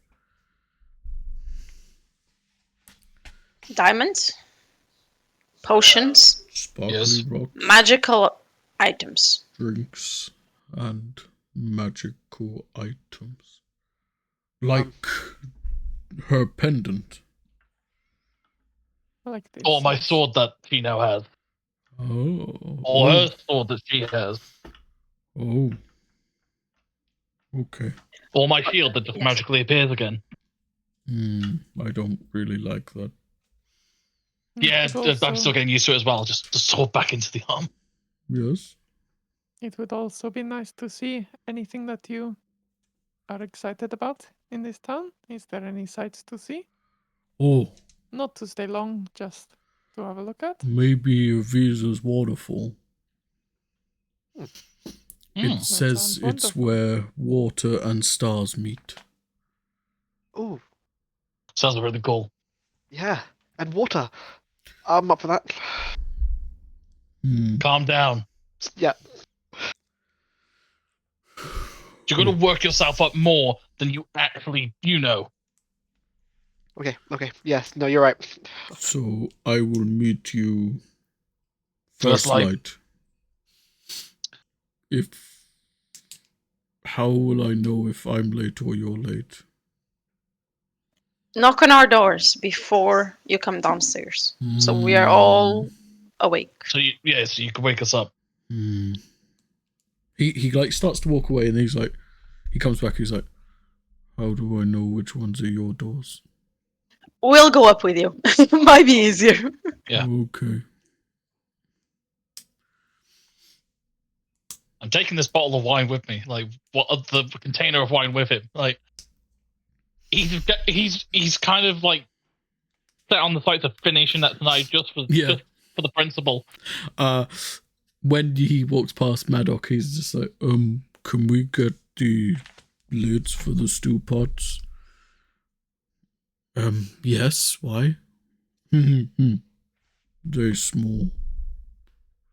Diamonds, potions, Sparkly rocks, magical items. drinks, and magical items. Like her pendant. Like this. Or my sword that she now has. Oh. Or her sword that she has. Oh. Okay. Or my shield that just magically appears again. I don't really like that. Yeah, It would I'm still also, getting used to it as well. Just sword back into the arm. Yes. it would also be nice to see anything that you are excited about in this town. Is there any sights to see? Oh, Not to stay long, just to have a look at. maybe Avisa's waterfall. It Hmm. says sounds it's wonderful. where water and stars meet. Ooh, Sounds really cool. yeah. And water. I'm up for that. Calm down. Yeah. You're going to work yourself up more than you actually, Okay. Yes. No, you're right. So I will meet you First first light. light. How will I know if I'm late or you're late? Knock on our doors before you come downstairs, so we are all awake. So you can wake us up. He like starts to walk away and he's like, he comes back. He's like, how do I know which ones are your doors? We'll go up with you. Might be easier. Yeah. Okay. I'm taking this bottle of wine with me. Like, the container of wine with him. Like, he's kind of like set on the sights of finishing that tonight just for the principle. When he walks past Maddock, he's just like, can we get the lids for the stew pots? Yes, why? They're small.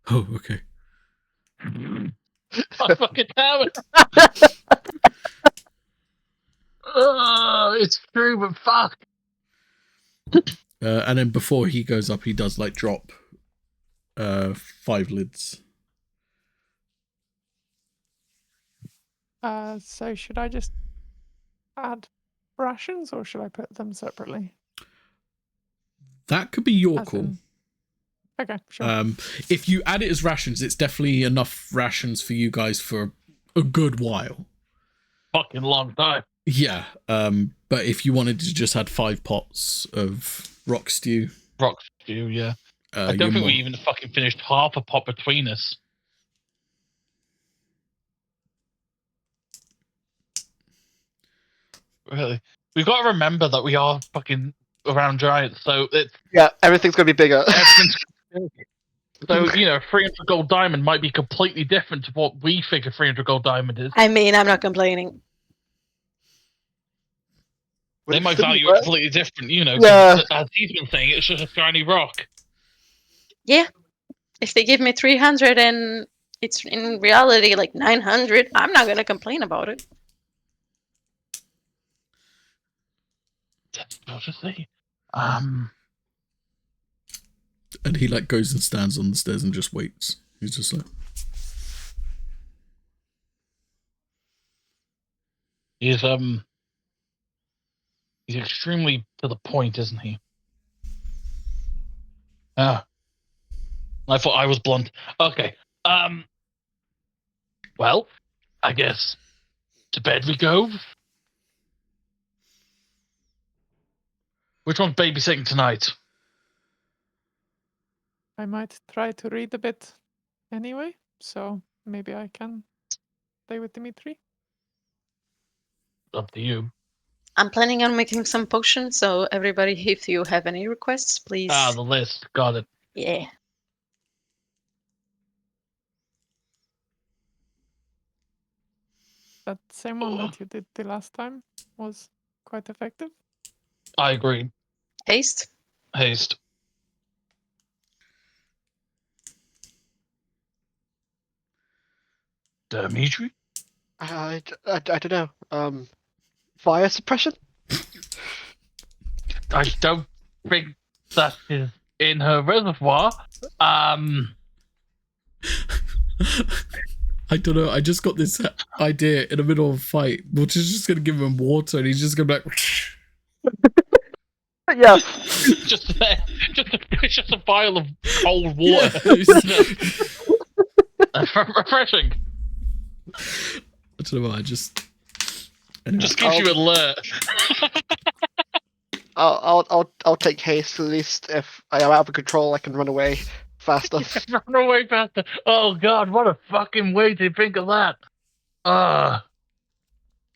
Oh, okay. I fucking damn it. It's true, but fuck. And then before he goes up, he does like drop 5 lids. So should I just add rations or should I put them separately? That could be your As call. in- Okay, sure. If you add it as rations, it's definitely enough rations for you guys for a good while. Fucking long time. Yeah. But if you wanted to just add 5 pots of rock stew, Rock stew, yeah. I don't think we even fucking finished half a pot between us. Really. We've got to remember that we are fucking around giants, so it's Yeah, everything's gonna be bigger. everything's so 300 gold diamond might be completely different to what we figure 300 gold diamond is. I mean, I'm not complaining. They might value it completely different, 'cause Yeah. as he's been saying, it's just a shiny rock. Yeah. If they give me 300 and it's in reality like 900, I'm not going to complain about it. I'll just say, And he like goes and stands on the stairs and just waits. He's just like, he's extremely to the point, isn't he? I thought I was blunt. Okay. Well, I guess to bed we go. Which one's babysitting tonight? I might try to read a bit anyway, so maybe I can stay with Dimitri. Up to you. I'm planning on making some potions, so everybody, if you have any requests, please. The list. Got it. Yeah. That same one that you did the last time was quite effective. I agree. Haste. Dimitri? I don't know. Fire suppression? I don't think that is in her reservoir. I don't know. I just got this idea in the middle of a fight, which is just going to give him water and he's just going to be like, Yeah. just a vial of cold water. Refreshing. I don't know why, I just... Anyway. Just gives you alert. I'll take haste at least. If I am out of control, I can run away faster. Run away faster. Oh god, what a fucking way to think of that.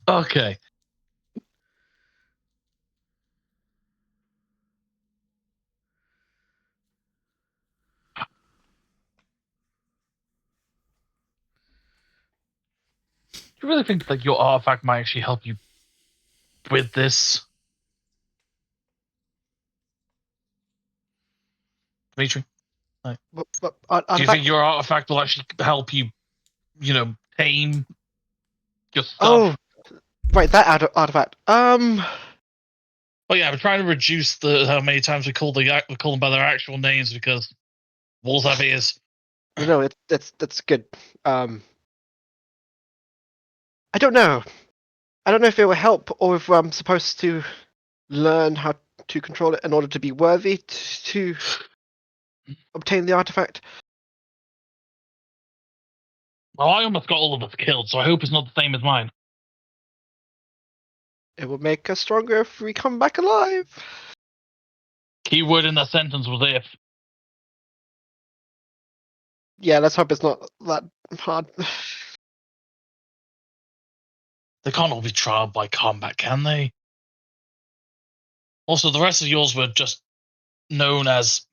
Okay. Do you really think that your artifact might actually help you with this? Dimitri? But Do you artifact. think your artifact will actually help you, tame your stuff? Oh, right, that artifact. Oh yeah, we're trying to reduce how many times we call them by their actual names because wolves have ears. No, that's good. I don't know. I don't know if it will help or if I'm supposed to learn how to control it in order to be worthy to obtain the artifact. Well, I almost got all of us killed, so I hope it's not the same as mine. It will make us stronger if we come back alive. Key word in that sentence was if. Yeah, let's hope it's not that hard. They can't all be trialed by combat, can they? Also, the rest of yours were just known as,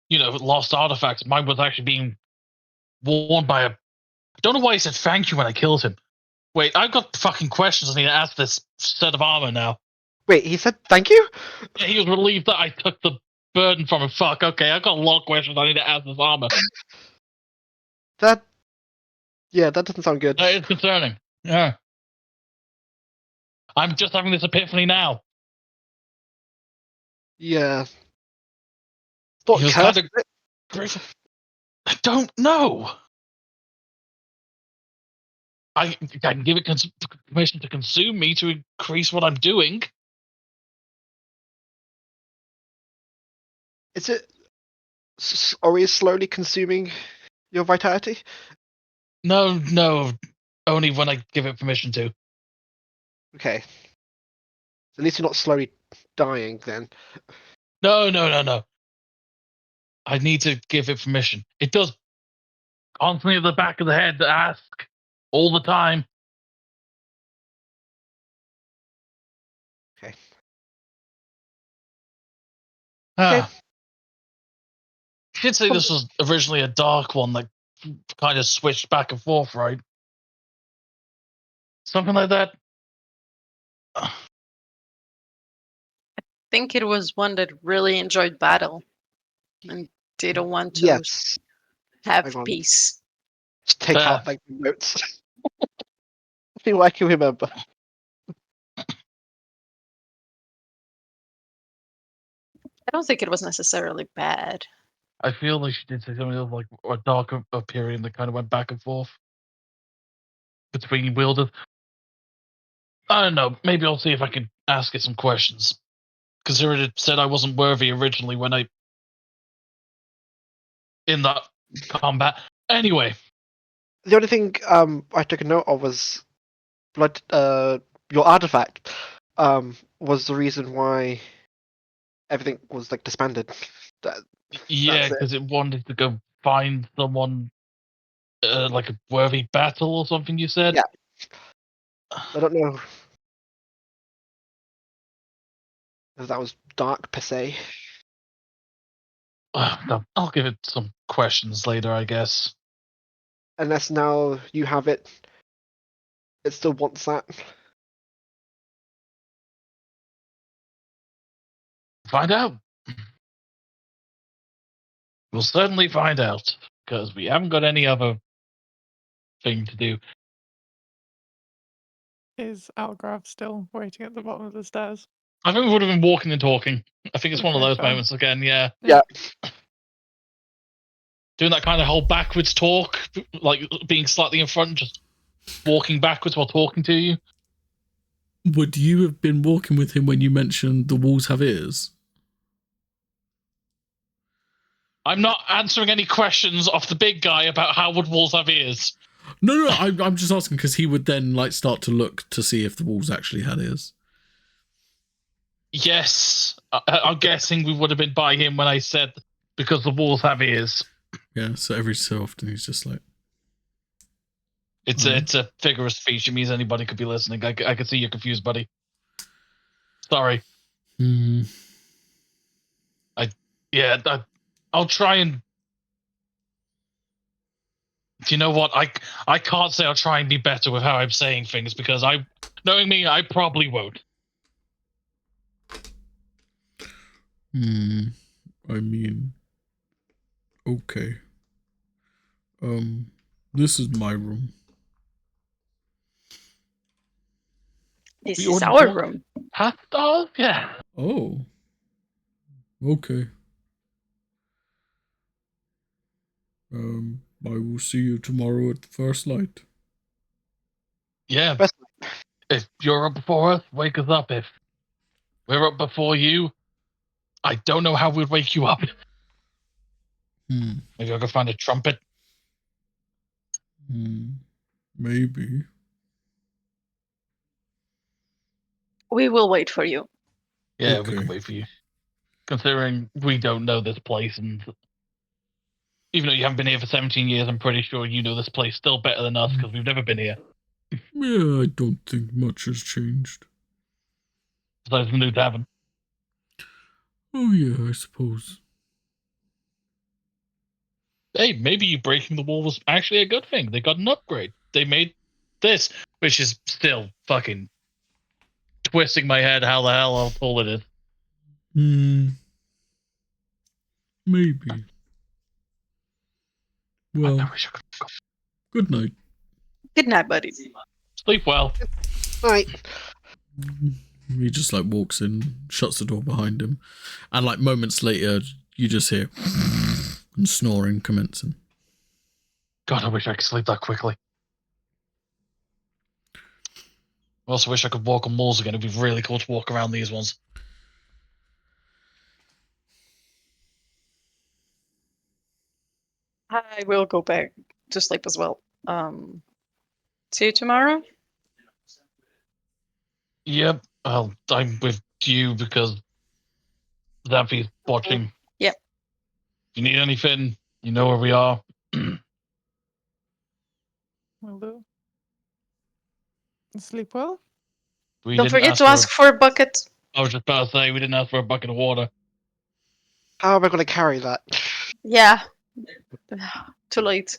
lost artifacts. Mine was actually being worn by a... I don't know why he said thank you when I killed him. Wait, I've got fucking questions I need to ask this set of armor now. Wait, he said thank you? Yeah, he was relieved that I took the burden from him. Fuck, okay, I've got a lot of questions I need to ask this armor. That doesn't sound good. That is concerning. Yeah. I'm just having this epiphany now. Yeah. Not He was cursed, kinda grateful. I don't know. I can give it permission to consume me to increase what I'm doing. Is it? Are we slowly consuming your vitality? No, only when I give it permission to. Okay. At least you're not slowly dying then. No. I need to give it permission. It does constantly at the back of the head to ask all the time. Okay. Ah. You did say this was originally a dark one that kind of switched back and forth, right? Something like that. I think it was one that really enjoyed battle and didn't want to Yes. have Hang on. peace. Just take out like the notes. I feel like you remember. I don't think it was necessarily bad. I feel like she did say something of like a darker period that kind of went back and forth between wielders. I don't know. Maybe I'll see if I can ask it some questions. Considering it said I wasn't worthy originally when in that combat. Anyway, The only thing I took a note of was blood. Your artifact was the reason why everything was like disbanded. yeah, because it wanted to go find someone like a worthy battle or something. You said. Yeah. I don't know if that was dark per se. No, I'll give it some questions later, I guess. Unless now you have it, it still wants that. Find out. We'll certainly find out because we haven't got any other thing to do. Is Algraf still waiting at the bottom of the stairs? I think we would have been walking and talking. I think it's one of Okay, those fair. moments again, yeah. Yeah. Doing that kind of whole backwards talk, like being slightly in front, just walking backwards while talking to you. Would you have been walking with him when you mentioned the walls have ears? I'm not answering any questions off the big guy about how would walls have ears. No, I'm just asking because he would then like start to look to see if the walls actually had ears. Yes, I'm guessing we would have been by him when I said because the walls have ears. Yeah, so every so often he's just like, It's Right. it's a figure of speech. It means anybody could be listening. I can see you're confused, buddy. Sorry. hmm, Yeah, I'll try and. Do you know what? I can't say I'll try and be better with how I'm saying things because knowing me, I probably won't. I mean, okay. This is my room. This We is already our talked- room. Huh? Oh, yeah. Oh. Okay. I will see you tomorrow at the first light. Yeah. Best- If you're up before us, wake us up. If we're up before you, I don't know how we'd wake you up. Maybe I could find a trumpet. Maybe. We will wait for you. Yeah, we Okay. can wait for you. Considering we don't know this place, and even though you haven't been here for 17 years, I'm pretty sure you know this place still better than us because we've never been here. Yeah, I don't think much has changed. Besides the new tavern. Oh yeah, I suppose. Hey, maybe you breaking the wall was actually a good thing. They got an upgrade. They made this, which is still fucking twisting my head how the hell how tall it is. Maybe. Well, I wish I could go. good night. Good night, buddy. Sleep well. Right. He just like walks in, shuts the door behind him, and like moments later, you just hear and snoring commencing. God, I wish I could sleep that quickly. I also wish I could walk on walls again. It'd be really cool to walk around these ones. I will go back to sleep as well. See you tomorrow. Yep. Well, I'm with you because Zappy's watching. Yep. If you need anything, you know where we are. Will do. Sleep well. We Don't didn't forget to for ask for a bucket. I was just about to say we didn't ask for a bucket of water. How am I going to carry that? Yeah. Too late.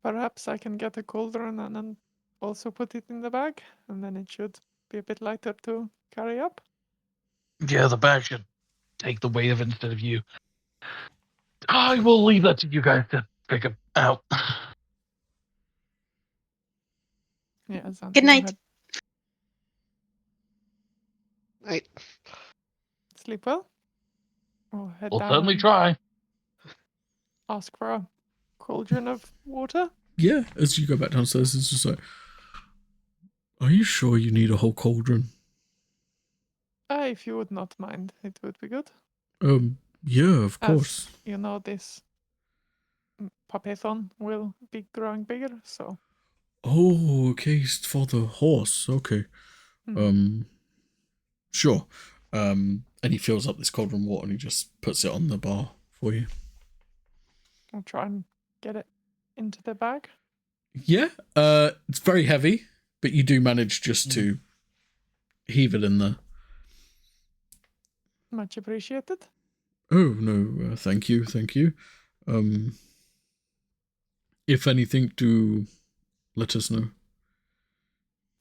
Perhaps I can get a cauldron and then also put it in the bag, and then it should be a bit lighter to carry up. Yeah, the bag should take the weight of it instead of you. I will leave that to you guys to figure out. Yeah, Xanthi Good will night. Right. sleep well. We'll head We'll down certainly and try. ask for a cauldron of water. Yeah, as you go back downstairs, it's just like, are you sure you need a whole cauldron? If you would not mind, it would be good. Yeah, of As course. you know, this puppython will be growing bigger, so Oh, okay, it's for the horse. Okay. Sure. And he fills up this cauldron water and he just puts it on the bar for you. I'll try and get it into the bag. Yeah, it's very heavy, but you do manage just to heave it in there. Much appreciated. Oh no, thank you. If anything, do let us know.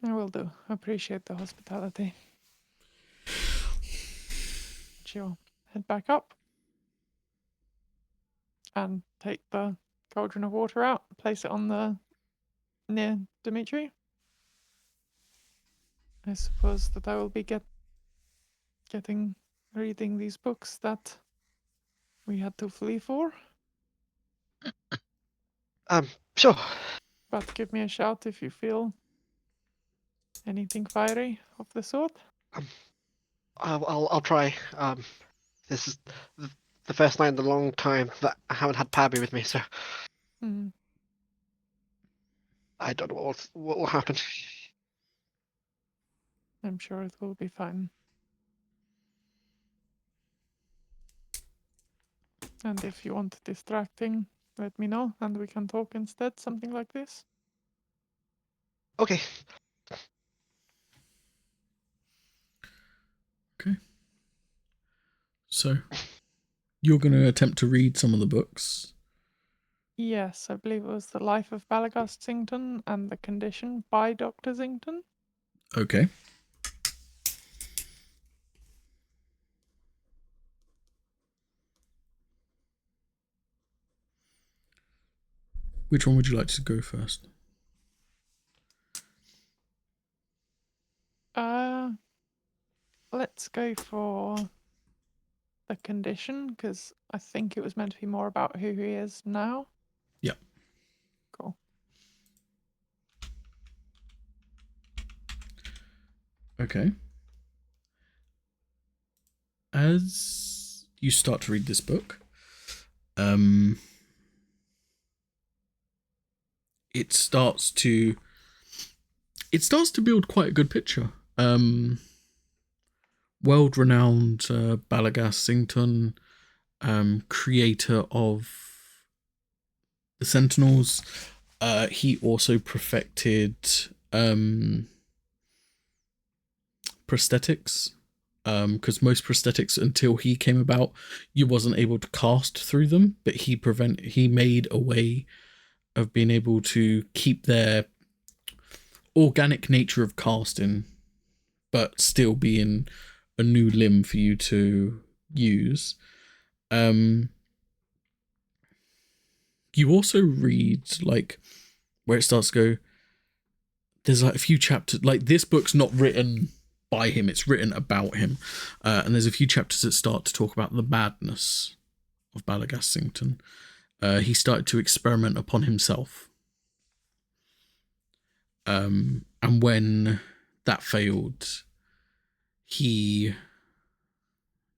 I will do. Appreciate the hospitality. She'll head back up and take the cauldron of water out, place it on the near Dimitri. I suppose that I will be reading these books that we had to flee for. Sure. But give me a shout if you feel anything fiery of the sort. I'll try. This is the first night in a long time that I haven't had Pabby with me, so I don't know what will happen. I'm sure it will be fine. And if you want distracting, let me know and we can talk instead, something like this. Okay. So, you're going to attempt to read some of the books. Yes, I believe it was The Life of Daggaxarth and The Condition by Dr. Zington. Okay. Which one would you like to go first? Let's go for The Condition, because I think it was meant to be more about who he is now. Yeah. Cool. Okay. As you start to read this book, it starts to build quite a good picture. World-renowned Daggaxarth, creator of the Sentinels. He also perfected prosthetics, because most prosthetics until he came about, you wasn't able to cast through them, but he made a way of being able to keep their organic nature of casting, but still being a new limb for you to use. You also read like where it starts to go, there's like a few chapters, like this book's not written by him, it's written about him, and there's a few chapters that start to talk about the madness of Daggaxarth. He started to experiment upon himself, and when that failed, he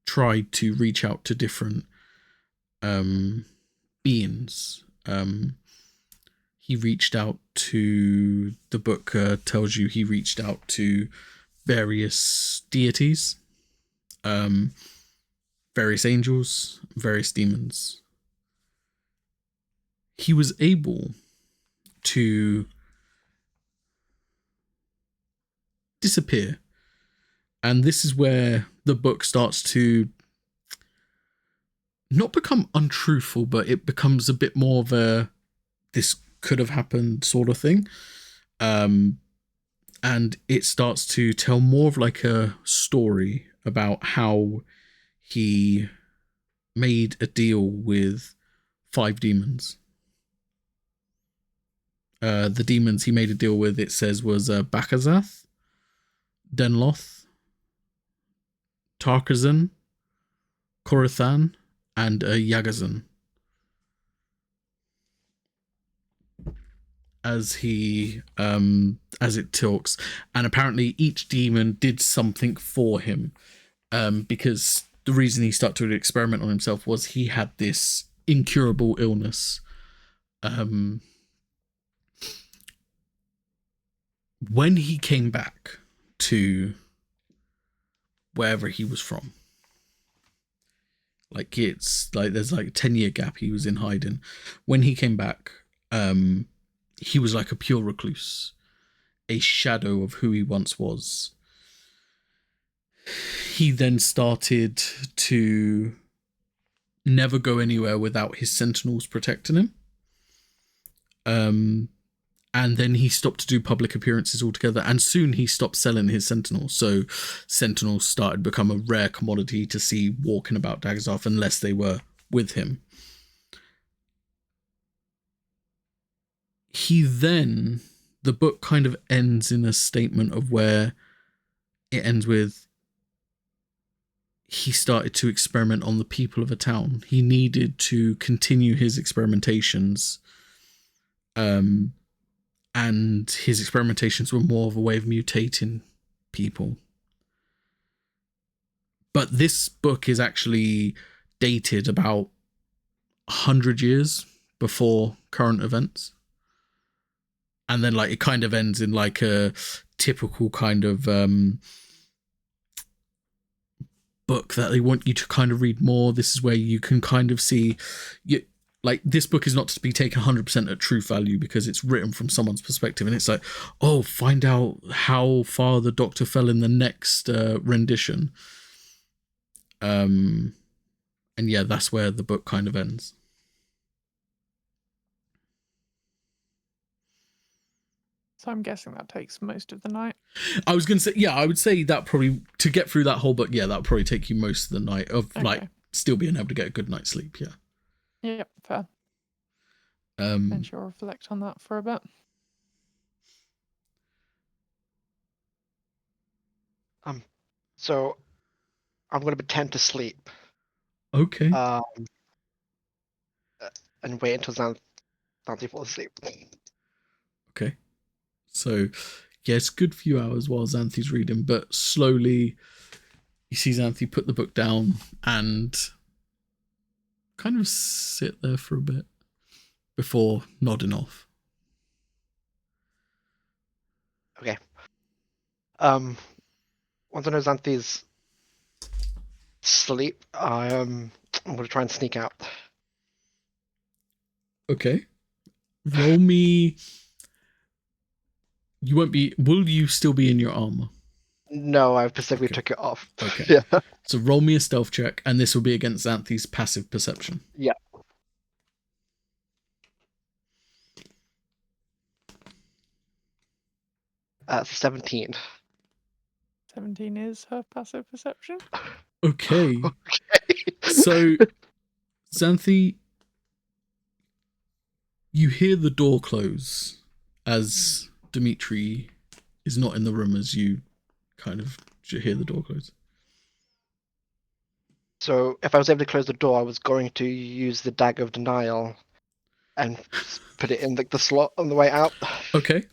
tried to reach out to different beings. He reached out to, the book tells you he reached out to various deities, various angels, various demons. He was able to disappear, and this is where the book starts to not become untruthful, but it becomes a bit more of a this could have happened sort of thing. And it starts to tell more of like a story about how he made a deal with 5 demons. The demons he made a deal with, it says, was Daggaxarth, Denloth, Tarkazan, Korathan, and Yagazan. As he as it talks, and apparently each demon did something for him, because the reason he started to experiment on himself was he had this incurable illness. When he came back to wherever he was from, like it's like there's like a 10-year gap he was in hiding. When he came back, he was like a pure recluse, a shadow of who he once was. He then started to never go anywhere without his sentinels protecting him. And then he stopped to do public appearances altogether, and soon he stopped selling his sentinels. So sentinels started to become a rare commodity to see walking about Daggaxarth unless they were with him. The book kind of ends in a statement of where it ends with, he started to experiment on the people of a town. He needed to continue his experimentations. And his experimentations were more of a way of mutating people. But this book is actually dated about 100 years before current events. And then like it kind of ends in like a typical kind of book that they want you to kind of read more. This is where you can kind of see, like, this book is not to be taken 100% at truth value because it's written from someone's perspective, and it's like, oh, find out how far the Doctor fell in the next rendition. And yeah, that's where the book kind of ends. So I'm guessing that takes most of the night. I was going to say, yeah, I would say that probably, to get through that whole book, yeah, that would probably take you most of the night of, like, still being able to get a good night's sleep, yeah. Yep, fair. And she'll reflect on that for a bit. So I'm going to pretend to sleep. Okay. And wait until Xanthi falls asleep. Okay. So, yeah, it's a good few hours while Xanthi's reading, but slowly you see Xanthi put the book down and kind of sit there for a bit before nodding off. Okay. Once I know Xanthi's asleep, I'm going to try and sneak out. Okay. Roll me. You won't be. Will you still be in your armor? No, I specifically took it off. Okay. Yeah. So roll me a stealth check, and this will be against Xanthi's passive perception. Yeah. That's 17. 17 is her passive perception. Okay. Okay. So, Xanthi, you hear the door close as Dimitri is not in the room, as you kind of hear the door close. So if I was able to close the door, I was going to use the dagger of denial and put it in the slot on the way out. Okay.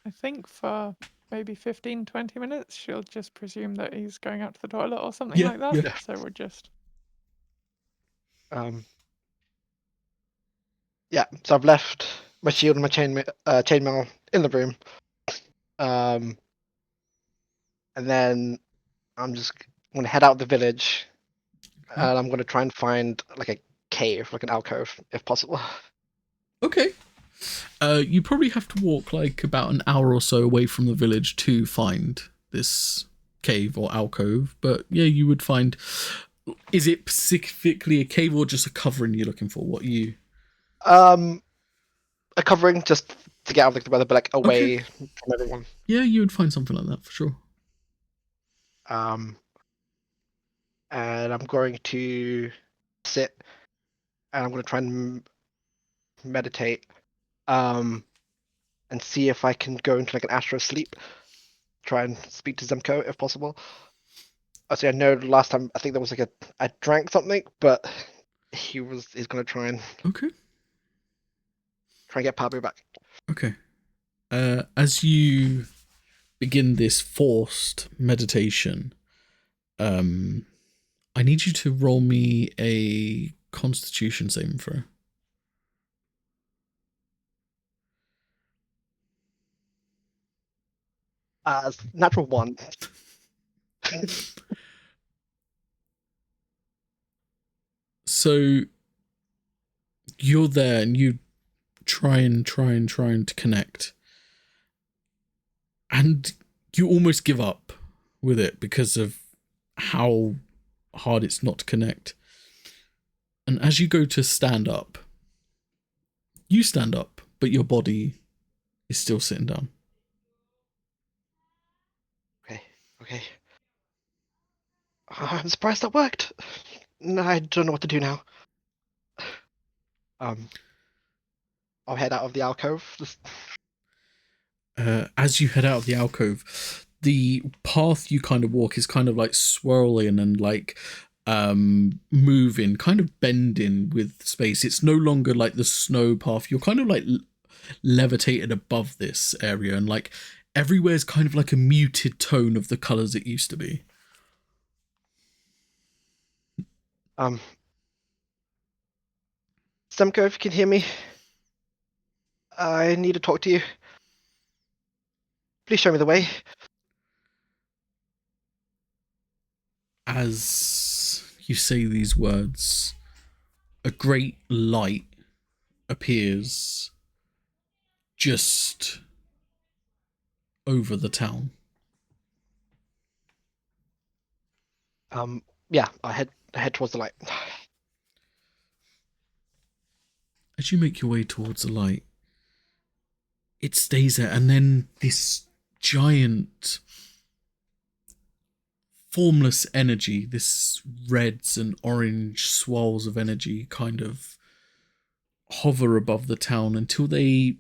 I think for maybe 15-20 minutes, she'll just presume that he's going out to the toilet or something like that. Yeah. So we'll just... Yeah, so I've left my shield and my chainmail in the room. And then I'm just going to head out of the village. And I'm going to try and find like a cave, like an alcove, if possible. Okay. You probably have to walk like about an hour or so away from the village to find this cave or alcove. But yeah, you would find... Is it specifically a cave or just a covering you're looking for? What you... A covering just to get out of the weather, but like away from everyone. Yeah, you would find something like that for sure. And I'm going to sit and I'm going to try and meditate and see if I can go into like an astral sleep. Try and speak to Zemko if possible. Obviously, I know last time I think there was like I drank something, but he's going to try and get Pablo back. Okay. As you begin this forced meditation, I need you to roll me a Constitution saving throw. Natural 1. So you're there and you trying to connect, and you almost give up with it because of how hard it's not to connect. And as you go to stand up, you stand up, but your body is still sitting down. Okay. I'm surprised that worked. No, I don't know what to do now. I'll head out of the alcove. As you head out of the alcove, the path you kind of walk is kind of like swirling and like moving, kind of bending with space. It's no longer like the snow path. You're kind of like levitated above this area, and like everywhere's kind of like a muted tone of the colors it used to be. Zemko, if you can hear me, I need to talk to you. Please show me the way. As you say these words, a great light appears just over the town. Yeah, I head towards the light. As you make your way towards the light, it stays there, and then this giant formless energy, this reds and orange swirls of energy kind of hover above the town until they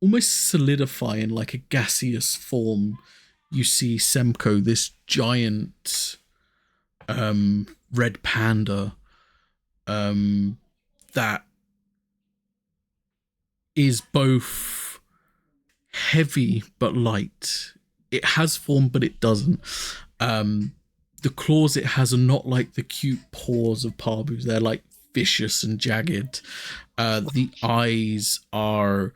almost solidify in like a gaseous form. You see Semko, this giant red panda that is both heavy but light. It has form, but it doesn't. The claws it has are not like the cute paws of Parbus. They're like vicious and jagged. The eyes are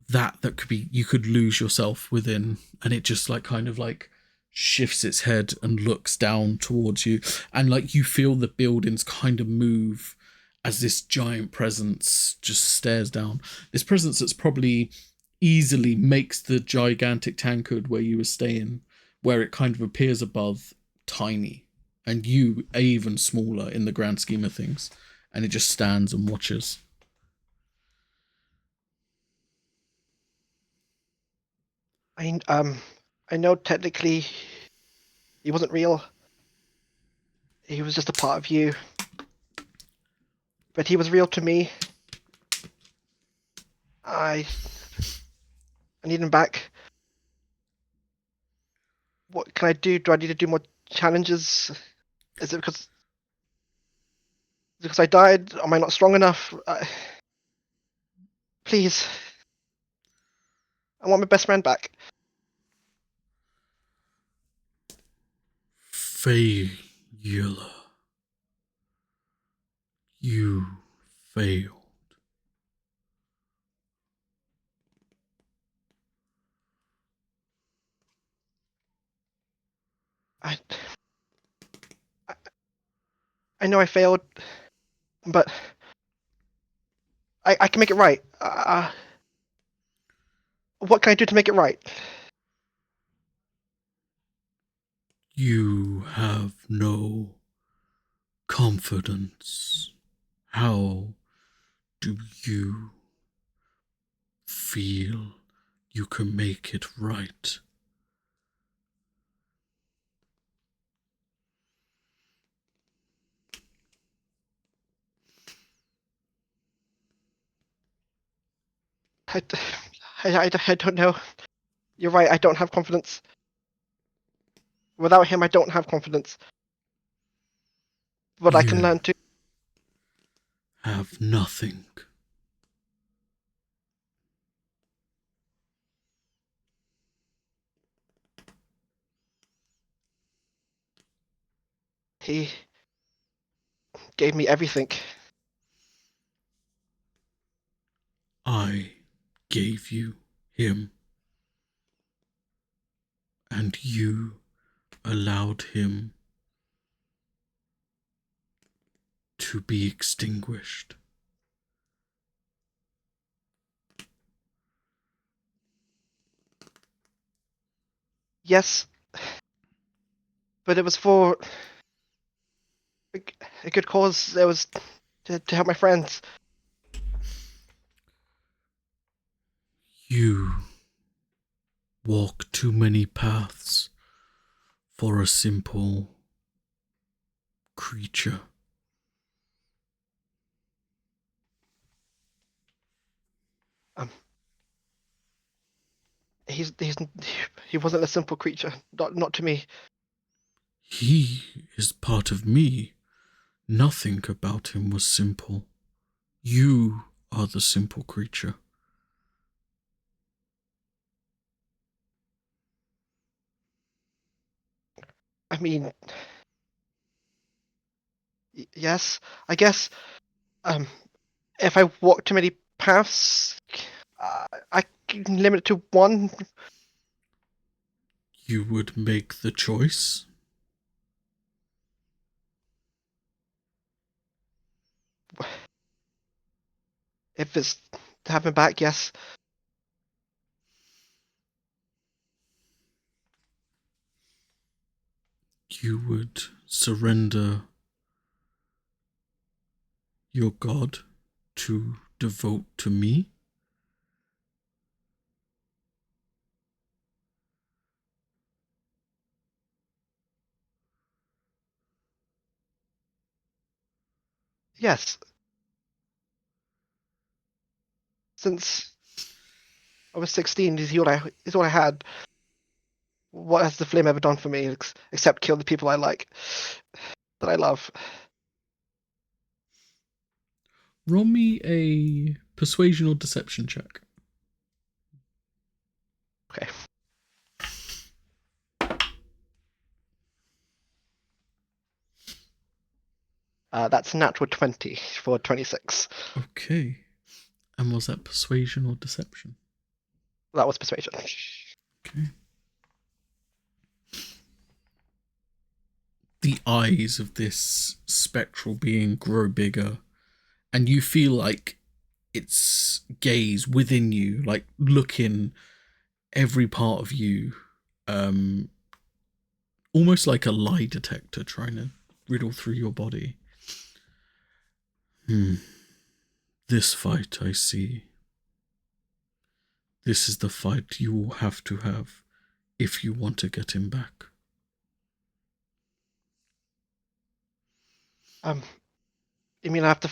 that could be, you could lose yourself within, and it just like kind of like shifts its head and looks down towards you, and like you feel the buildings kind of move as this giant presence just stares down. This presence that's probably easily makes the gigantic tankard where you were staying, where it kind of appears above, tiny, and you even smaller in the grand scheme of things, and it just stands and watches. I know technically he wasn't real. He was just a part of you. But he was real to me. I need him back. What can I do? Do I need to do more challenges? Is it because I died? Am I not strong enough? Please. I want my best friend back. Failure. You failed. I know I failed, but I can make it right. What can I do to make it right? You have no confidence. How do you feel you can make it right? I don't know. You're right, I don't have confidence. Without him, I don't have confidence. But I can You learn to. have nothing. He gave me everything. I gave you him, and you allowed him to be extinguished. Yes, but it was for a good cause. It was to help my friends. You walk too many paths for a simple creature. He wasn't a simple creature. Not to me. He is part of me. Nothing about him was simple. You are the simple creature. I mean, yes, I guess. If I walk too many paths, I limit it to one? You would make the choice? If it's to have him back, yes. You would surrender your god to devote to me? Yes. Since I was 16, he's all I had. What has the flame ever done for me except kill the people I like, that I love? Roll me a persuasion or deception check. Okay. That's natural 20 for 26. Okay. And was that persuasion or deception? That was persuasion. Okay. The eyes of this spectral being grow bigger, and you feel like its gaze within you, like looking every part of you, almost like a lie detector trying to riddle through your body. This fight, I see. This is the fight you will have to have if you want to get him back. You mean I have to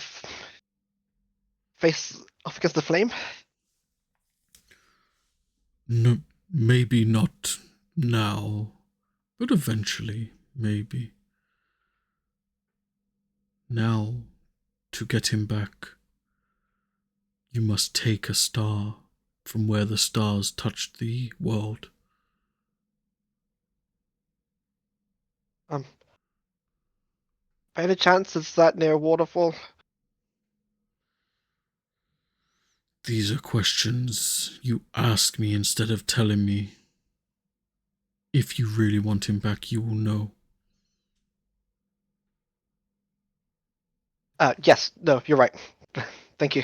face off against the flame? No, maybe not now, but eventually, maybe. Now, to get him back, you must take a star from where the stars touched the world. By any chance, is that near a waterfall? These are questions you ask me instead of telling me. If you really want him back, you will know. Yes. No, you're right. Thank you.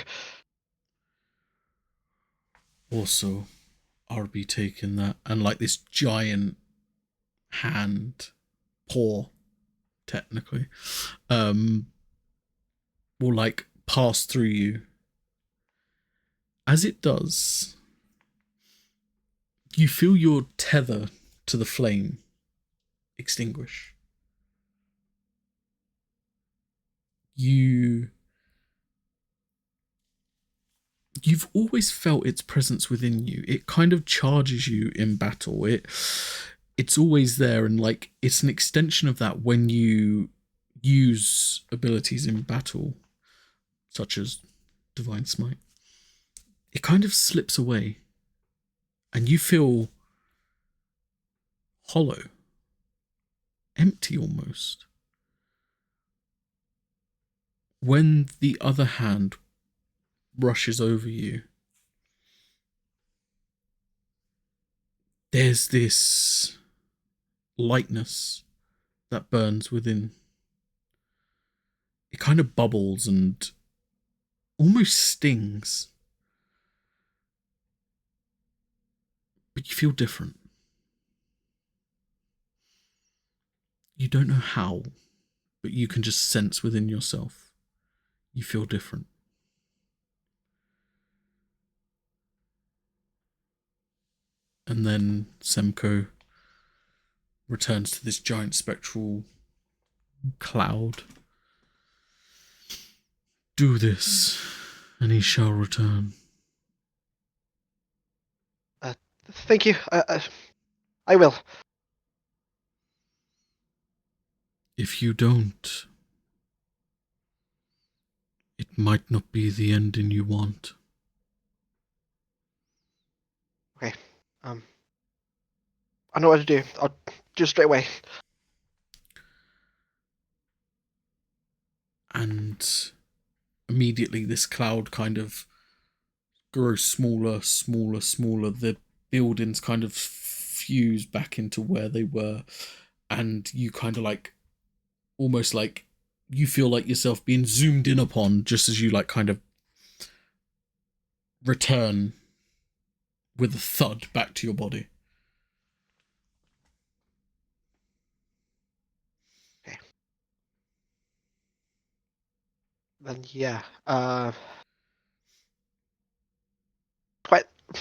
Also, I'll be taking that, and like this giant hand, paw, technically, will like pass through you. As it does, you feel your tether to the flame extinguish. You've always felt its presence within you. It kind of charges you in battle. It's always there, and like it's an extension of that when you use abilities in battle, such as Divine Smite. It kind of slips away, and you feel hollow, empty almost. When the other hand rushes over you, there's this lightness that burns within. It kind of bubbles and almost stings. But you feel different. You don't know how, but you can just sense within yourself. You feel different. And then Semko returns to this giant spectral cloud. Do this, and he shall return. Thank you. I will. If you don't, it might not be the ending you want. Okay. I know what to do. I'll do it straight away. And immediately this cloud kind of grow smaller, smaller, smaller. The buildings kind of fuse back into where they were, and you kind of like almost like you feel like yourself being zoomed in upon just as you like kind of return with a thud back to your body. Okay. Then yeah.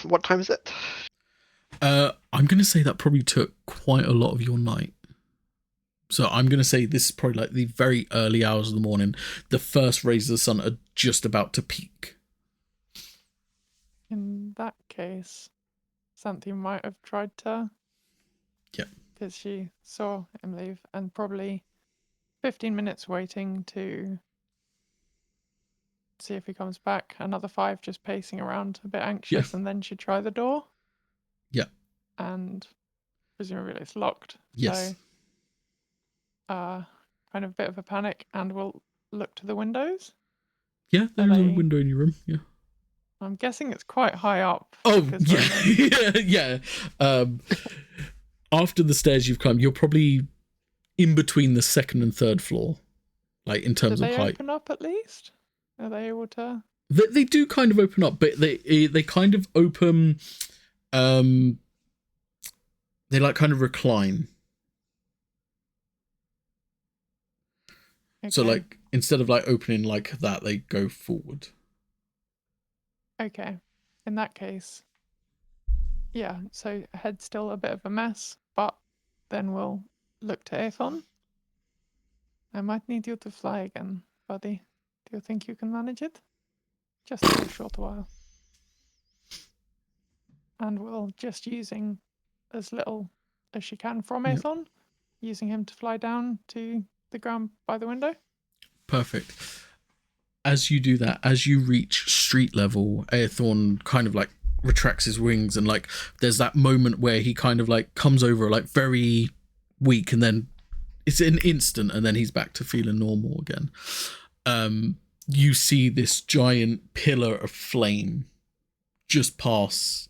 What time is it? I'm gonna say that probably took quite a lot of your night. So I'm gonna say this is probably like the very early hours of the morning. The first rays of the sun are just about to peak. In that case, Xanthi might have tried to. Yeah. Because she saw him leave, and probably 15 minutes waiting to see if he comes back. Another 5 just pacing around, a bit anxious, and then she'd try the door. Yeah. And presumably it's locked. Yes. So, kind of a bit of a panic, and we'll look to the windows. Yeah, there's a they- window in your room. Yeah. I'm guessing it's quite high up. Oh, because we're yeah. in yeah. After the stairs you've climbed, you're probably in between the second and third floor, like in Do terms of they height. open up at least? Are they able to? They do kind of open up, but they kind of open. They like kind of recline. So Okay. like instead of like opening like that, they go forward. Okay. In that case, yeah, so head's still a bit of a mess, but then we'll look to Aethon. I might need you to fly again, buddy. Do you think you can manage it? Just for a short while. And we'll just using as little as she can from Yep. Aethon, using him to fly down to the ground by the window. Perfect. As you do that, as you reach street level, Aethorn kind of like retracts his wings, and like there's that moment where he kind of like comes over like very weak, and then it's an instant, and then he's back to feeling normal again. You see this giant pillar of flame just pass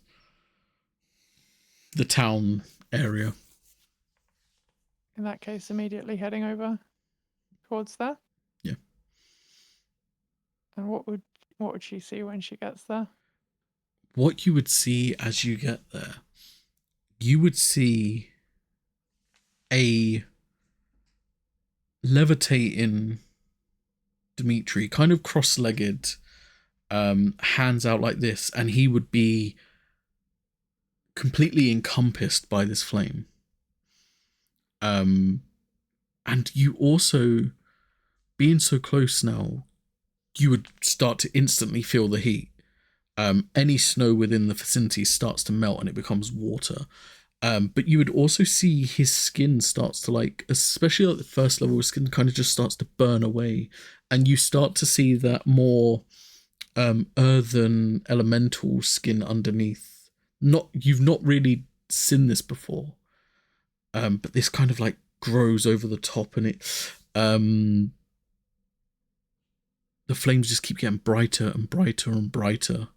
the town area. In that case, immediately heading over towards there. Yeah. And what would she see when she gets there? What you would see as you get there, you would see a levitating Dimitri, kind of cross-legged, hands out like this, and he would be completely encompassed by this flame. And you also, being so close now, you would start to instantly feel the heat. Any snow within the vicinity starts to melt and it becomes water. But you would also see his skin starts to like, especially at the first level, his skin kind of just starts to burn away. And you start to see that more earthen elemental skin underneath. You've not really seen this before. But this kind of like grows over the top, and it the flames just keep getting brighter and brighter and brighter,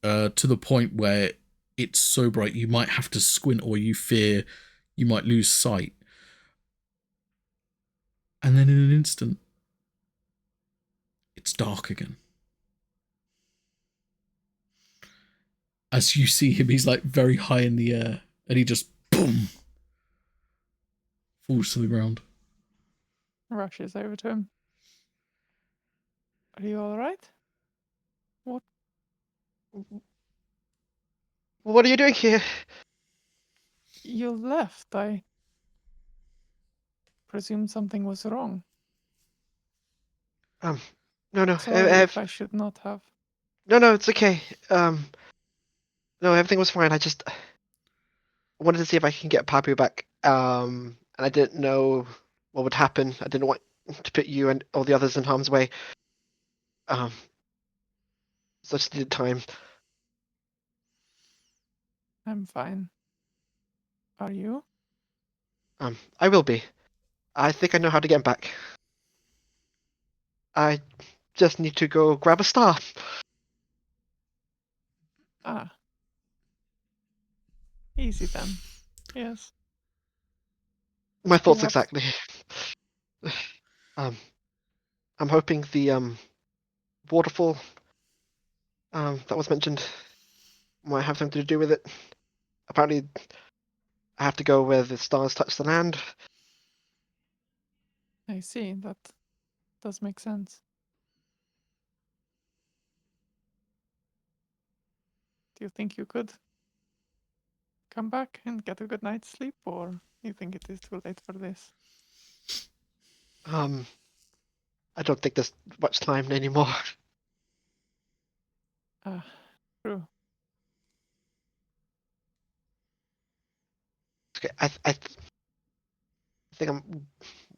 to the point where it's so bright you might have to squint, or you fear you might lose sight. And then in an instant, it's dark again. As you see him, he's like very high in the air, and he just boom falls to the ground. Rushes over to him. Are you all right? What are you doing here? You left. I presume something was wrong. No, Sorry if I should not have. no, it's okay. No, everything was fine. I just wanted to see if I can get Papu back. And I didn't know what would happen. I didn't want to put you and all the others in harm's way. Such needed time. I'm fine. Are you? I will be. I think I know how to get him back. I just need to go grab a star. Ah. Easy then. Yes. My thoughts Perhaps. exactly. I'm hoping the waterfall that was mentioned might have something to do with it. Apparently, I have to go where the stars touch the land. I see. That does make sense. Do you think you could come back and get a good night's sleep, or you think it is too late for this? I don't think there's much time anymore. Ah, true. Okay, I think I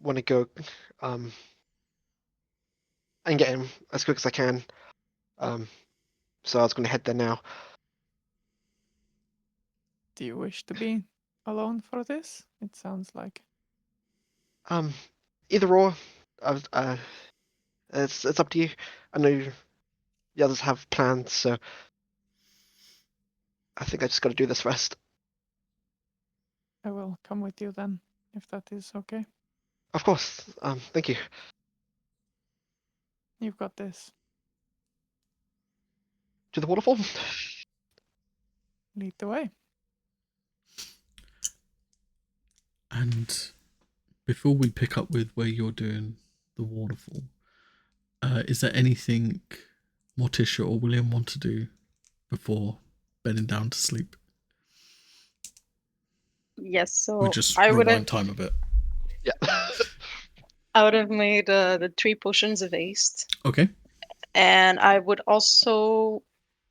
want to go and get him as quick as I can. So I was going to head there now. Do you wish to be alone for this? It sounds like. Either or. It's up to you. I know the others have plans, so I think I just got to do this first. I will come with you then, if that is okay. Of course. Thank you. You've got this. To the waterfall. Lead the way. And before we pick up with where you're doing the waterfall, is there anything Morticia or William want to do before bedding down to sleep? Yes, so We just I would have rewind time a bit. Yeah. I would have made the 3 potions of haste, Okay. and I would also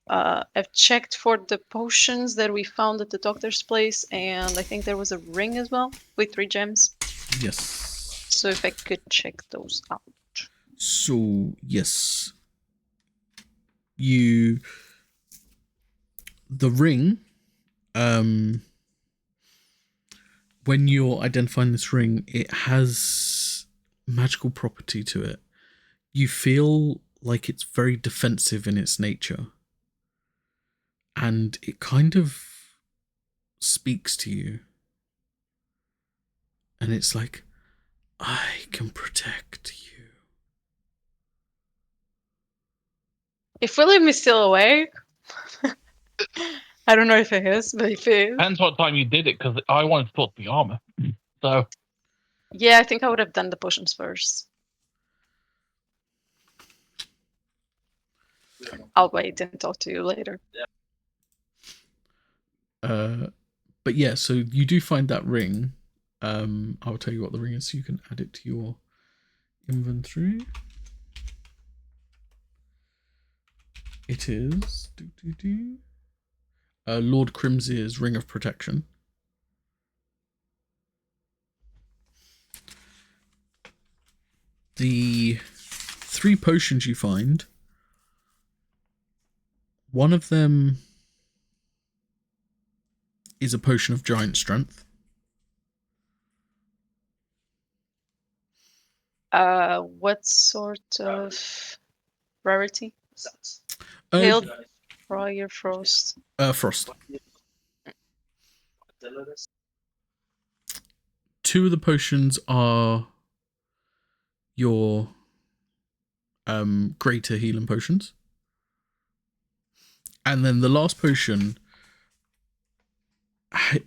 have checked for the potions that we found at the doctor's place, and I think there was a ring as well with 3 gems. Yes. So if I could check those out. So, yes. The ring, when you're identifying this ring, it has magical property to it. You feel like it's very defensive in its nature. And it kind of speaks to you. And it's like, I can protect you. If William is still awake, I don't know if he is, but if he is, Depends what time you did it, because I wanted to put the armor. So yeah, I think I would have done the potions first. I'll wait and talk to you later. But yeah, so you do find that ring. I'll tell you what the ring is so you can add it to your inventory. It is Lord Crimsier's Ring of Protection. The 3 potions you find, one of them is a potion of giant strength. What sort of rarity? Uh, Hail, Fire, Frost. Frost. 2 of the potions are your greater healing potions. And then the last potion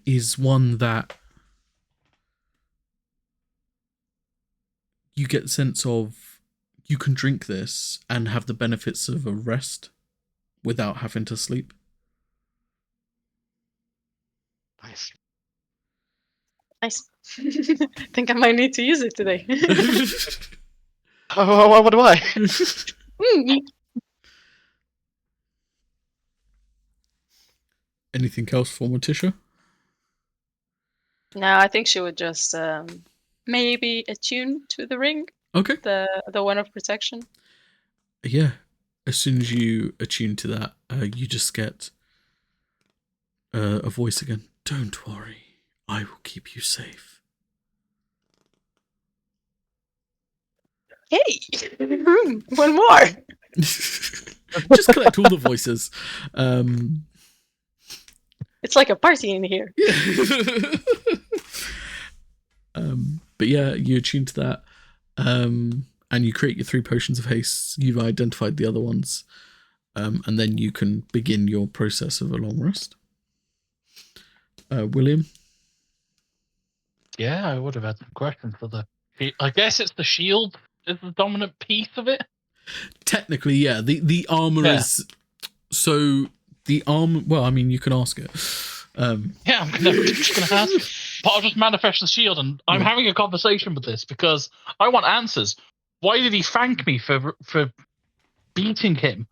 is one that you get the sense of you can drink this and have the benefits of a rest without having to sleep. Nice. Nice. Think I might need to use it today. Oh, what do I? Anything else for Morticia? No, I think she would just maybe attune to the ring, Okay. the one of protection. Yeah. As soon as you attune to that, you just get a voice again. Don't worry. I will keep you safe. Hey, one more. Just collect all the voices. It's like a party in here. Yeah. But yeah, you attune to that. And you create your 3 potions of haste. You've identified the other ones. And then you can begin your process of a long rest. William? Yeah, I would have had some questions for the... I guess it's the shield is the dominant piece of it? Technically, yeah. The armor is... So, the armor... Well, I mean, you can ask it. Yeah, I'm just going to ask. But I'll just manifest the shield, and I'm having a conversation with this because I want answers. Why did he thank me for beating him?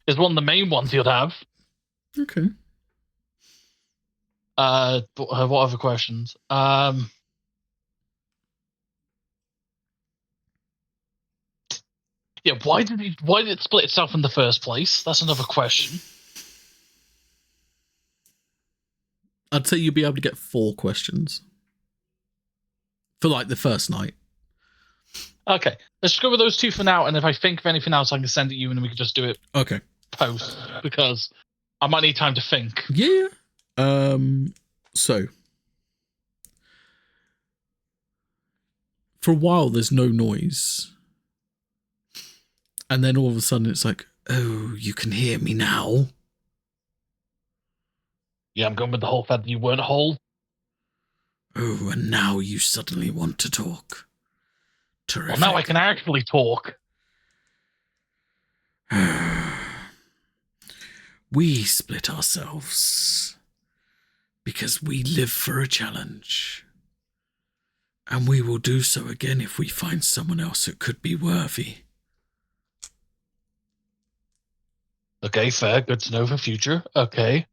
Is one of the main ones you'd have. Okay. What other questions? Yeah, why did it split itself in the first place? That's another question. I'd say you'll be able to get 4 questions. For, like, the first night. Okay, let's go with those 2 for now, and if I think of anything else, I can send it to you, and we can just do it Okay. post, because I might need time to think. Yeah. So... For a while, there's no noise. And then all of a sudden, it's like, oh, you can hear me now? Yeah, I'm going with the whole fact that you weren't whole. Oh, and now you suddenly want to talk. Terrific. Well, now I can actually talk. We split ourselves because we live for a challenge. And we will do so again if we find someone else that could be worthy. Okay, fair. Good to know for future. Okay.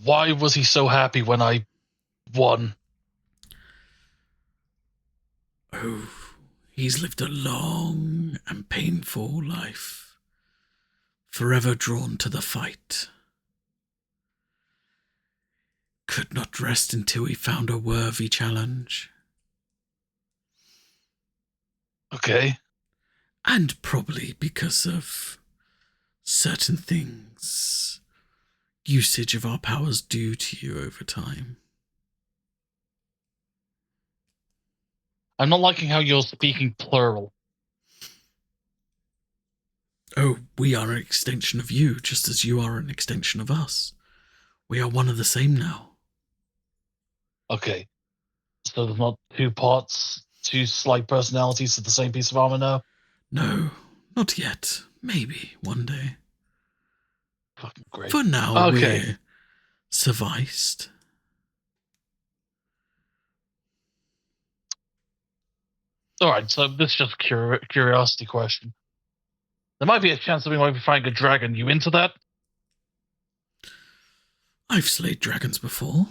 Why was he so happy when I won? Oh, he's lived a long and painful life, forever drawn to the fight. Could not rest until he found a worthy challenge. Okay. And probably because of certain things, usage of our powers do to you over time. I'm not liking how you're speaking plural. Oh, we are an extension of you, just as you are an extension of us. We are one of the same now. Okay. So there's not 2 parts, 2 slight personalities to the same piece of armor now? No, not yet. Maybe one day. Fucking great. For now, Okay. we're sufficed. Alright, so this is just a curiosity question. There might be a chance that we might be finding a dragon. You into that? I've slayed dragons before.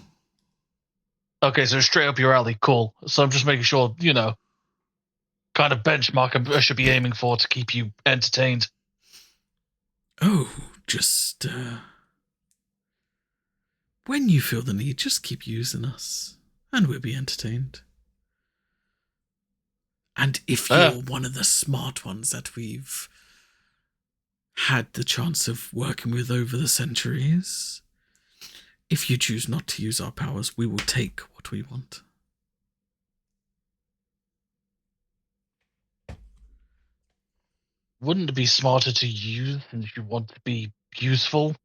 Okay, so straight up your alley. Cool. So I'm just making sure, kind of benchmark I should be aiming for to keep you entertained. Oh, just, when you feel the need, just keep using us, and we'll be entertained. And if you're one of the smart ones that we've had the chance of working with over the centuries, if you choose not to use our powers, we will take what we want. Wouldn't it be smarter to use since you want to be useful?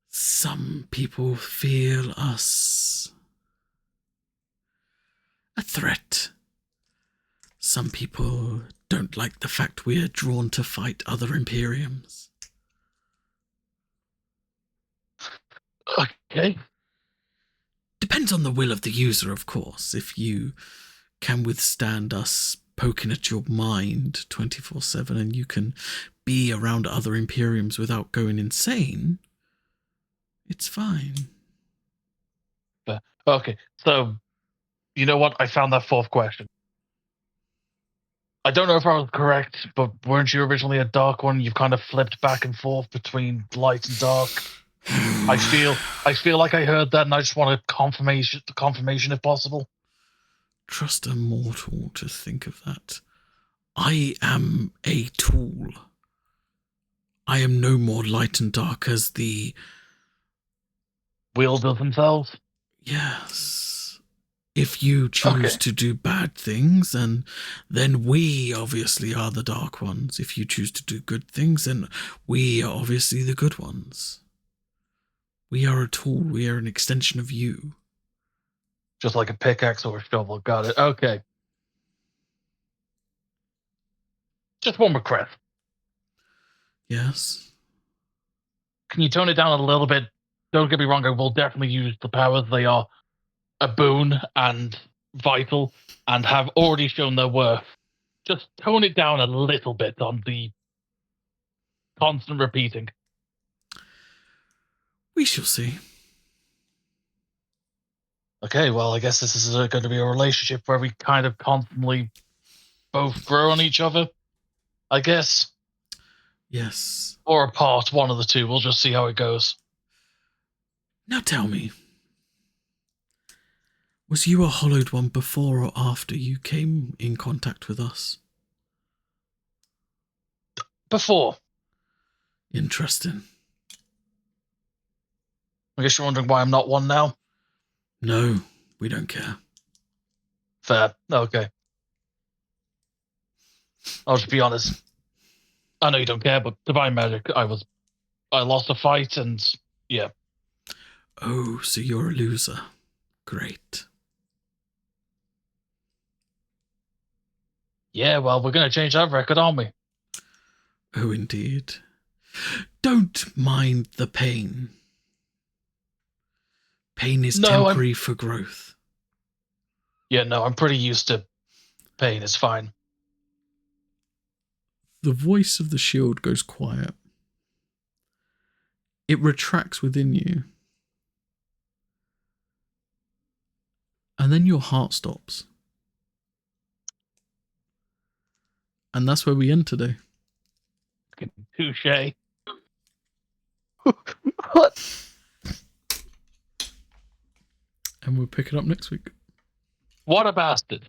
Some people feel us a threat. Some people don't like the fact we're drawn to fight other Imperiums. Okay. Depends on the will of the user, of course. If you can withstand us poking at your mind 24/7 and you can be around other Imperiums without going insane, it's fine. Okay, so you know what? I found that 4th question. I don't know if I was correct, but weren't you originally a dark one? You've kind of flipped back and forth between light and dark. I feel like I heard that, and I just want a confirmation if possible. Trust a mortal to think of that. I am a tool. I am no more light and dark as the... Wielders themselves? Yes. If you choose Okay. to do bad things, and then we obviously are the dark ones. If you choose to do good things, then we are obviously the good ones. We are a tool. We are an extension of you. Just like a pickaxe or a shovel. Got it. Okay. Just one request. Yes. Can you tone it down a little bit? Don't get me wrong, I will definitely use the powers. They are a boon and vital and have already shown their worth. Just tone it down a little bit on the constant repeating. We shall see. Okay, well, I guess this is going to be a relationship where we kind of constantly both grow on each other, I guess. Yes. Or apart, one of the two. We'll just see how it goes. Now tell me, was you a hollowed one before or after you came in contact with us? Before. Interesting. I guess you're wondering why I'm not one now? No, we don't care. Fair. Okay. I'll just be honest. I know you don't care, but Divine Magic, I lost a fight and yeah. Oh, so you're a loser. Great. Yeah, well, we're going to change that record, aren't we? Oh, indeed. Don't mind the pain. Pain is temporary for growth. Yeah, no, I'm pretty used to pain. It's fine. The voice of the shield goes quiet. It retracts within you. And then your heart stops. And that's where we end today. Touche. What? And we'll pick it up next week. What a bastard.